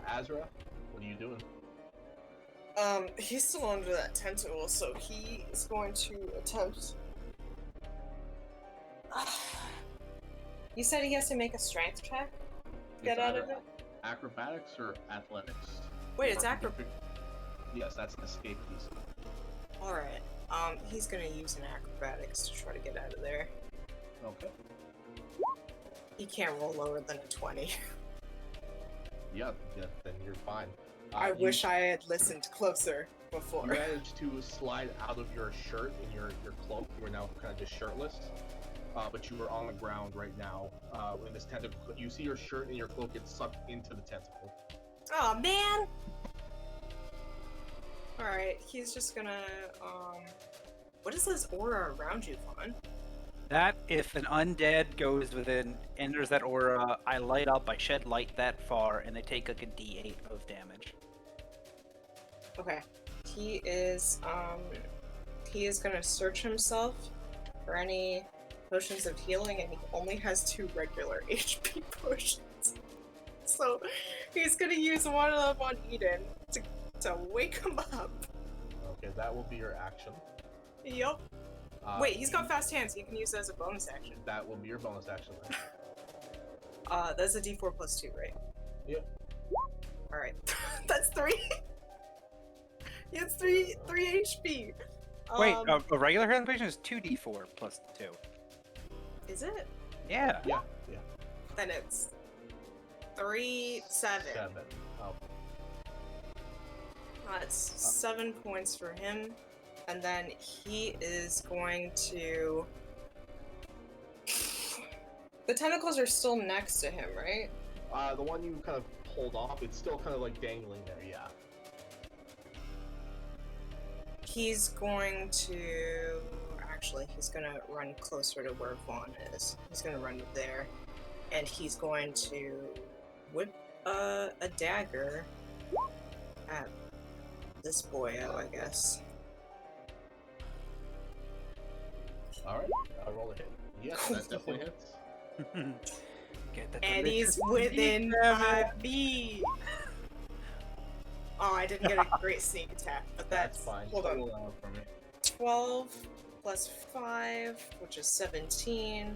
Azra, what are you doing? He's still under that tentacle, so he is going to attempt. You said he has to make a strength check? Get out of it? Acrobatics or athletics? Wait, it's acrobatics. Yes, that's an escape piece. Alright. He's gonna use an acrobatics to try to get out of there. Okay. He can't roll lower than a 20. Yeah, then you're fine. I wish I had listened closer before. You managed to slide out of your shirt and your cloak. You are now kind of just shirtless. But you are on the ground right now. In this tentacle, you see your shirt and your cloak get sucked into the tentacle. Oh man! Alright, he's just gonna, what is this aura around you, Vaughn? That, if an undead enters that aura, I light up, I shed light that far, and they take like a d8 of damage. Okay. He is gonna search himself for any potions of healing, and he only has 2 regular HP potions. So, he's gonna use one of them on Eden to wake him up. Okay, that will be your action. Yup. Wait, he's got fast hands. He can use it as a bonus action. That will be your bonus action then. That's a d4 plus 2, right? Yep. Alright. That's 3. He has 3 HP. Wait, a regular healing potion is 2d4 plus 2. Is it? Yeah. Yeah. Then it's 3, 7. 7. Oh. That's 7 points for him. And then he is going to... The tentacles are still next to him, right? The one you kind of pulled off, it's still kind of like dangling there, yeah. He's going to... Actually, he's going to run closer to where Vaughn is. He's going to run there. And he's going to whip a dagger at this boyo, I guess. Alright, I'll roll a hit. Yes, that definitely hits. And he's within 5 feet! Oh, I didn't get a great sneak attack, but that's fine. Hold on. For me. 12 plus 5, which is 17,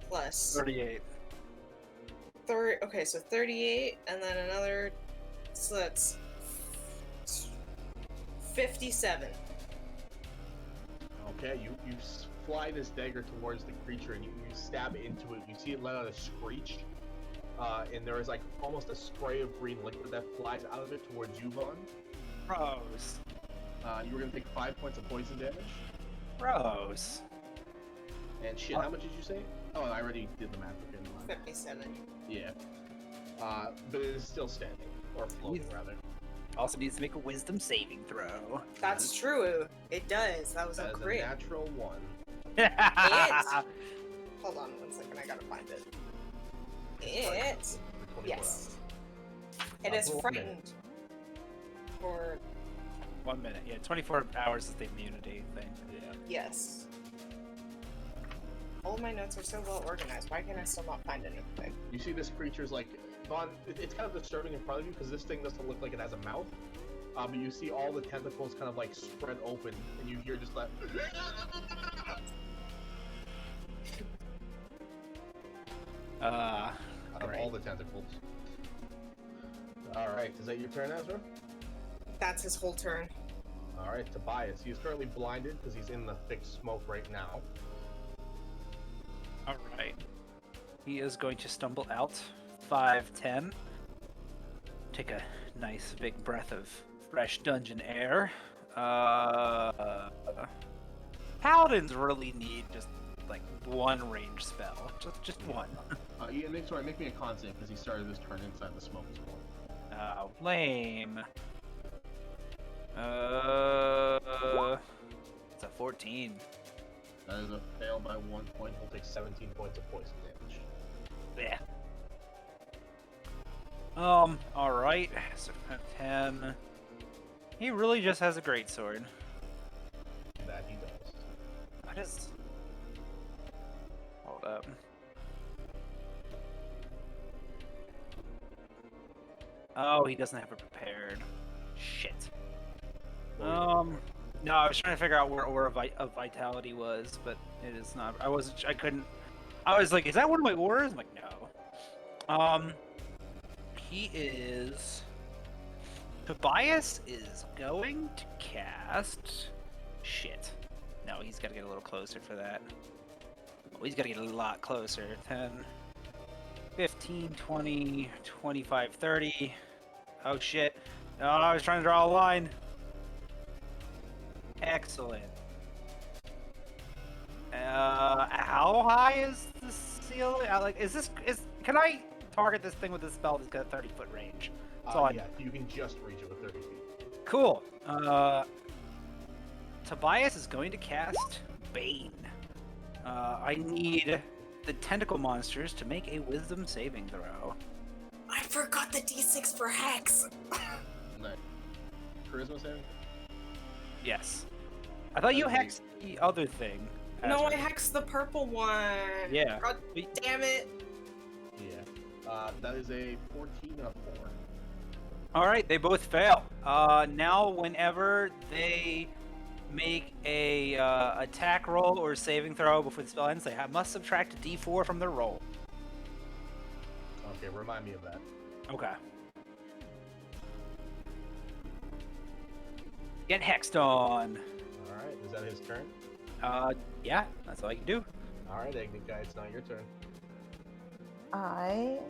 plus 38. Okay, so 38, and then another, so that's 57. Okay, you fly this dagger towards the creature and you stab into it. You see it let out a screech, and there is like almost a spray of green liquid that flies out of it towards you, Vaughn. Gross. You were gonna take 5 points of poison damage. Gross. And shit, how much did you say? Oh, I already did the math again. 57. Yeah. But it is still standing, or floating rather. Also needs to make a wisdom saving throw. That's true. It does. That was a That is a crit. natural 1. Hold on 1 second. I gotta find it. For 24 Yes. hours. It is roll a frightened. minute. For 1 minute. Yeah, 24 hours is the immunity thing. Yeah. yes. All my notes are so well organized. Why can I still not find anything? You see this creature's like, Vaughn, it's kind of disturbing in front of you because this thing doesn't look like it has a mouth. But you see all the tentacles kind of like spread open, and you hear just like. Out of all the tentacles. Alright, is that your turn, Ezra? That's his whole turn. Alright, Tobias. He's currently blinded because he's in the thick smoke right now. Alright. He is going to stumble out 5, 10. Take a nice big breath of fresh dungeon air. Paladins really need just like one range spell. Just one. Make me a con save because he started his turn inside the smoke as well. Oh, lame. It's a 14. That is a fail by 1 point. He'll take 17 points of poison damage. Yeah. Alright. So 10. He really just has a greatsword. That he does. I just... Hold up. Oh, he doesn't have it prepared. Shit. No, I was trying to figure out where Aura of Vitality was, but it is not. I was like, is that one of my auras? I'm like, no. He is... Tobias is going to cast... Shit. No, he's got to get a little closer for that. Oh, he's got to get a lot closer. 10, 15, 20, 25, 30. Oh, shit. Oh, I was trying to draw a line. Excellent. How high is the ceiling? Can I target this thing with this spell that's got a 30-foot range? Yeah, you can just reach it with 30 feet. Cool. Tobias is going to cast Bane. I need the tentacle monsters to make a wisdom saving throw. I forgot the D6 for Hex. Nice. Charisma saving? Yes. I thought you hexed the other thing. No, I Azra. hexed the purple one. Yeah. God damn it. Yeah. That is a 14 and a 4. Alright, they both fail. Now whenever they make a attack roll or saving throw before the spell ends, they must subtract a d4 from their roll. Okay, remind me of that. Okay. Get hexed on. Alright, is that his turn? Yeah, that's all I can do. Alright, Agni Guy, it's now your turn. I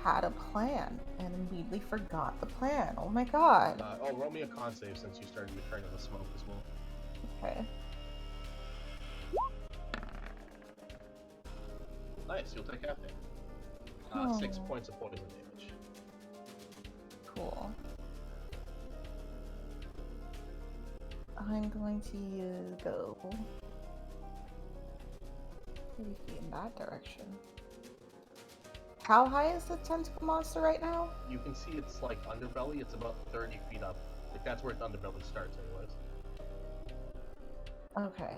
had a plan and immediately forgot the plan. Oh my god. Roll me a con save since you started returning the smoke as well. Okay. Nice, you'll take half damage. 6 Oh. points of poison damage. Cool. I'm going to go 30 feet in that direction. How high is the tentacle monster right now? You can see it's like underbelly, it's about 30 feet up. Like that's where its underbelly starts anyways. Okay.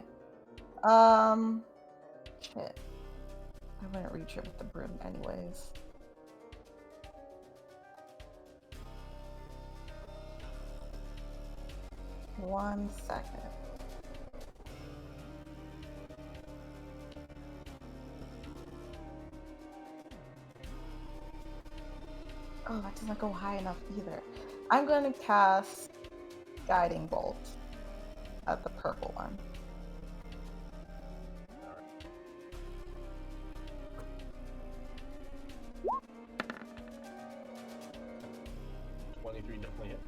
Shit. I wouldn't reach it with the broom anyways. One second. Oh, that doesn't go high enough either. I'm going to cast Guiding Bolt at the purple one. 23 definitely hits.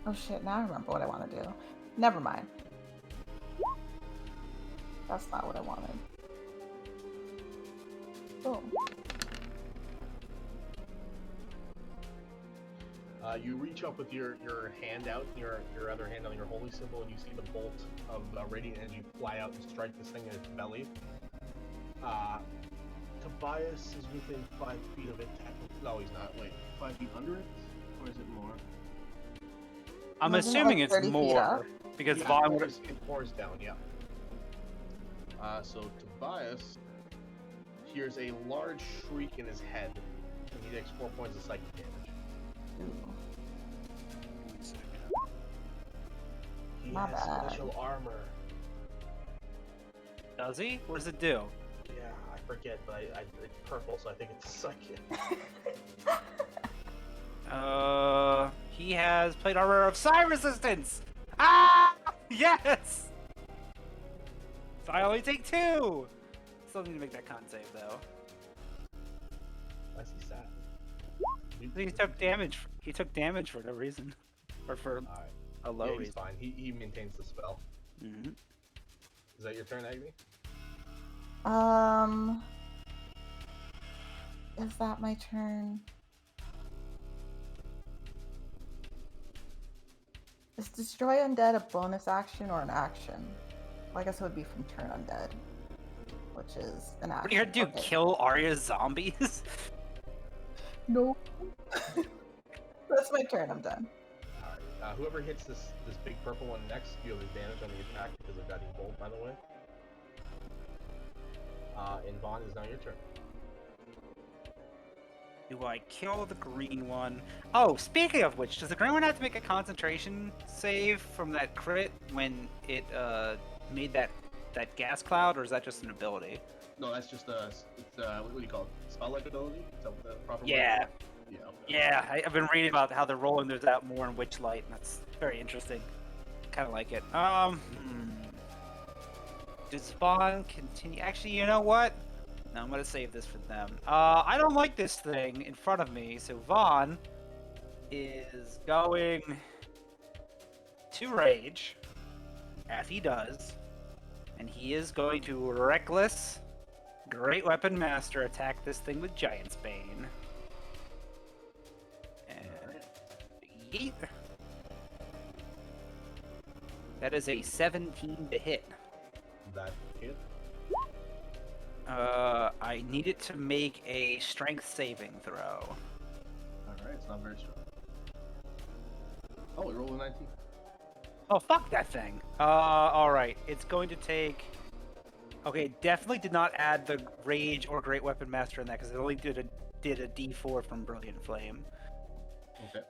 Oh shit, now I remember what I want to do. Never mind. That's not what I wanted. Boom. You reach up with your hand out, your other hand on your holy symbol, and you see the bolt of radiant energy fly out and strike this thing in its belly. Tobias is within 5 feet of it. No, he's not. Wait, 5 feet under it? Or is it more? I'm Wasn't it assuming like it's 30 feet up? more because Yeah, Vaughn would. it pours down, yeah. So Tobias hears a large shriek in his head, and he takes 4 points of psychic damage. Ooh. He My has bad. special armor. Does he? What does it do? Yeah, I forget, but it's purple, so I think it's psychic. He has plate armor of psi resistance. Ah, yes. So I only take 2. Still need to make that con save though. I see sad. He took damage. He took damage for no reason, or for Alright. a low Yeah, he's reason. fine. He maintains the spell. Mm-hmm. Is that your turn, Agni? Is that my turn? Is destroy undead a bonus action or an action? Well, I guess it would be from turn undead, which is an action. What are you gonna do? Okay. Kill Arya's zombies? No. That's my turn. I'm done. Alright. Whoever hits this big purple one next, you have advantage on the attack because of Guiding Bolt, by the way. And Vaughn, is now your turn. Do I kill the green one? Oh, speaking of which, does the green one have to make a concentration save from that crit when it made that gas cloud, or is that just an ability? No, that's just what do you call it? Spell-like ability? Is that what the proper Yeah. word is? Yeah. Okay. Yeah, I've been reading about how they're rolling those out more in Witchlight, and that's very interesting. Kind of like it. Does Vaughn continue? Actually, you know what? No, I'm gonna save this for them. I don't like this thing in front of me, so Vaughn is going to rage, as he does, and he is going to reckless Great Weapon Master attack this thing with Giant's Bane. And yeet. That is a 17 to hit. That hit. I need it to make a strength saving throw. Alright, it's not very strong. Oh, it rolled a 19. Oh, fuck that thing. Alright. It's going to take... Okay, definitely did not add the Rage or Great Weapon Master in that, because it only did a D4 from Brilliant Flame. Okay.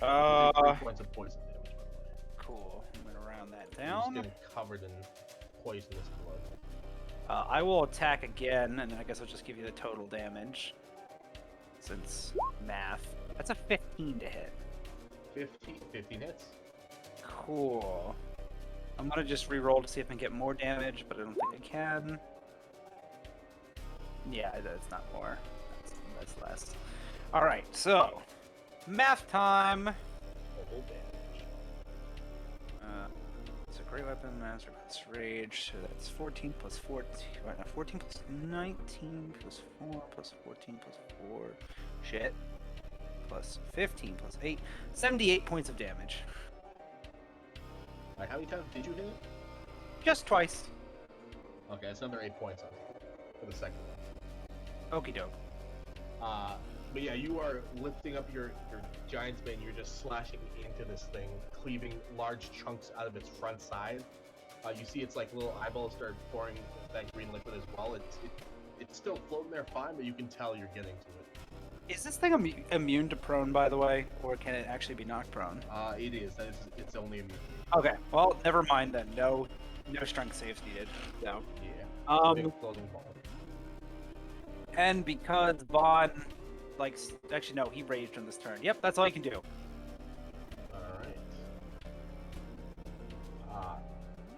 3 points of poison damage, by the way. Cool. I'm going to round that You're down. just getting covered in poisonous blood. I will attack again, and then I guess I'll just give you the total damage. Since math. That's a 15 to hit. 15 hits. Cool. I'm gonna just re-roll to see if I can get more damage, but I don't think I can. Yeah, that's not more. That's less. Alright, so... Math time! Double damage. It's a Great Weapon, Master plus Rage, so that's 14 plus 14... Right, now 14 plus 19 plus 4 plus 14 plus 4... Shit. Plus 15 plus 8... 78 points of damage. Alright, how many times did you hit it? Just twice. Okay, that's another 8 points on it for the second one. Okie doke. But yeah, you are lifting up your Giant's Bane, you're just slashing into this thing, cleaving large chunks out of its front side. You see its like little eyeballs start pouring that green liquid as well. It's still floating there fine, but you can tell you're getting to it. Is this thing immune to prone, by the way? Or can it actually be knocked prone? It is. It's only immune. Okay, well, never mind then. No strength saves needed. No. Yeah. Big floating ball. And because Vaughn, actually no, he raged on this turn. Yep, that's all you can do. Alright.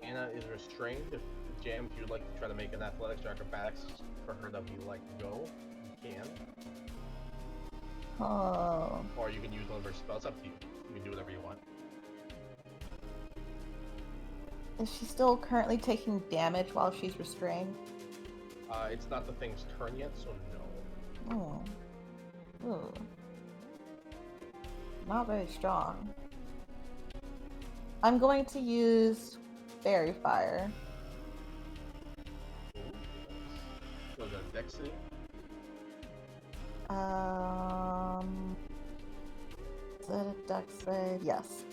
Anna is restrained. Jam, if you'd like to try to make an athletics or acrobatics for her to be like go, you can. Oh. Or you can use one of her spells. Up to you. You can do whatever you want. Is she still currently taking damage while she's restrained? It's not the thing's turn yet, so no. Oh. Ooh. Not very strong. I'm going to use Fairy Fire. Ooh, was that a dex save? Is that a dex save? Yes.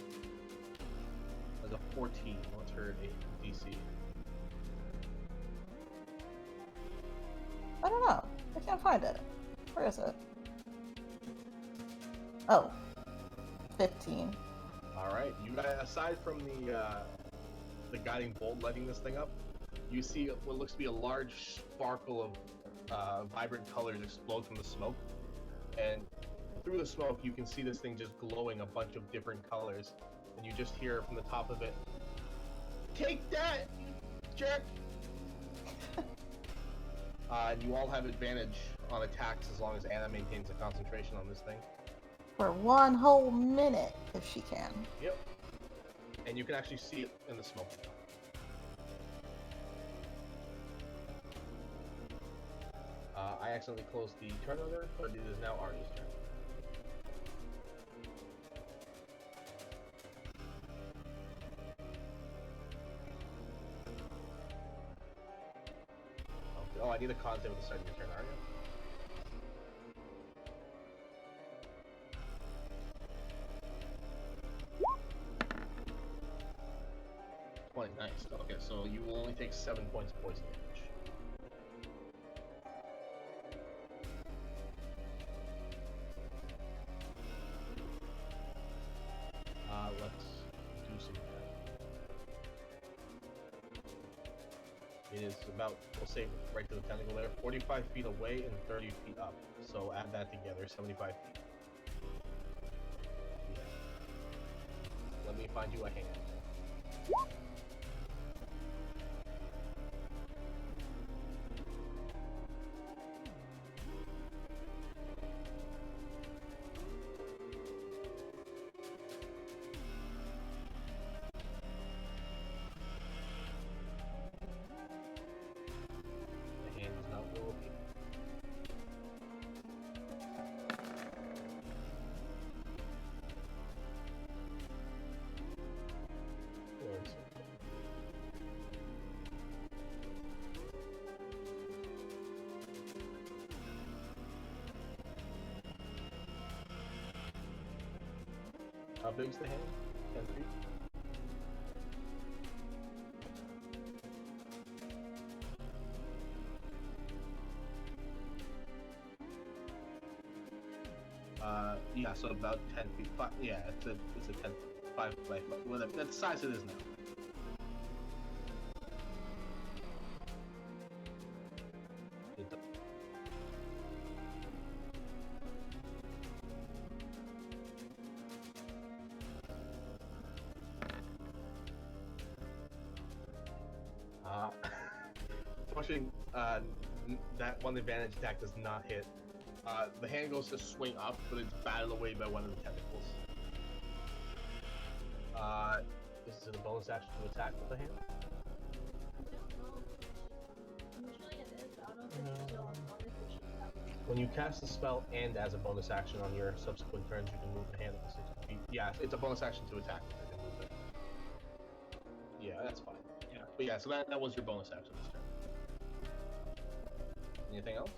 That's a 14. What's her DC? I don't know. I can't find it. Where is it? Oh. 15. Alright, you guys, aside from the guiding bolt lighting this thing up, you see what looks to be a large sparkle of vibrant colors explode from the smoke. And through the smoke, you can see this thing just glowing a bunch of different colors. And you just hear from the top of it, "Take that, jerk!" And you all have advantage on attacks as long as Anna maintains a concentration on this thing. For 1 whole minute, if she can. Yep. And you can actually see it in the smoke. I accidentally closed the turn order, but it is now Arya's turn. Okay. Oh, I need a con save at the start of your turn, Arya. Nice. Okay, so you will only take 7 points of poison damage. Let's do some math. It is about, we'll say right to the tentacle there, 45 feet away and 30 feet up. So add that together, 75 feet. Yeah. Let me find you a hand. How big's the hand? 10 feet? Yeah, so about 10 feet. Yeah, it's a 10, 5 by 5, whatever. That's the size it is now. Pushing that one advantage attack does not hit. The hand goes to swing up, but it's batted away by one of the tentacles. This is a bonus action to attack with the hand. When you cast the spell and as a bonus action on your subsequent turns, you can move the hand up to 60 feet. Yeah, it's a bonus action to attack. I can move it. Yeah, that's fine. Yeah, but yeah, so that was your bonus action this turn. Anything else?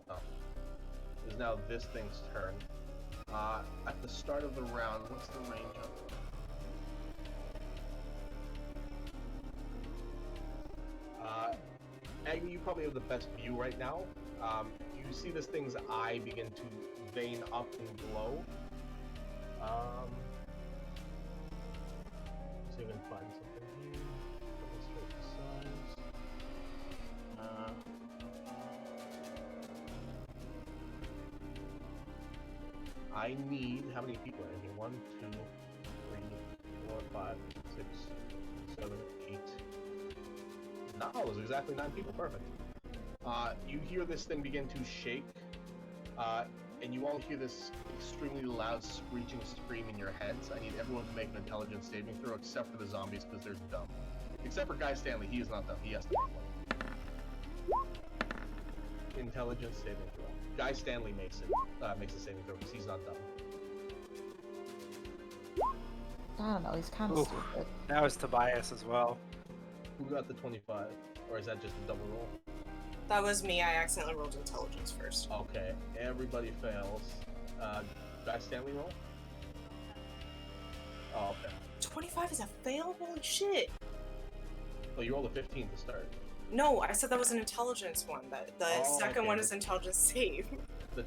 Oh. It is now this thing's turn. At the start of the round, what's the range of it? Agni, you probably have the best view right now. You see this thing's eye begin to vein up and glow. See if I can find something here. Illustrate the size. I need, how many people are in here? 1, 2, 3, 4, 5, 6, 7, 8. No, it was exactly 9 people. Perfect. You hear this thing begin to shake, and you all hear this extremely loud screeching scream in your heads. I need everyone to make an intelligence saving throw, except for the zombies, because they're dumb. Except for Guy Stanley, he is not dumb. He has to make one. Intelligence saving throw. Guy Stanley makes a saving throw, because he's not dumb. I don't know, he's kind of stupid. That was Tobias as well. Who got the 25? Or is that just a double roll? That was me. I accidentally rolled intelligence first. Okay, everybody fails. Guy Stanley roll? Oh, okay. 25 is a fail? Holy shit! Well, you rolled a 15 to start. No, I said that was an intelligence one. The second one is intelligence save. The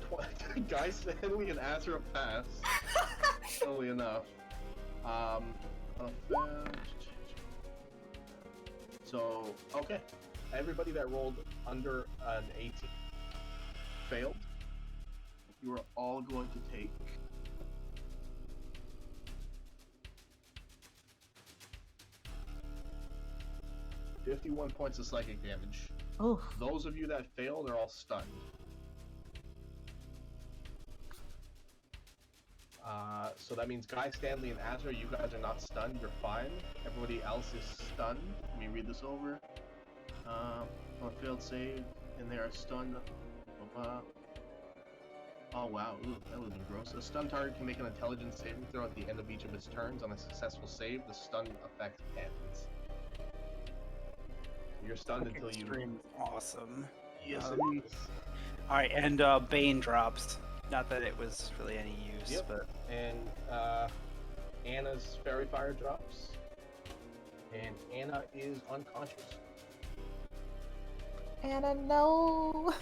Guy Stanley and Azra pass. Funnily enough. So, okay. Everybody that rolled under an 18 failed. You are all going to take 51 points of psychic damage. Oof. Those of you that failed are all stunned. So that means Guy, Stanley, and Azra, you guys are not stunned. You're fine. Everybody else is stunned. Let me read this over. On a failed save, and they are stunned. Oh wow, ooh, that would have been gross. A stunned target can make an intelligence saving throw at the end of each of its turns. On a successful save, the stun effect ends. You're stunned until you... Extreme awesome. Yes, it is. Alright, and Bane drops. Not that it was really any use, Yep. but... And Anna's Fairy Fire drops. And Anna is unconscious. Anna, no.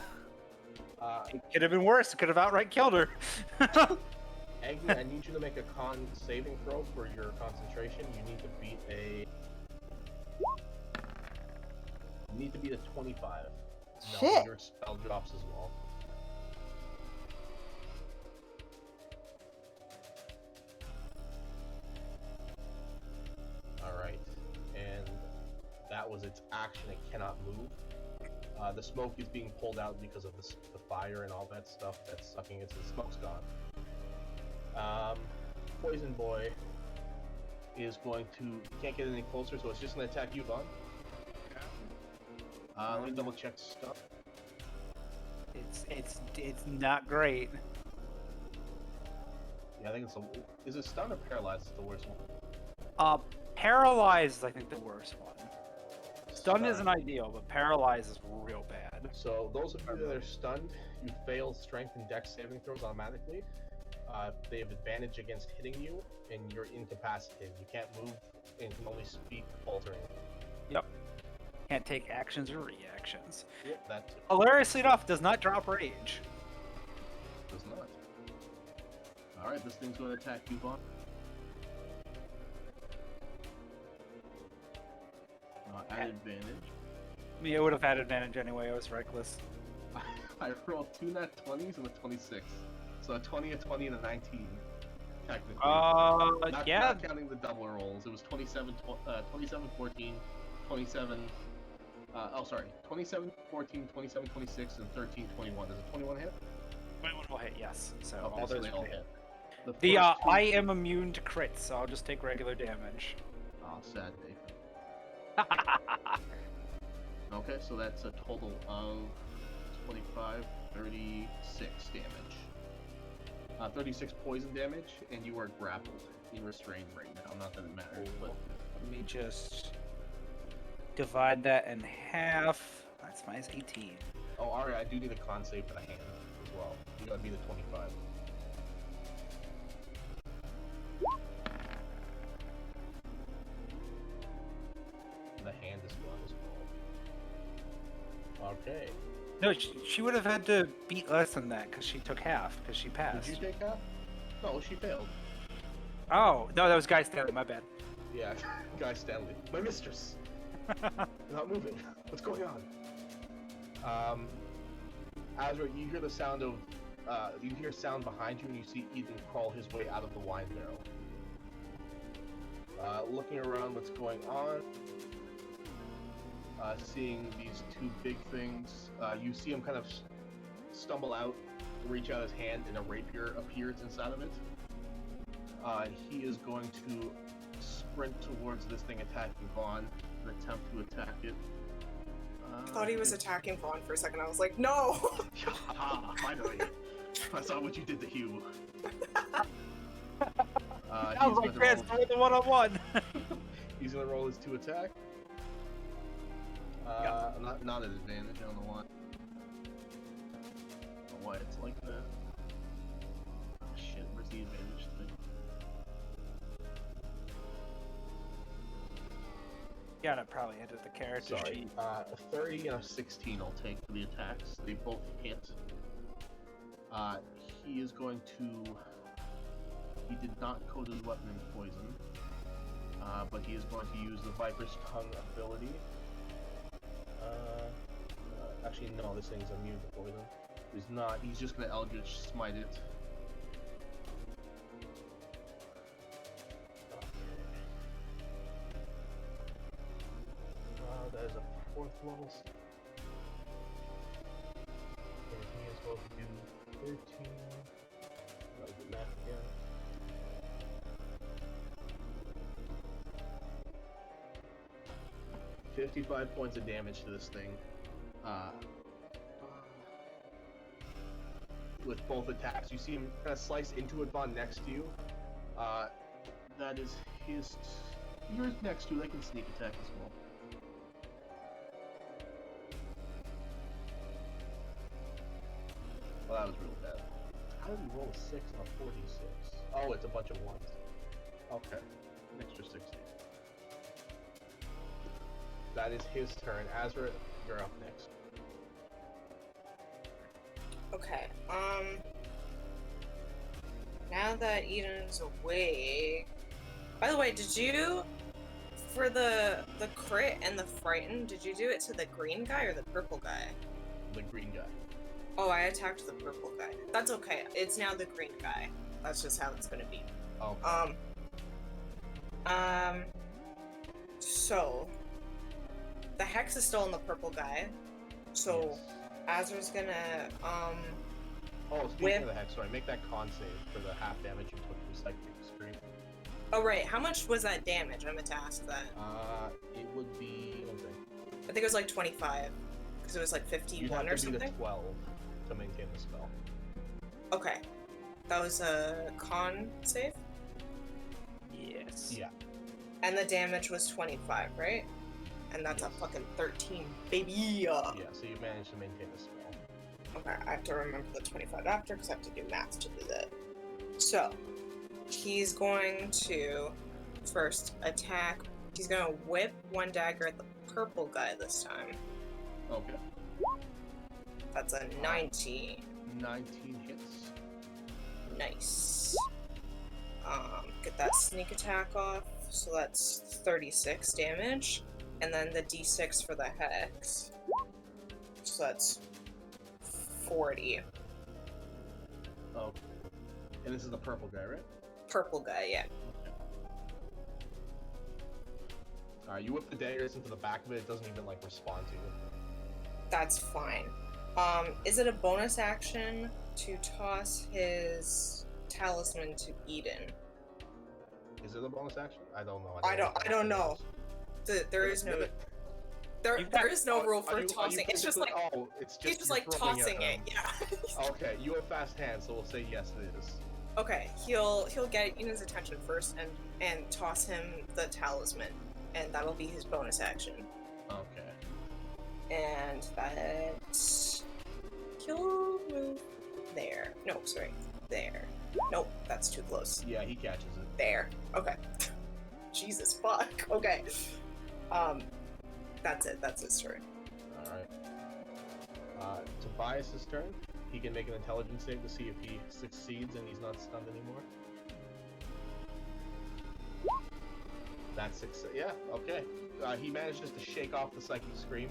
It could have been worse. It could have outright killed her. Agni, I need you to make a con saving throw for your concentration. You need to beat a... You need to beat a 25. No, Shit. your spell drops as well. Alright. And that was its action. It cannot move. The smoke is being pulled out because of the fire and all that stuff that's sucking it, so the smoke's gone. Poison Boy is going to... Can't get any closer, so it's just going to attack you, Vaughn. Let me double check stuff. It's not great. Yeah, I think it's a... Is it stun or paralyzed? Is the worst one? Paralyzed is, I think, the worst one. Stun isn't ideal, but paralyzed is real bad. So those of you that are stunned, you fail strength and dex saving throws automatically. They have advantage against hitting you, and you're incapacitated. You can't move and can only speak faltering. Yep. Can't take actions or reactions. Yep, that too. Hilariously enough, does not drop rage. Does not. Alright, this thing's going to attack you, Vaughn. At advantage. Me, I would have had advantage anyway. I was reckless. I rolled 2 nat 20s and a 26. So a 20, a 20, and a 19. Technically. Not counting the double rolls. It was 27, 27, 14, 27... 27, 14, 27, 26, and 13, 21. Does a 21 hit? 21 will hit, yes. So Okay, all so those they all will hit. hit. The I am immune to crits, so I'll just take regular damage. Oh, sad day. Okay, so that's a total of 25, 36 damage. 36 poison damage, and you are grappled. You're restrained right now. Not that it matters, but... Let me just divide that in half. That's minus 18. Oh, alright, I do need a con save for the hand as well. You gotta be the 25. The hand is gone as well. Okay. No, she would have had to beat less than that because she took half because she passed. Did you take half? No, she failed. Oh, no, that was Guy Stanley, my bad. Yeah, Guy Stanley. My mistress! Not moving. What's going on? Azra, you hear the sound of... you hear sound behind you and you see Edan crawl his way out of the wine barrel. Looking around what's going on. Seeing these two big things. You see him kind of stumble out, reach out his hand, and a rapier appears inside of it. He is going to sprint towards this thing attacking Vaughn, and attempt to attack it. I thought he was attacking Vaughn for a second. I was like, no! Finally. I saw what you did to Hugh. I was like, Chris, with the one-on-one. He's gonna roll his 2 attack. Not at advantage, I don't know why. I don't know why it's like that. Oh, shit, where's the advantage thing? Gotta probably edit the character Sorry. sheet. 30 and a 16 I'll take for the attacks. They both hit. He is going to... He did not coat his weapon in poison. But he is going to use the Viper's Tongue ability. Actually, no, this thing's immune to poison. He's not. He's just going to Eldritch Smite it. That is a 4th level stuff. And he is going to do 13. I'll do math again. $55 points of damage to this thing. With both attacks. You see him kind of slice into it, Vaughn, next to you. That is his... Yours next to you. They can sneak attack as well. Well, that was real bad. How did he roll a 6 on a 46? Oh, it's a bunch of 1s. Okay. An extra 60. That is his turn. Azra, you're up next. Okay, now that Edan's awake... By the way, did you, for the crit and the frighten, did you do it to the green guy or the purple guy? The green guy. Oh, I attacked the purple guy. That's okay. It's now the green guy. That's just how it's gonna be. Oh. So the hex is still on the purple guy. So Yes. Azra's gonna Oh, speaking whip. of the hex, sorry, make that con save for the half damage you took from Psychic Scream. Oh right, how much was that damage? I meant to ask that. It would be... one thing. I think it was like 25. Because it was like You'd 51 have or to beat a something. 12 to maintain the spell. Okay. That was a con save? Yes. Yeah. And the damage was 25, right? And that's a Yes. fucking 13, baby! Yeah, so you managed to maintain the spell. Okay, I have to remember the 25 after because I have to do math to do that. So, he's going to first attack. He's going to whip one dagger at the purple guy this time. Okay. That's a 19. 19 hits. Nice. Get that sneak attack off. So that's 36 damage. And then the d6 for the hex. So that's 40. Okay. And this is the purple guy, right? Purple guy, yeah. Alright, you whip the daggers into the back of it, it doesn't even, like, respond to you. That's fine. Is it a bonus action to toss his talisman to Edan? Is it a bonus action? I don't know. I don't know. There is no... There is no rule for tossing. It's just like... Oh, it's just He's just you're like throwing tossing at it, them. yeah. Okay, you have fast hands, so we'll say yes it is. Okay, he'll get Edan's attention first and toss him the talisman. And that'll be his bonus action. Okay. And that... He'll move there. No, sorry. There. Nope, that's too close. Yeah, he catches it. There. Okay. Jesus fuck. Okay. That's it. That's his turn. Alright. Tobias' turn. He can make an intelligence save to see if he succeeds and he's not stunned anymore. That's success. Yeah, okay. He manages to shake off the Psychic Scream.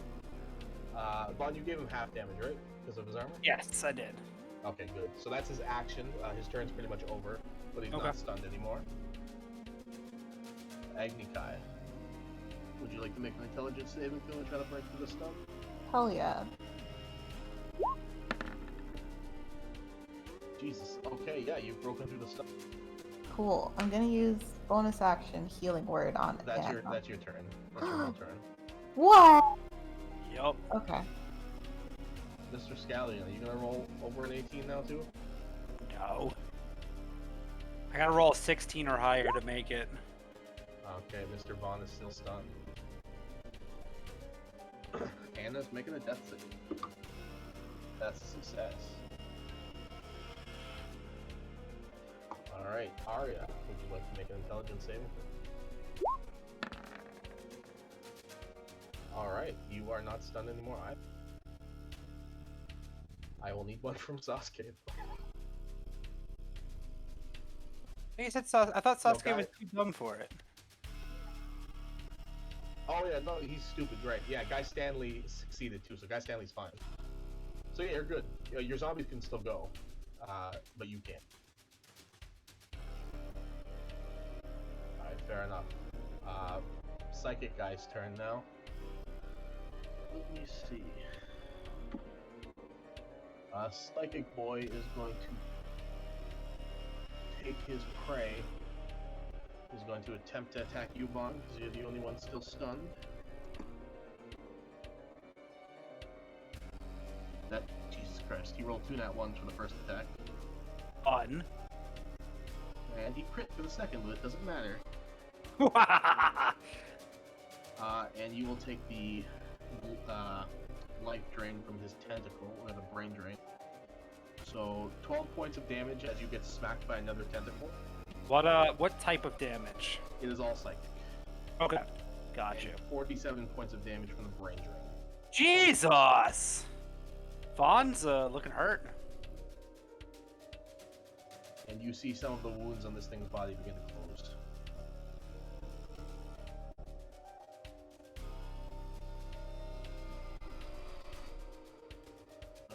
Vaughn, you gave him half damage, right? Because of his armor? Yes, I did. Okay, good. So that's his action. His turn's pretty much over, but he's Okay. not stunned anymore. Agnikai. Would you like to make an intelligence saving throw and try to break through the stun? Hell yeah. Jesus. Okay, yeah, you've broken through the stun. Cool. I'm gonna use bonus action healing word on That's Anna. your turn. That's your whole turn. What? Yup. Okay. Mr. Scallion, are you gonna roll over an 18 now too? No. I gotta roll a 16 or higher to make it. Okay, Mr. Vaughn is still stunned. Anna's making a death save. That's a success. Alright, Arya, would you like to make an intelligence saving throw? Alright, you are not stunned anymore. I will need one from Sasuke. Hey, you said I thought Sasuke guy- was too dumb for it. Oh yeah, no, he's stupid, right. Yeah, Guy Stanley succeeded too, so Guy Stanley's fine. So yeah, you're good. Your zombies can still go, but you can't. Alright, fair enough. Psychic Guy's turn now. Let me see. Psychic Boy is going to take his prey. He's going to attempt to attack you, Vaughn, because you're the only one still stunned. Jesus Christ, he rolled 2 nat 1s for the first attack. Fun. And he crit for the second, but it doesn't matter. And you will take the life drain from his tentacle, or the brain drain. So 12 points of damage as you get smacked by another tentacle. What type of damage? It is all psychic. Okay, gotcha. And 47 points of damage from the brain drain. Jesus! Vaughn's looking hurt. And you see some of the wounds on this thing's body begin to close.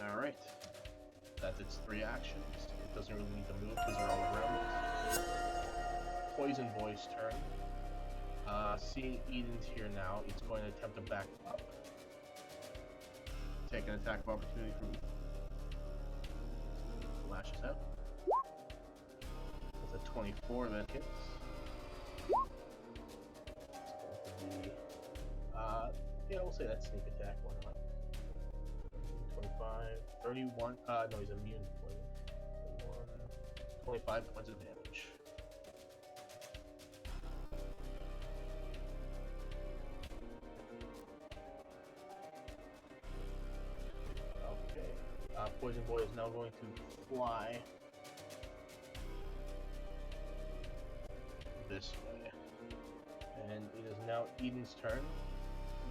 Alright. That's its 3 actions. It doesn't really need to move because they're all around it. Poison Boy's turn. Seeing Eden's here now, it's going to attempt to back up. Take an attack of opportunity from lashes out. That's a 24 that hits. It's going to be, yeah, we'll say that's sneak attack, why not? 25, 31, no, he's immune to poison. 25 points of damage. Okay, Poison Boy is now going to fly this way. And it is now Eden's turn.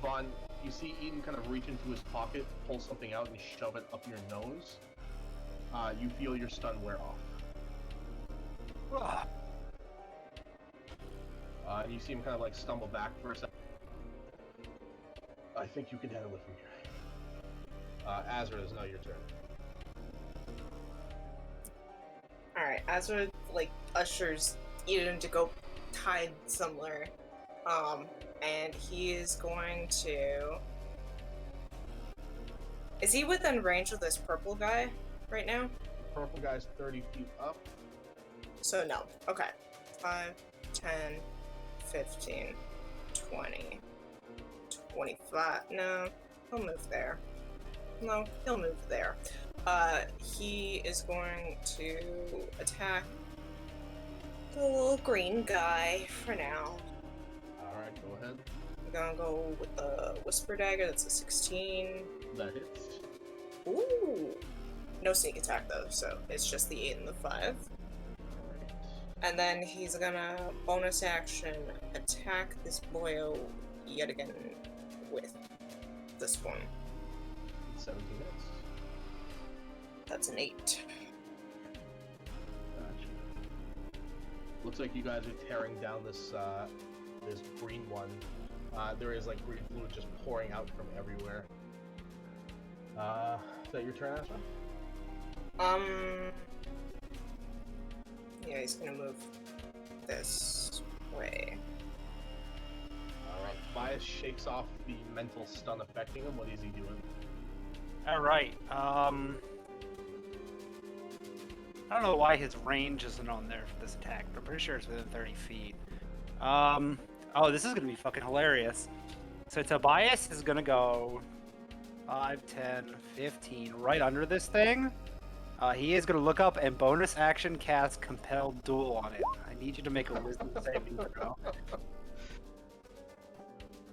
Vaughn, you see Eden kind of reach into his pocket, pull something out, and shove it up your nose. You feel your stun wear off. And you see him kind of like stumble back for a second. I think you can handle it from here. Azra, is now your turn. Alright, Azra, like, ushers Eden to go hide somewhere. And he is going to... Is he within range of this purple guy right now? Purple guy's 30 feet up. So no. Okay. 5, 10, 15, 20, 25. No, he'll move there. No, he'll move there. He is going to attack the little green guy for now. Alright, go ahead. I'm gonna go with the Whisper Dagger, that's a 16. That hits. Ooh! No sneak attack though, so it's just the 8 and the 5. And then he's gonna bonus action attack this boyo yet again with this one. 17 hits. That's an 8. Gotcha. Looks like you guys are tearing down this this green one. There is like green fluid just pouring out from everywhere. Is that your turn, Asha? Yeah, he's gonna move this way. Alright, Bias shakes off the mental stun affecting him. What is he doing? Alright, I don't know why his range isn't on there for this attack, but I'm pretty sure it's within 30 feet. Oh, this is gonna be fucking hilarious. So Tobias is gonna go 5, 10, 15, right under this thing. He is gonna look up and bonus action cast Compelled Duel on it. I need you to make a wisdom saving throw.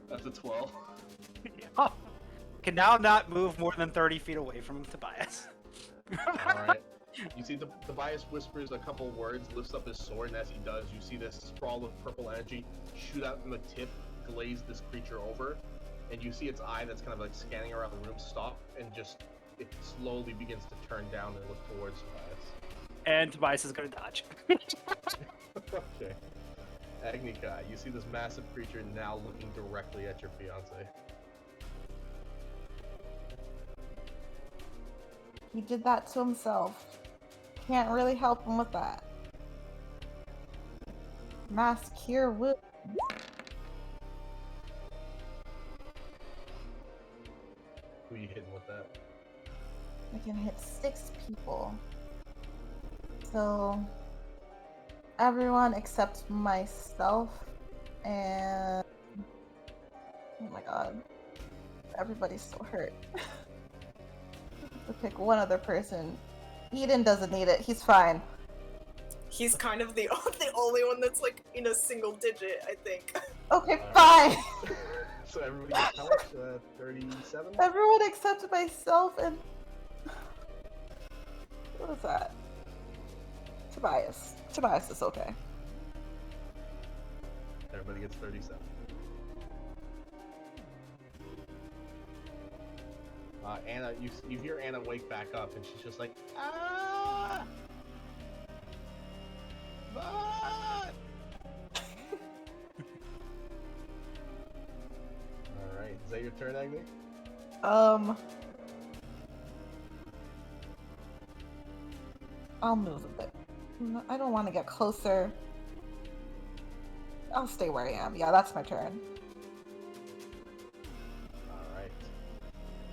That's a 12. Can now not move more than 30 feet away from Tobias. Alright. You see Tobias whispers a couple words, lifts up his sword, and as he does, you see this sprawl of purple energy shoot out from the tip, glaze this creature over, and you see its eye that's kind of like scanning around the room stop, and just it slowly begins to turn down and look towards Tobias. And Tobias is gonna dodge. Okay. Agnika, you see this massive creature now looking directly at your fiance. He did that to himself. Can't really help him with that. Mass cure wounds. Who are you hitting with that? I can hit 6 people. So everyone except myself and oh my god, everybody's so hurt. To pick one other person. Eden doesn't need it. He's fine. He's kind of the only one that's like in a single digit, I think. Okay, fine. So everybody gets how much? 37? Everyone except myself and what was that? Tobias. Tobias is okay. Everybody gets 37. Anna, you hear Anna wake back up, and she's just like, ah, Vod! All right, is that your turn, Agni? I'll move a bit. I don't want to get closer. I'll stay where I am. Yeah, that's my turn. Alright.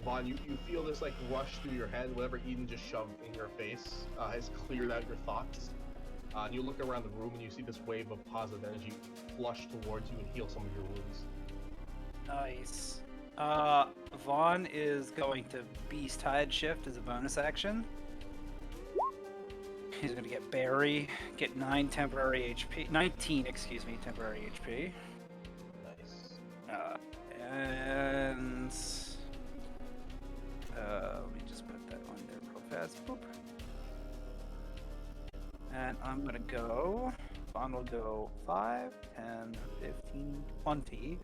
Vaughn, you feel this like rush through your head. Whatever Eden just shoved in your face has cleared out your thoughts. And you look around the room and you see this wave of positive energy flush towards you and heal some of your wounds. Nice. Vaughn is going to Beast Tide Shift as a bonus action. He's going to get Barry, get 19 temporary HP. Nice. And let me just put that on there real fast. Boop. And I'm going to go, Vaughn will go 5, 10, 15, 20.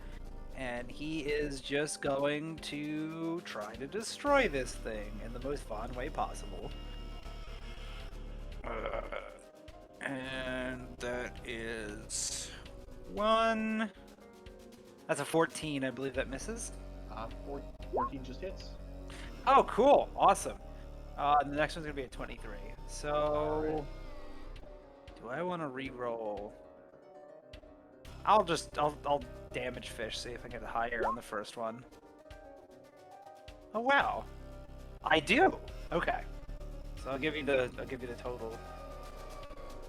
And he is just going to try to destroy this thing in the most Vaughn way possible. And that is 1. That's a 14. I believe that misses. 14 just hits. Oh, cool. Awesome. And the next one's going to be a 23. So, do I want to re-roll? I'll damage fish, see if I get higher on the first one. Oh, wow. I do. Okay. So I'll give you the total.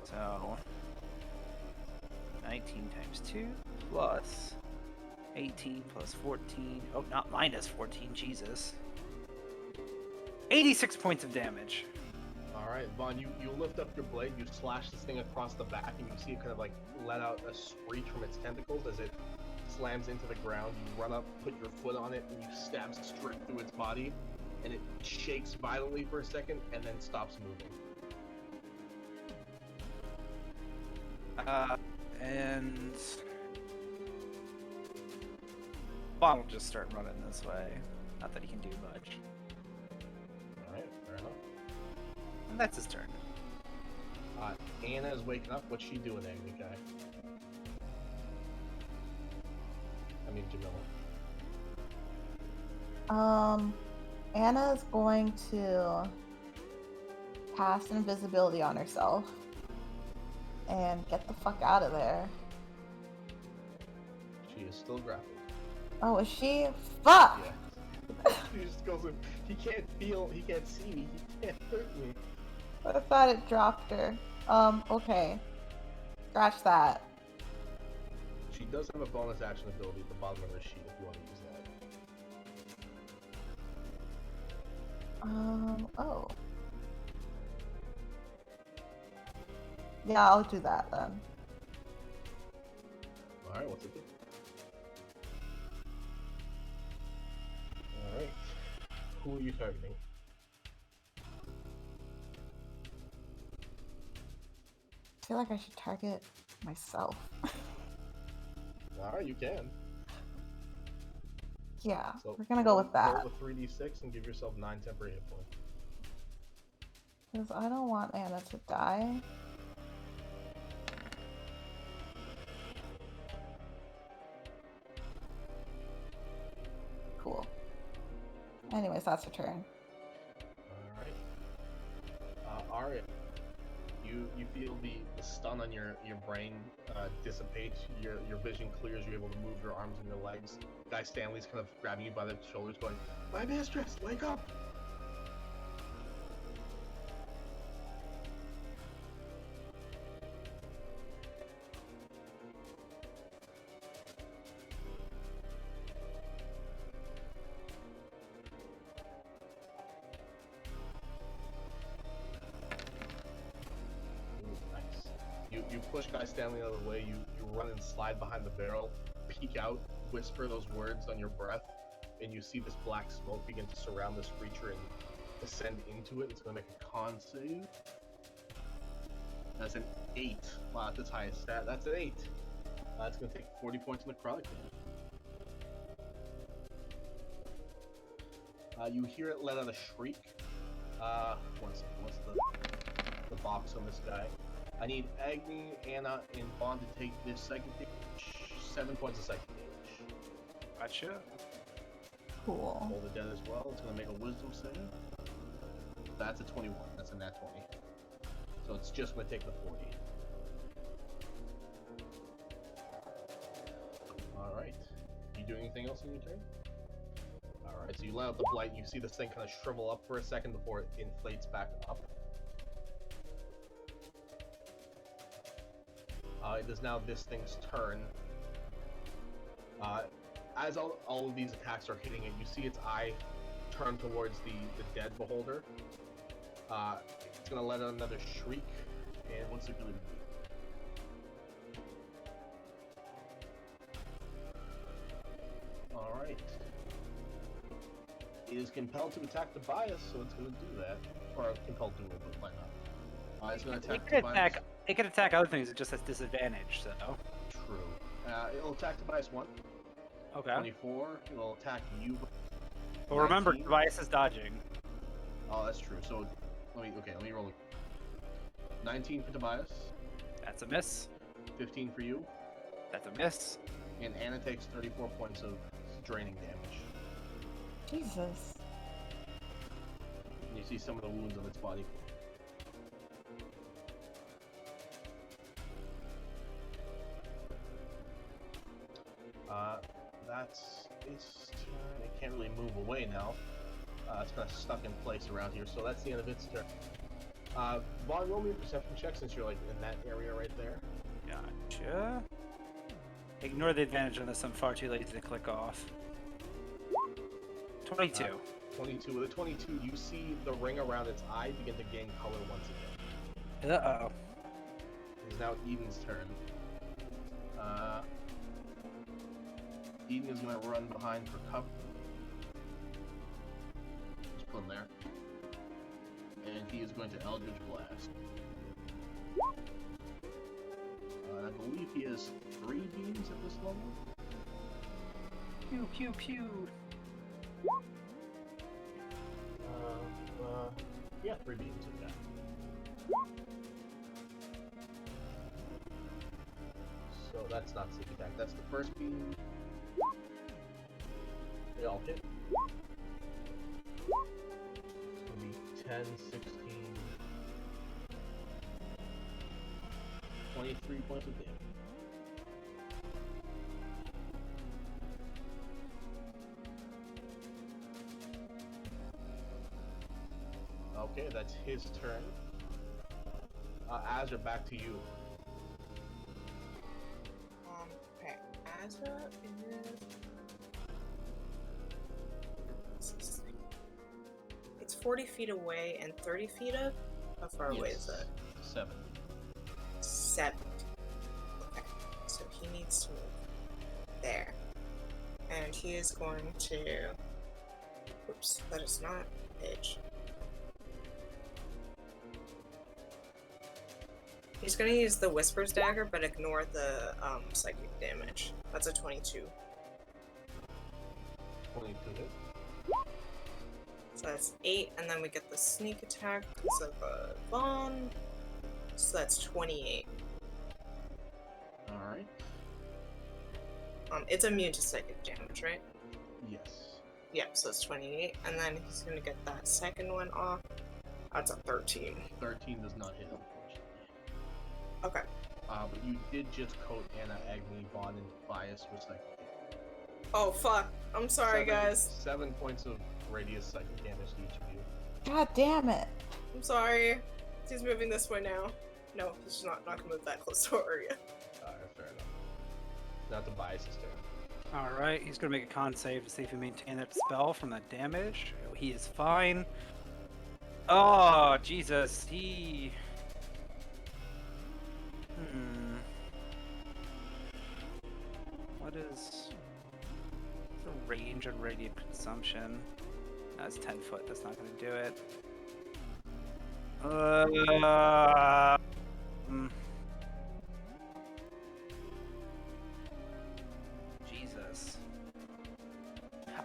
So 19 times 2 plus 18 plus 14. Oh, not minus 14. Jesus. 86 points of damage. Alright, Vaughn, you lift up your blade, you slash this thing across the back, and you see it kind of like let out a screech from its tentacles as it slams into the ground. You run up, put your foot on it, and you stab straight through its body, and it shakes violently for a second, and then stops moving. And Vaughn will just start running this way. Not that he can do much. Alright, fair enough. And that's his turn. Anna is waking up. What's she doing, Agni guy? I mean, Jamila. Anna is going to cast invisibility on herself and get the fuck out of there. She is still grappled. Oh, is she? Fuck! Yeah. She just goes in. He can't see me, he can't hurt me. I thought it dropped her. Okay. Scratch that. She does have a bonus action ability at the bottom of her sheet if you want to use that. Oh. Yeah, I'll do that then. Alright, what's it do? Alright. Who are you targeting? I feel like I should target myself. Alright, you can. Yeah, So we're gonna go with that. Roll the 3d6 and give yourself 9 temporary hit points. Because I don't want Anna to die. Cool. Anyways, that's her turn. Alright. Arya, You feel the stun on your brain dissipate. Your vision clears. You're able to move your arms and your legs. Guy Stanley's kind of grabbing you by the shoulders, going, "My mistress, wake up!" You push Guy Stanley out of the way, you run and slide behind the barrel, peek out, whisper those words on your breath, and you see this black smoke begin to surround this creature and descend into it. It's going to make a con save. That's an 8. Wow, that's its highest stat. That's an 8. It's going to take 40 points of necrotic damage. You hear it let out a shriek. What's the box on this guy? I need Agni, Anna, and Bond to take this second damage. 7 points of second damage. Gotcha. Cool. Roll the dead as well. It's going to make a wisdom save. That's a 21. That's a nat 20. So it's just going to take the 40. Alright. You do anything else in your turn? Alright, so you let out the blight. You see this thing kind of shrivel up for a second before it inflates back up. It is now this thing's turn. As all of these attacks are hitting it, you see its eye turn towards the dead beholder. It's going to let out another shriek, and what's it going to do? Alright. It is compelled to attack Tobias, so it's going to do that. Or compelled to, but why not? It's going to attack Tobias. It can attack other things, it just has disadvantage, so. True. It'll attack Tobias 1. Okay. 24. It'll attack you. But remember, 19. Tobias is dodging. Oh, that's true. So, let me roll. 19 for Tobias. That's a miss. 15 for you. That's a miss. And Anna takes 34 points of draining damage. Jesus. And you see some of the wounds on its body. That's its turn. It can't really move away now. It's kind of stuck in place around here, so that's the end of its turn. Vaughn, roll me a perception check since you're like in that area right there. Gotcha. Ignore the advantage unless I'm far too lazy to click off. 22. 22. With a 22, you see the ring around its eye begin to gain color once again. Uh-oh. It is now Eden's turn. Eden is going to run behind for cover. Just put him there. And he is going to Eldritch Blast. I believe he has 3 beams at this level. Pew, pew, pew. Yeah, 3 beams of that. So that's not sneak attack. That's the first beam. They all hit. It's gonna be 10, 16, 23 points of damage. Okay, that's his turn. Azra, back to you. Okay, Azra is... It's 40 feet away and 30 feet up? How far away is that? 7. 7. Okay, so he needs to move there. And he is going to... Oops, that is not edge. He's going to use the Whisper's Dagger, but ignore the psychic damage. That's a 22. 22 hit. So that's 8, and then we get the sneak attack because of Vaughn. So that's 28. Alright. It's immune to psychic damage, right? Yes. Yeah, so it's 28, and then he's going to get that second one off. That's a 13. 13 does not hit, unfortunately. Okay. But you did just coat Anna, Agni, Vaughn, and Tobias with psychic damage. Oh fuck! I'm sorry, guys. 7 points of radius psychic damage to each of you. God damn it. I'm sorry. He's moving this way now. No, he's not gonna move that close to our area. Fair enough. Now Tobias' turn. Alright, he's gonna make a con save to see if he maintain that spell from that damage. Oh, he is fine. Oh, Jesus, he... What is the range on radiant consumption? That's 10 foot, that's not gonna do it. Jesus.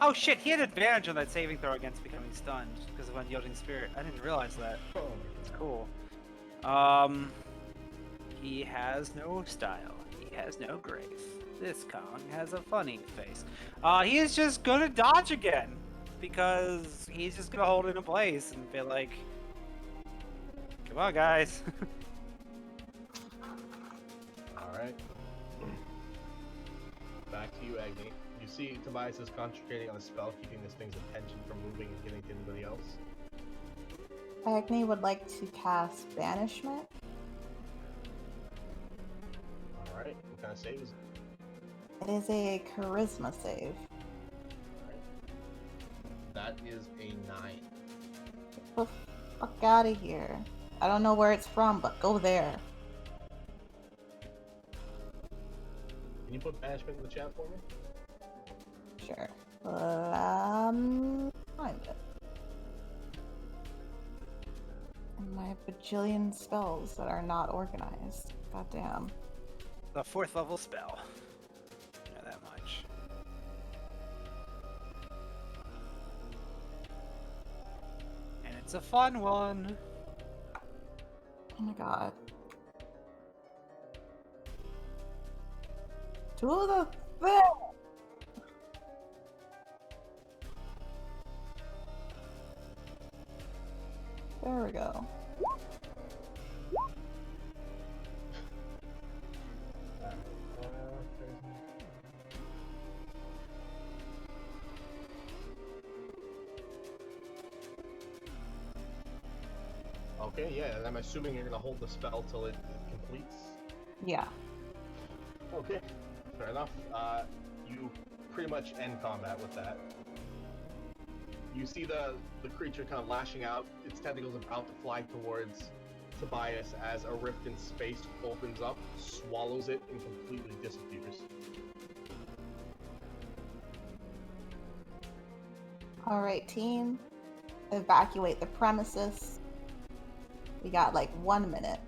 Oh shit, he had advantage on that saving throw against becoming stunned because of Unyielding Spirit. I didn't realize that. Oh. It's cool. He has no style. He has no grace. This Kong has a funny face. He is just gonna dodge again because he's just gonna hold it in place and be like, "Come on, guys." All right. Back to you, Agni. You see Tobias is concentrating on a spell, keeping this thing's attention from moving and getting to anybody else. Agni would like to cast Banishment. Alright, what kind of save is it? It is a Charisma save. That is a 9. Get the fuck out of here. I don't know where it's from, but go there. Can you put banishment in the chat for me? Sure. Find it. And my bajillion spells that are not organized. God damn. The 4th level spell. Not that much. And it's a fun one. Oh my god. To the thing! There we go. Okay, yeah, and I'm assuming you're gonna hold the spell till it completes. Yeah. Okay, fair enough. You pretty much end combat with that. You see the creature kind of lashing out, its tentacles about to fly towards Tobias as a rift in space opens up, swallows it, and completely disappears. Alright, team. Evacuate the premises. We got like 1 minute.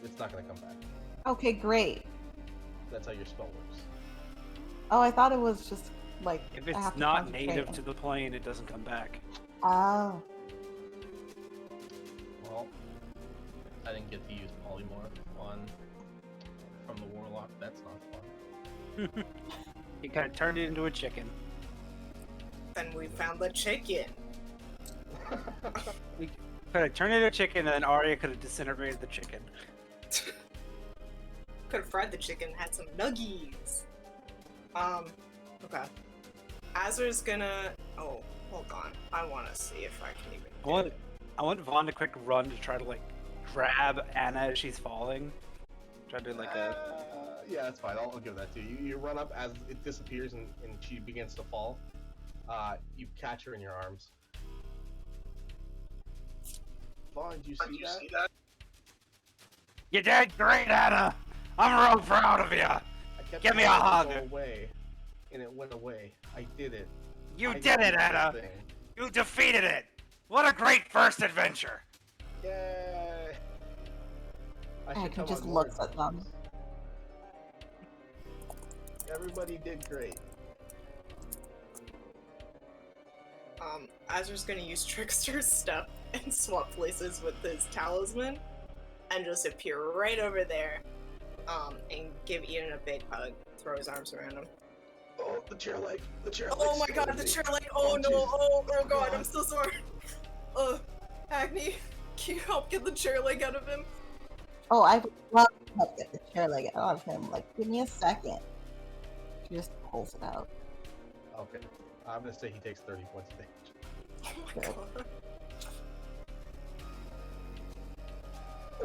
It's not gonna come back. Okay, great. That's how your spell works. Oh, I thought it was just like... If I have it's to not concentrate native on- to the plane, it doesn't come back. Oh. Well, I didn't get to use polymorph on from the warlock. That's not fun. He kind of turned it into a chicken. Then we found the chicken. We could have turned it into a chicken, and then Arya could have disintegrated the chicken. Could have fried the chicken, had some nuggies. Okay. Azur's gonna... Oh, hold on. I want to see if I can even... I want Vaughn to quick run to try to like grab Anna as she's falling. Try to do like a... Yeah, that's fine. I'll give that to you. You run up as it disappears and she begins to fall. You catch her in your arms. Vaughn, did you see that? You did great, Anna! I'm real proud of you! I kept Give me a telling it to hug. go away, and it went away. I did it. You I did it, this Anna! thing. You defeated it! What a great first adventure! Yay! He come just on looks board. at them. Everybody did great. Azur's gonna use Trickster's Step and swap places with his talisman and just appear right over there, and give Edan a big hug, throw his arms around him. Oh, the chair leg! The chair leg! Oh my god, the chair leg! Oh no! Jesus. Oh god, I'm so sorry! Agni, can you help get the chair leg out of him? Oh, I would love to help get the chair leg out of him. Like, give me a second. He just pulls it out. Okay. I'm gonna say he takes 30 points of damage. Oh my Good. god.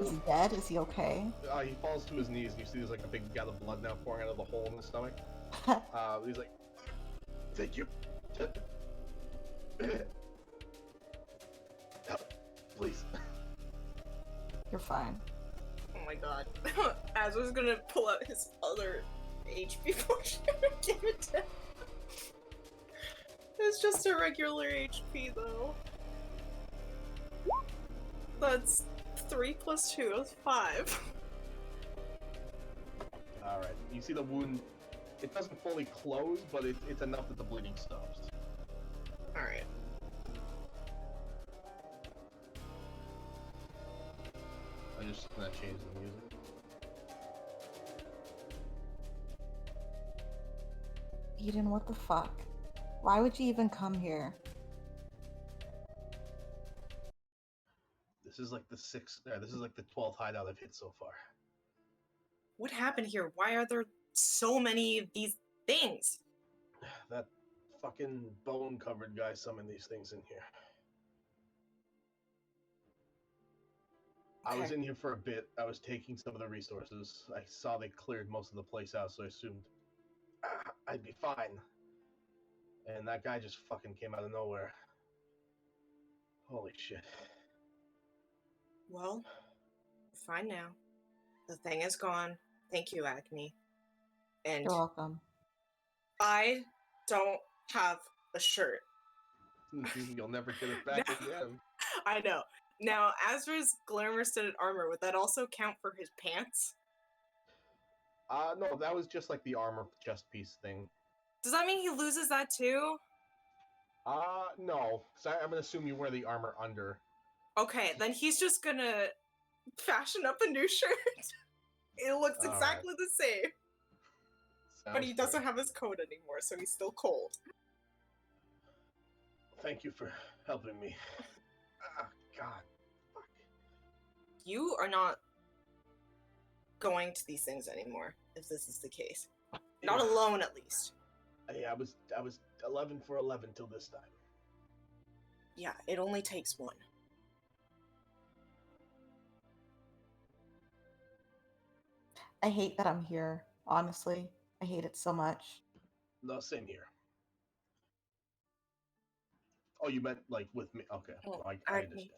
Is he dead? Is he okay? He falls to his knees, and you see there's like a big gallon of blood now pouring out of the hole in his stomach. He's like, "Thank you. Help, please." You're fine. Oh my god. Az was gonna pull out his other HP potion and give it to him. It's just a regular HP though. That's 3 plus 2 is 5. All right. You see the wound. It doesn't fully close, but it's enough that the bleeding stops. Alright. I'm just gonna change the music. Eden, what the fuck? Why would you even come here? This is like the 12th hideout I've hit so far. What happened here? Why are there so many of these things? That fucking bone-covered guy summoned these things in here. I was in here for a bit. I was taking some of the resources. I saw they cleared most of the place out, so I assumed I'd be fine. And that guy just fucking came out of nowhere. Holy shit. Well, we're fine now. The thing is gone. Thank you, Acne. And You're welcome. I don't have a shirt. You'll never get it back again. I know. Now, Azra's glamour-studded armor, would that also count for his pants? No, that was just like the armor chest piece thing. Does that mean he loses that too? No. So I'm gonna assume you wear the armor under. Okay, then he's just gonna fashion up a new shirt. It looks exactly the same. But he doesn't have his coat anymore, so he's still cold. Thank you for helping me. God. Fuck. You are not going to these things anymore, if this is the case. Not alone, at least. Yeah, I was 11 for 11 till this time. Yeah, it only takes one. I hate that I'm here, honestly. I hate it so much. No, same here. Oh, you meant like with me? Okay, Oh, I understand.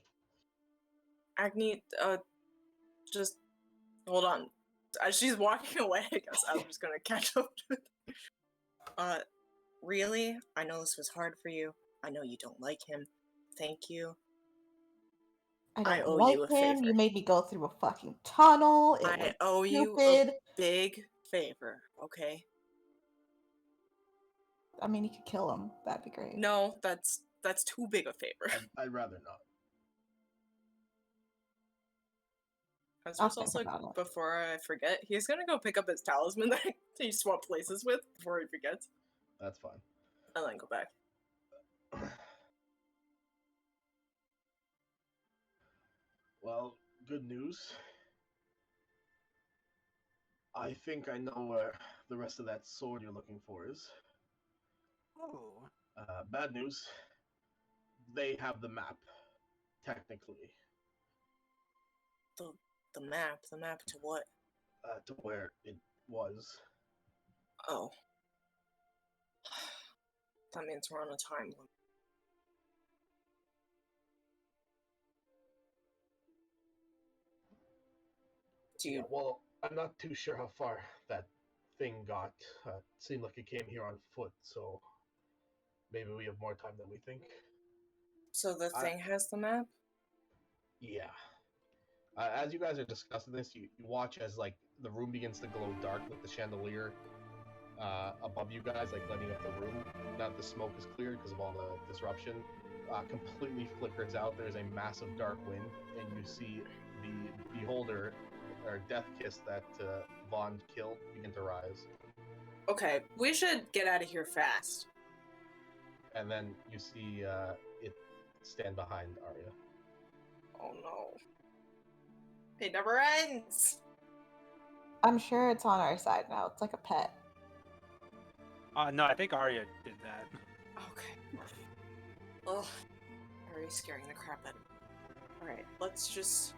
Agni, just hold on. As she's walking away, I guess I'm just gonna catch up with really? I know this was hard for you. I know you don't like him. Thank you. I owe like you a him. favor. You made me go through a fucking tunnel. I owe you stupid. a big favor, okay? I mean, you could kill him. That'd be great. No, that's too big a favor. I'd rather not. I'll Also, think about it. before I forget, he's gonna go pick up his talisman that he swapped places with before he forgets. That's fine. And then go back. Well, good news. I think I know where the rest of that sword you're looking for is. Oh. Bad news. They have the map, technically. The map to what? To where it was. Oh. That means we're on a time limit. Dude. Yeah, well, I'm not too sure how far that thing got. It seemed like it came here on foot, so maybe we have more time than we think. So the thing has the map? Yeah. As you guys are discussing this, you watch as like the room begins to glow dark with the chandelier above you guys, like lighting up the room. Now that the smoke is cleared because of all the disruption, completely flickers out. There's a massive dark wind, and you see the beholder or death kiss that Vaughn killed begin to rise. Okay, we should get out of here fast. And then you see it stand behind Arya. Oh no. It never ends. I'm sure it's on our side now. It's like a pet. No, I think Arya did that. Okay. Ugh. Already scaring the crap out of me. Alright, let's just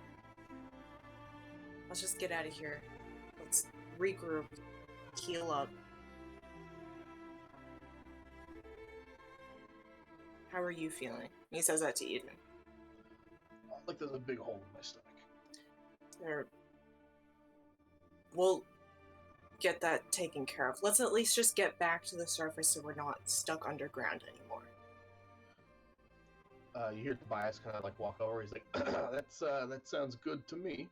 get out of here. Let's regroup. Heal up. How are you feeling? He says that to Eden. Like there's a big hole in my stomach. We'll get that taken care of. Let's at least just get back to the surface so we're not stuck underground anymore. You hear Tobias kind of like walk over. He's like, that sounds good to me.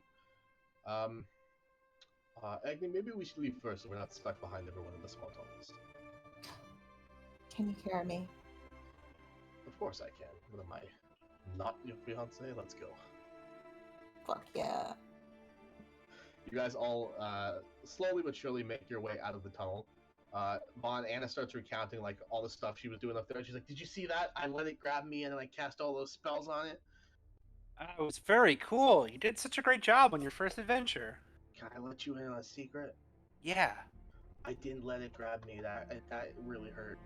Agni, maybe we should leave first so we're not stuck behind everyone in the small tunnels. Can you hear me? Of course I can. What am I? Not your fiance? Let's go. Fuck yeah. You guys all slowly but surely make your way out of the tunnel. Anna starts recounting like all the stuff she was doing up there. She's like, "Did you see that? I let it grab me and then I cast all those spells on it." It was very cool. You did such a great job on your first adventure. Can I let you in on a secret? Yeah. I didn't let it grab me. That really hurt.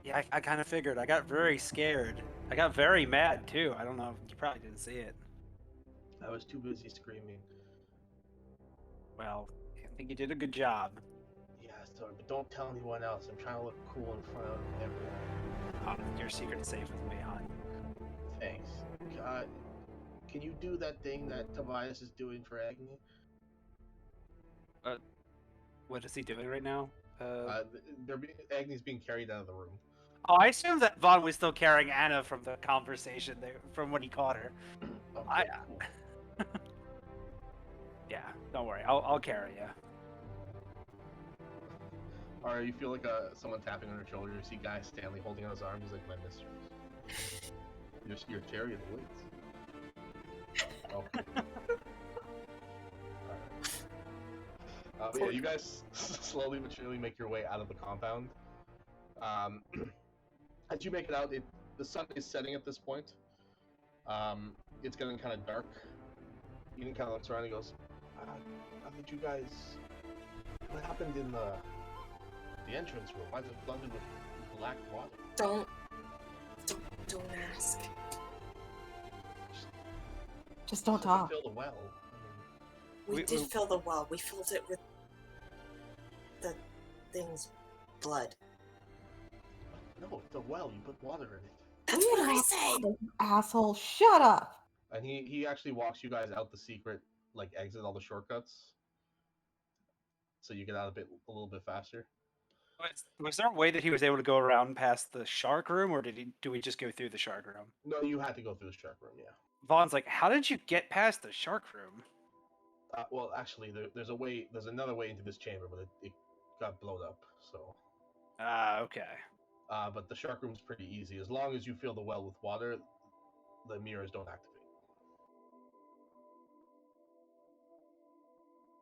Yeah, I kind of figured. I got very scared. I got very mad too. I don't know. You probably didn't see it. I was too busy screaming. Well, I think you did a good job. Yeah, sorry, but don't tell anyone else. I'm trying to look cool in front of everyone. Your secret's safe with me, hon. Thanks. Can you do that thing that Tobias is doing for Agni? What is he doing right now? Agni's being carried out of the room. Oh, I assume that Vaughn was still carrying Anna from the conversation from when he caught her. Okay, cool. Yeah, don't worry. I'll carry you. Alright, you feel like someone tapping on your shoulder. You see Guy Stanley holding on his arm. He's like, "My mistress. You're carrying the weights." Okay. But yeah, you guys slowly but surely make your way out of the compound. As you make it out, the sun is setting at this point. It's getting kind of dark. Eden kind of looks around and goes, "How did you guys? What happened in the entrance room? Why is it flooded with black water?" Don't ask. Just don't talk. Fill the well. We did fill the well. We filled it with the thing's blood. No, it's a well. You put water in it. That's what I said! Asshole, shut up! And he actually walks you guys out the secret like exit, all the shortcuts, so you get out a little bit faster. Was there a way that he was able to go around past the shark room, or do we just go through the shark room? No, you had to go through the shark room. Yeah. Vaughn's like, how did you get past the shark room? Well, actually, there's a way. There's another way into this chamber, but it got blown up. So. Okay. But the shark room's pretty easy. As long as you fill the well with water, the mirrors don't activate.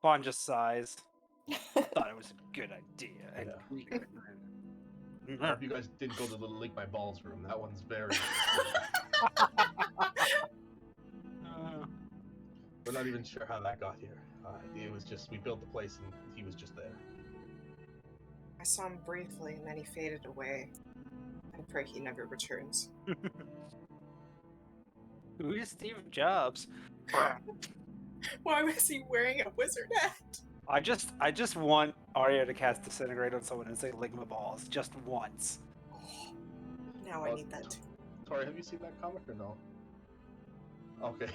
Vaughn just sighs. Thought it was a good idea. And I hope you guys did go to the lick my balls room. That one's very. We're not even sure how that got here. It was just we built the place and he was just there. I saw him briefly and then he faded away. I pray he never returns. Who is Steve Jobs? Why was he wearing a wizard hat? I just want Arya to cast Disintegrate on someone and say Ligma Balls just once. Now I need that too. Tori, have you seen that comic or no? Okay.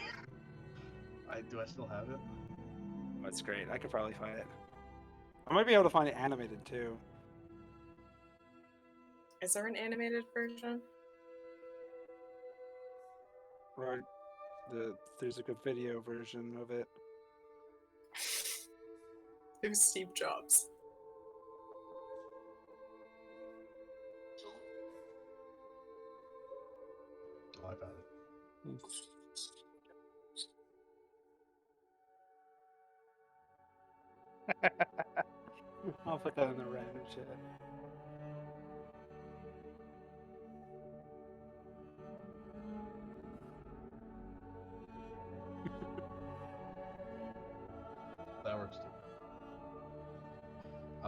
Do I still have it? That's great. I could probably find it. I might be able to find it animated too. Is there an animated version? Right. There's a good video version of it. It was Steve Jobs. Oh, I found it. I'll put that in the random chat.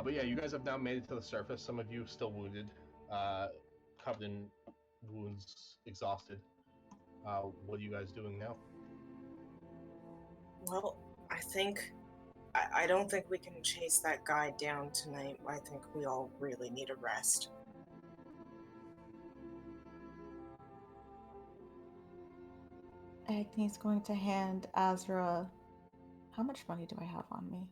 But yeah, you guys have now made it to the surface. Some of you still wounded, covered in wounds, exhausted. What are you guys doing now? Well, I don't think we can chase that guy down tonight. I think we all really need a rest. Agni's going to hand Azra. How much money do I have on me?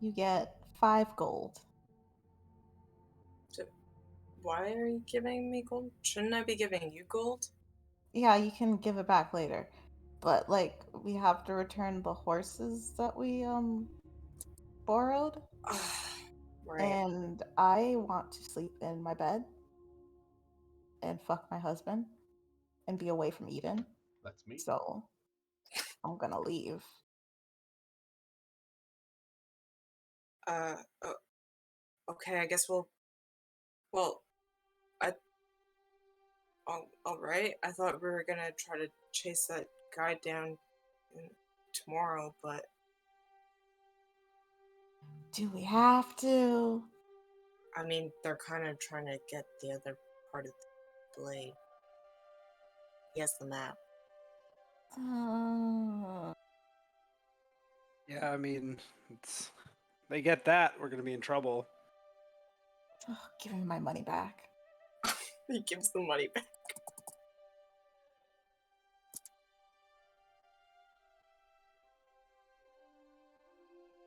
You get 5 gold. Why are you giving me gold? Shouldn't I be giving you gold? Yeah, you can give it back later. But like we have to return the horses that we borrowed. Right. And I want to sleep in my bed and fuck my husband and be away from Eden. That's me. So I'm gonna leave. Uh, okay, I guess well, all right. I thought we were gonna try to chase that guy down tomorrow, but Do we have to? I mean, they're kind of trying to get the other part of the blade. He has the map. Yeah, I mean, they get that, we're gonna be in trouble. Give me my money back. He gives the money back.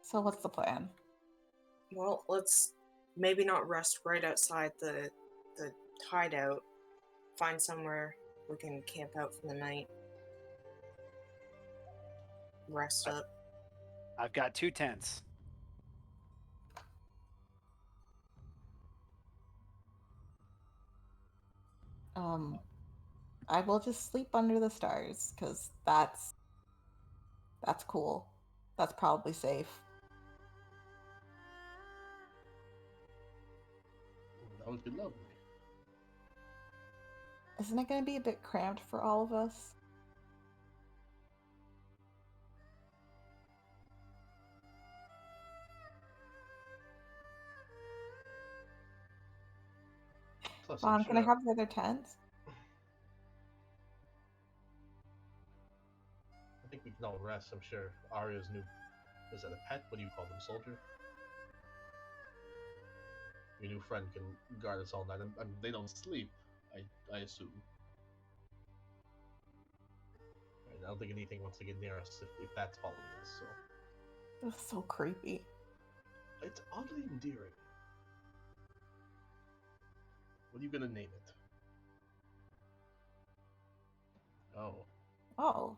So what's the plan? Well, let's maybe not rest right outside the hideout. Find somewhere we can camp out for the night. Rest up. I've got 2 tents. I will just sleep under the stars because that's cool. That's probably safe. That would be lovely. Isn't it going to be a bit cramped for all of us? Plus, Vaughn, can I have the other tents? I think we can all rest. I'm sure Arya's new. Is that a pet? What do you call them? Soldier? Your new friend can guard us all night. They don't sleep, I assume. I don't think anything wants to get near us if that's following us, so. That's so creepy. It's oddly endearing. What are you gonna name it? Oh. Oh.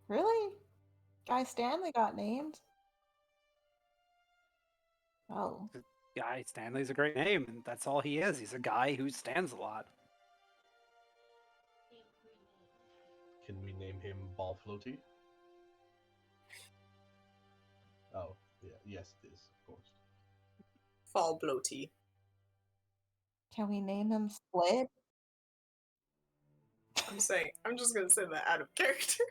Really? Guy Stanley got named? Oh. Guy Stanley's a great name, and that's all he is. He's a guy who stands a lot. Can we name him Ball Floaty? Oh, yeah, yes it is, of course. Fall bloaty. Can we name him Squid? I'm just gonna say that out of character.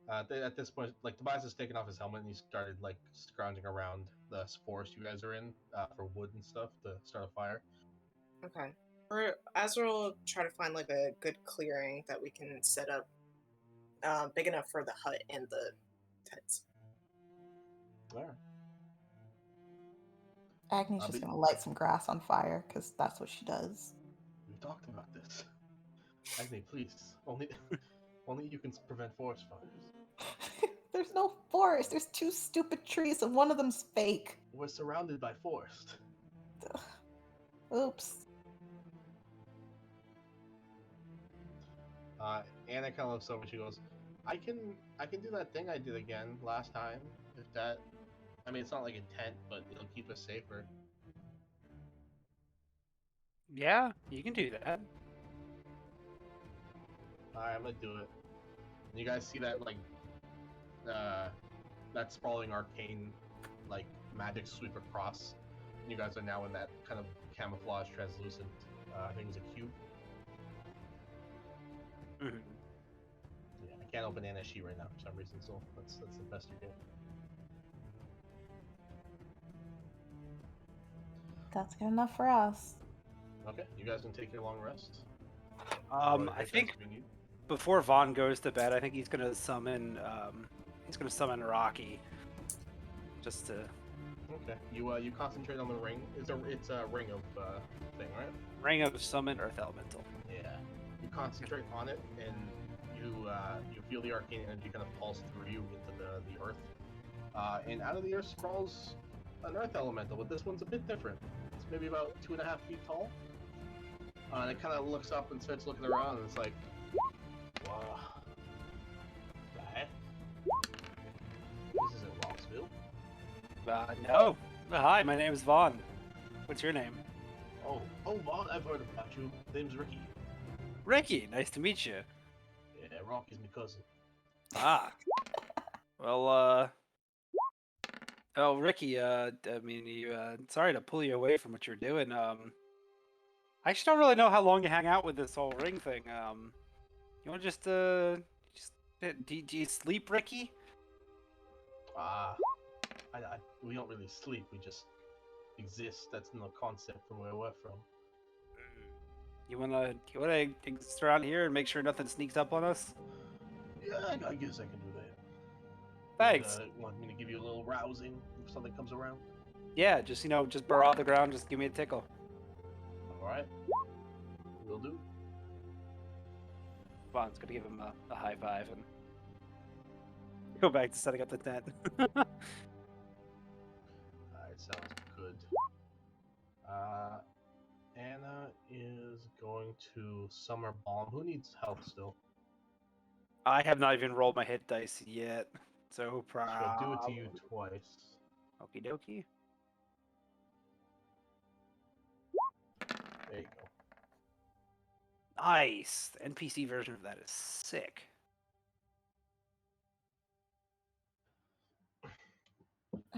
At this point, like, Tobias has taken off his helmet and he started, like, scrounging around the forest you guys are in for wood and stuff to start a fire. Okay. Azra will try to find like a good clearing that we can set up big enough for the hut and the tents. Alright. Agni's just gonna light some grass on fire, because that's what she does. We've talked about this. Agni, please. Only you can prevent forest fires. There's no forest. There's 2 stupid trees, and one of them's fake. We're surrounded by forest. Oops. Anna kind of looks over and she goes, I can do that thing I did again last time. If that, I mean, it's not like a tent, but it'll keep us safer. Yeah, you can do that. Alright, I'm gonna do it. And you guys see that, like, that sprawling arcane, like, magic sweep across. And you guys are now in that kind of camouflage, translucent, I think it was a cube. Mhm. Yeah, I can't open Anna She right now for some reason, so that's the best you get. That's good enough for us. Okay, you guys can take your long rest. Go to I hit think dice if you need. before Vaughn goes to bed, I think he's gonna summon Rocky, just to Okay, you concentrate on the ring. It's a ring of thing, right? ring of summon Earth Elemental. Yeah. You concentrate on it, and you feel the arcane energy kind of pulse through you into the earth. And out of the earth sprawls an earth elemental, but this one's a bit different. It's maybe about 2.5 feet tall. And it kind of looks up and starts looking around, and it's like, wow, the heck? This isn't Roxville. No. Hi, my name is Vaughn. What's your name? Oh, Vaughn, I've heard about you. Name's Ricky. Ricky. Nice to meet you. Yeah, Rocky's my cousin. Ah. Well, oh, Ricky, I mean, sorry to pull you away from what you're doing. I actually don't really know how long you hang out with this whole ring thing. You want to do you sleep, Ricky? We don't really sleep. We just exist. That's no concept from where we're from. You wanna exist around here and make sure nothing sneaks up on us? Yeah, I guess I can do that. Thanks. Want me to give you a little rousing if something comes around? Yeah, just just burrow off the ground, just give me a tickle. All right, will do. Vaughn's gonna give him a high five and go back to setting up the tent. All right, sounds good. Anna is going to summer bomb. Who needs health still? I have not even rolled my hit dice yet, so She'll do it to you twice. Okie dokie. There you go. Nice. The NPC version of that is sick.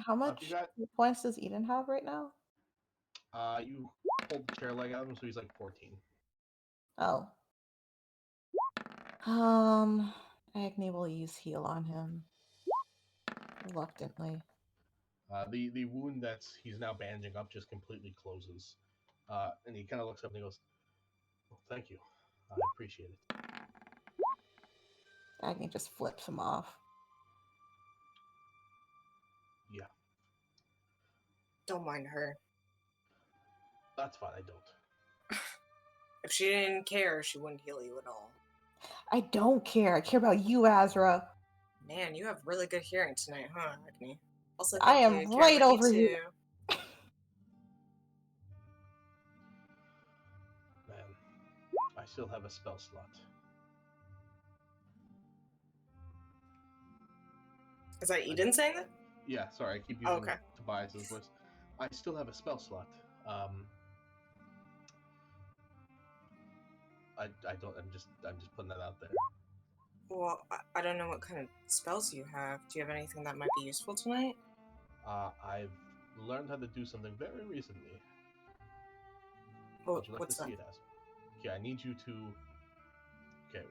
How much points does Eden have right now? You pulled the chair leg out of him, so he's like 14. Oh. Agni will use heal on him. Reluctantly. The wound he's now bandaging up just completely closes. And he kind of looks up and he goes, well, thank you. I appreciate it. Agni just flips him off. Yeah. Don't mind her. That's fine, I don't. If she didn't care, she wouldn't heal you at all. I don't care. I care about you, Azra. Man, you have really good hearing tonight, huh, Agni? Also, I thank am you. right Ricky over too. here. Man, I still have a spell slot. Is that Eden saying that? Yeah, sorry, I keep using okay. Tobias's voice. I still have a spell slot. I don't. I'm just putting that out there. Well, I don't know what kind of spells you have. Do you have anything that might be useful tonight? I've learned how to do something very recently. Well, Would you like what's to see that? it, Asper? Okay, I need you to. Okay,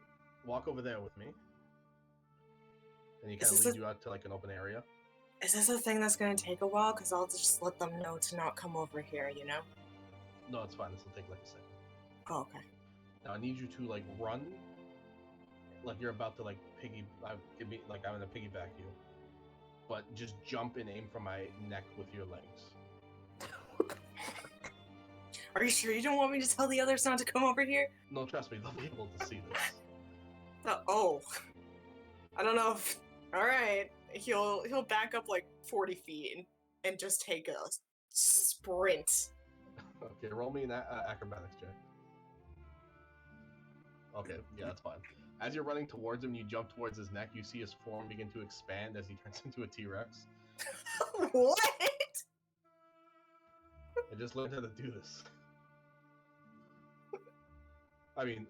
walk over there with me. And he kind of leads you out to like an open area. Is this a thing that's going to take a while? Because I'll just let them know to not come over here, you know? No, it's fine. This will take like a second. Oh, okay. Now I need you to like run, like you're about to like I'm gonna piggyback you, but just jump and aim for my neck with your legs. Are you sure you don't want me to tell the others not to come over here? No, trust me, they'll be able to see this. Oh, I don't know if. All right, he'll back up like 40 feet and just take a sprint. Okay, roll me an acrobatics check. Okay, yeah, that's fine. As you're running towards him, you jump towards his neck. You see his form begin to expand as he turns into a T-Rex. What? I just learned how to do this. I mean,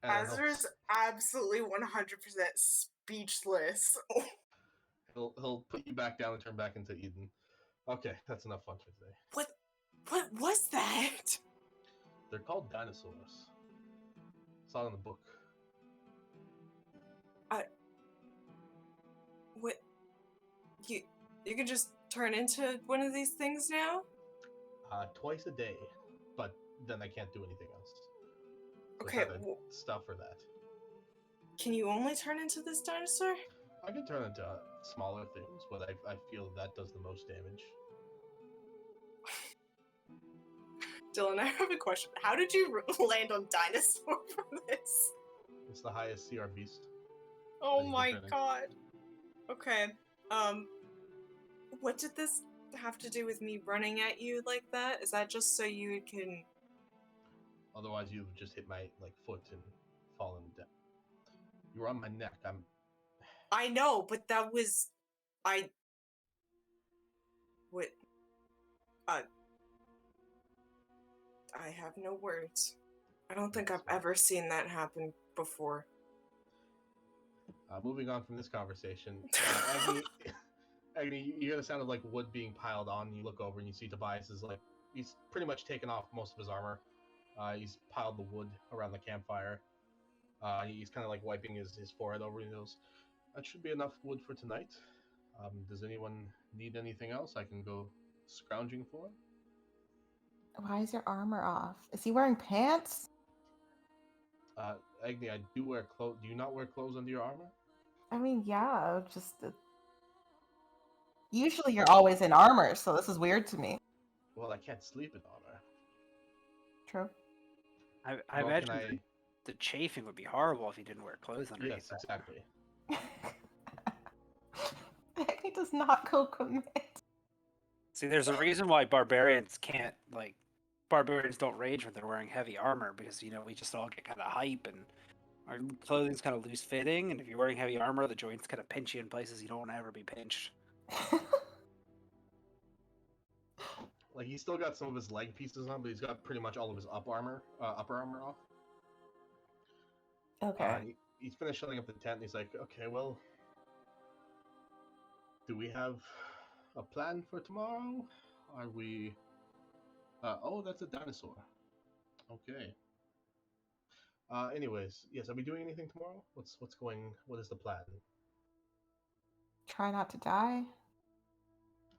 Azra's absolutely 100% speechless. He'll put you back down and turn back into Eden. Okay, that's enough fun for today. What was that? They're called dinosaurs. It's all in the book. What? You can just turn into one of these things now? Twice a day, but then I can't do anything else. So Okay, it's either stuff or that. can you only turn into this dinosaur? I can turn into smaller things, but I feel that does the most damage. Dylan, I have a question. How did you land on dinosaur for this? It's the highest CR beast. Oh that you can my turn into. god. Okay. What did this have to do with me running at you like that? Is that just so you can... Otherwise, you would just hit my foot and fall down. You were on my neck. I know, but that was... What? I have no words. I don't think I've ever seen that happen before. Moving on from this conversation, Agni, you hear the sound of wood being piled on. You look over and you see Tobias is he's pretty much taken off most of his armor. He's piled the wood around the campfire. He's kind of wiping his forehead over. And he goes, "That should be enough wood for tonight. Does anyone need anything else? I can go scrounging for." Why is your armor off? Is he wearing pants? Agni, I do wear clothes. Do you not wear clothes under your armor? I mean, yeah, just usually you're always in armor, so this is weird to me. Well, I can't sleep in armor. True. I Nor imagine can the chafing would be horrible if he didn't wear clothes underneath. Yes, exactly. He does not co-commit. See, there's a reason why barbarians can't, barbarians don't rage when they're wearing heavy armor, because, we just all get kind of hype, and our clothing's kind of loose-fitting, and if you're wearing heavy armor, the joints kind of pinch you in places you don't want to ever be pinched. He's still got some of his leg pieces on, but he's got pretty much all of his upper armor off. Okay. He's finished shutting up the tent, and he's like, "Okay, well, do we have a plan for tomorrow? Are we... oh, that's a dinosaur. Okay. Anyways, yes, are we doing anything tomorrow? What is the plan?" Try not to die.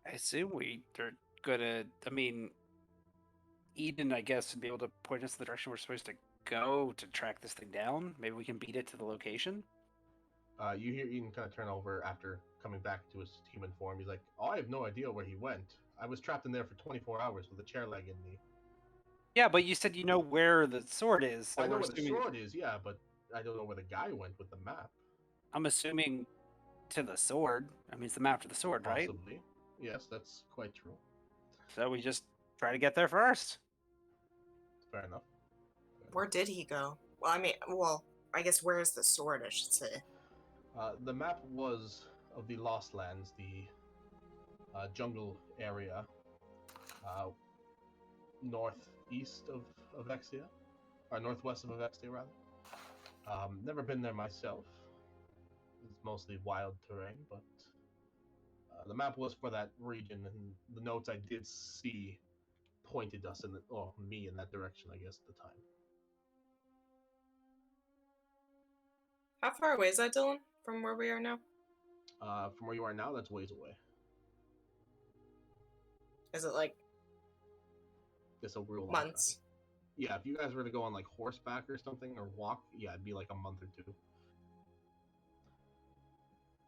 I assume they're gonna, Eden, I guess, would be able to point us in the direction we're supposed to go to track this thing down. Maybe we can beat it to the location. You hear Eden kind of turn over after coming back to his human form. He's like, "Oh, I have no idea where he went. I was trapped in there for 24 hours with a chair leg in me." Yeah, but you said you know where the sword is. So I know where the sword is, yeah, but I don't know where the guy went with the map. I'm assuming to the sword. It's the map to the sword, right? Possibly. Yes, that's quite true. So we just try to get there first. Fair enough. Where did he go? Well, I guess where is the sword, I should say. The map was of the Lost Lands, the jungle area, northeast of Exia, or northwest of Exia, rather. Never been there myself. It's mostly wild terrain, but the map was for that region, and the notes I did see pointed us me in that direction, I guess, at the time. How far away is that, Dylan, from where we are now? From where you are now, that's ways away. Is it It's a real long months? time. Yeah, if you guys were to go on horseback or something, or walk, yeah, it'd be a month or two.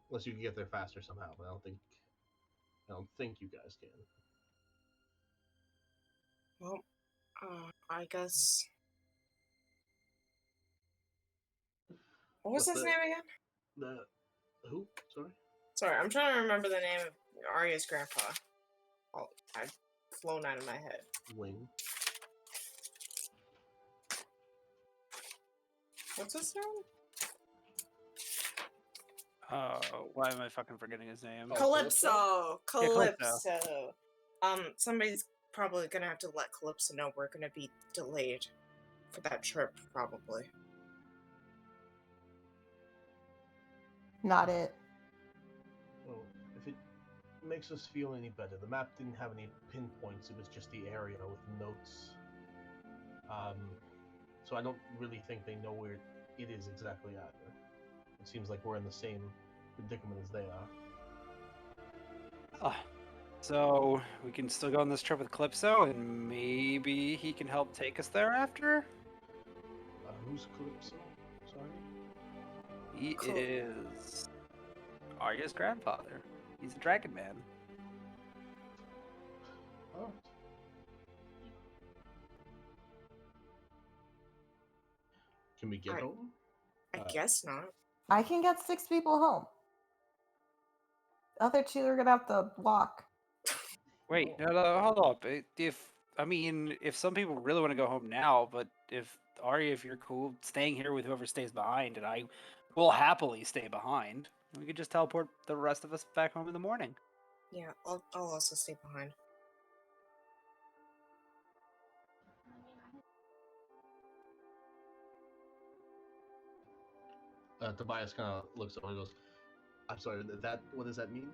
Unless you can get there faster somehow, but I don't think you guys can. Well, I guess... What was his name again? Who? Sorry? Sorry, I'm trying to remember the name of Arya's grandpa. Oh, I've flown out of my head. Ling. What's his name? Why am I fucking forgetting his name? Calypso! Calypso. Calypso! Somebody's probably gonna have to let Calypso know we're gonna be delayed for that trip, probably. Not it. Well, if it makes us feel any better, the map didn't have any pinpoints. It was just the area with notes. So I don't really think they know where it is exactly either. It seems like we're in the same predicament as they are. Oh, so we can still go on this trip with Calypso, and maybe he can help take us there after? Who's Calypso? Sorry? He is Arya's grandfather. He's a dragon man. Oh. Can we get home? I guess not. I can get 6 people home. The other 2 are gonna have to walk. Wait, no, hold up. If some people really want to go home now, but if Arya, if you're cool staying here with whoever stays behind, and I will happily stay behind, we could just teleport the rest of us back home in the morning. Yeah, I'll also stay behind. Tobias kind of looks over and goes, I'm sorry, what does that mean?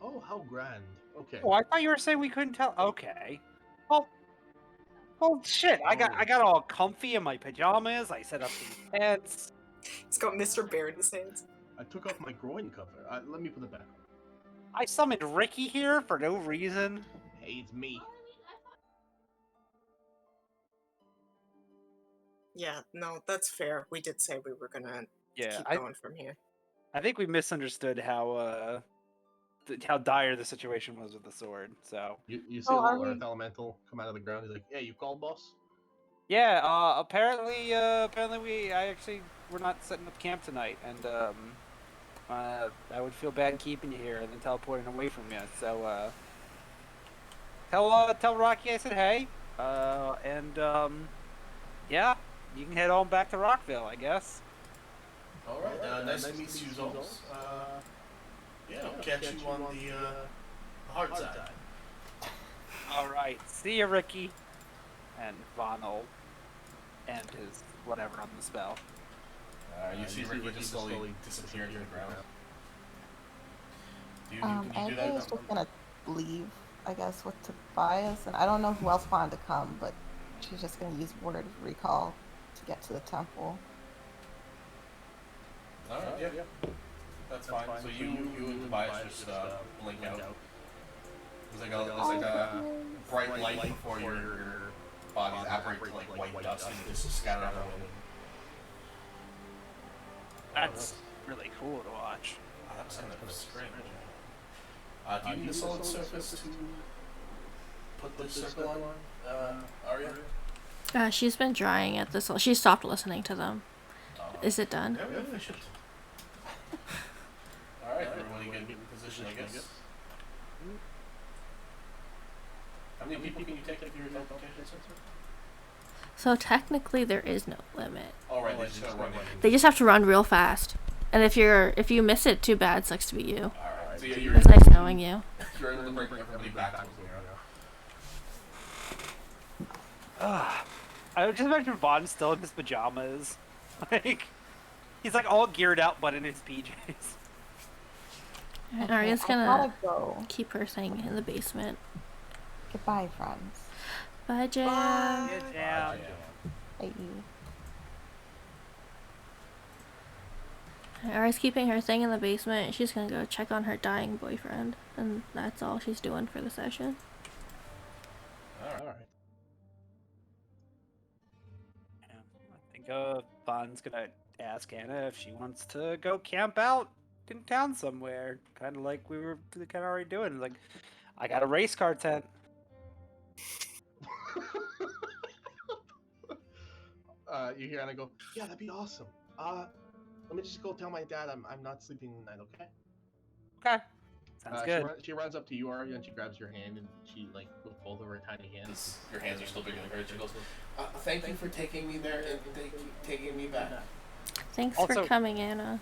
Oh, how grand. Okay. Oh, I thought you were saying we couldn't tell. Okay. Well, shit. I got all comfy in my pajamas. I set up some tents. He's got Mr. Bear in his hands. I took off my groin cover. Let me put it back on. I summoned Ricky here for no reason. Hey, it's me. Yeah, no, that's fair. We did say we were gonna keep going from here. I think we misunderstood how dire the situation was with the sword. So you see a little earth elemental come out of the ground. He's like, "Hey, you called, boss?" yeah. Apparently we're not setting up camp tonight, and I would feel bad keeping you here and then teleporting away from you. So tell Rocky I said hey, yeah, you can head on back to Rockville, I guess. All right. Nice to meet you, Zols. Yeah, I'll catch you on the hard side. All right. See you, Ricky. And Von will end his whatever on the spell. You see Ricky just slowly disappear into the ground. Anthony was just gonna leave, I guess, with Tobias, and I don't know who else wanted to come, but she's just gonna use word recall to get to the temple. All right, yeah. That's fine. So you and Tobias just blink out. It's like a bright light before your bodies apparate to like white dust and just scatter out. That's really cool to watch. That's kind of strange. Do you need a solid surface to put the circle on, Arya? She's been drying at this. She stopped listening to them. Is it done? Yeah, we should. Alright, everybody get in position, I guess. How many people can you take if you're a teleportation sensor? So technically there is no limit. Alright, they just gotta run. They just have to run real fast. And if you miss it, too bad. Sucks to be you. Alright, so you're it's nice knowing you. You're able to bring everybody back to I would just imagine Vaughn still in his pajamas. Like, he's like all geared out but in his PJs. Arya's gonna keep her thing in the basement. Goodbye, friends. Bye, Jam. Bye, Jam. Bye. Arya's keeping her thing in the basement. She's gonna go check on her dying boyfriend. And that's all she's doing for the session. Alright. I think Vaughn's gonna ask Anna if she wants to go camp out in town somewhere. Kind of like we were kind of already doing. Like, I got a race car tent. You hear Anna go, yeah, that'd be awesome. Let me just go tell my dad I'm not sleeping tonight, okay? Okay. Sounds good. She runs up to you, Arya, and she grabs your hand, and she, like, with both of her tiny hands. Your hands are still bigger than hers. She goes, thank you for taking me there and taking me back. Thanks for coming, Anna.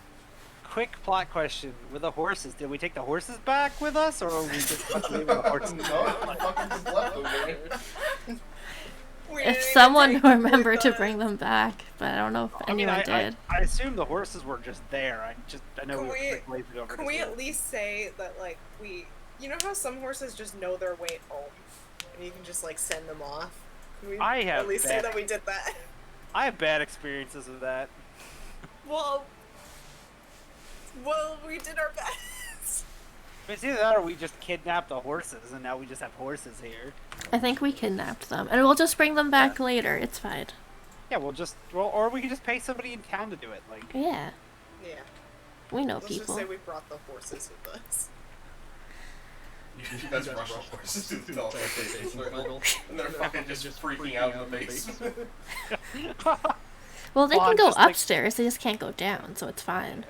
Quick plot question. With the horses, did we take the horses back with us, or we just leave the horses? No, I fucking just left them there. If someone remembered to bring them back, but I don't know if anyone did. I assume the horses were just there. I know Can we at least say that, like, you know how some horses just know their way home? And you can just like send them off. Can we I have at least say bad- that we did that? I have bad experiences with that. Well, we did our best. It's either that or we just kidnapped the horses, and now we just have horses here. I think we kidnapped them, and we'll just bring them back later. It's fine. Yeah, or we can just pay somebody in town to do it. Like, Yeah, Yeah. we know Let's people. just say we brought the horses with us. You guys rush the horses to the teleportation portal, and they're fucking just freaking out in the basement. Well, they Well, can I'm go just, like- upstairs. They just can't go down, so it's fine.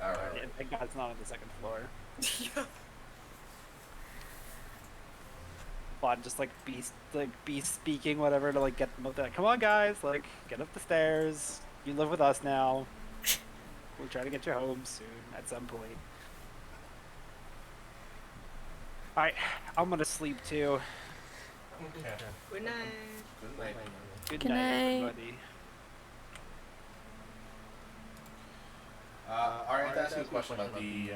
Alright. yeah, thank God it's not on the second floor. Yeah. Fun, just like be speaking whatever to like get them up there. Like, come on, guys, like get up the stairs. You live with us now. We're trying to get you home soon at some point. All right, I'm gonna sleep too. Okay. Good night. Good night. Good Good night, night. everybody. Alright, I have to ask you a question about the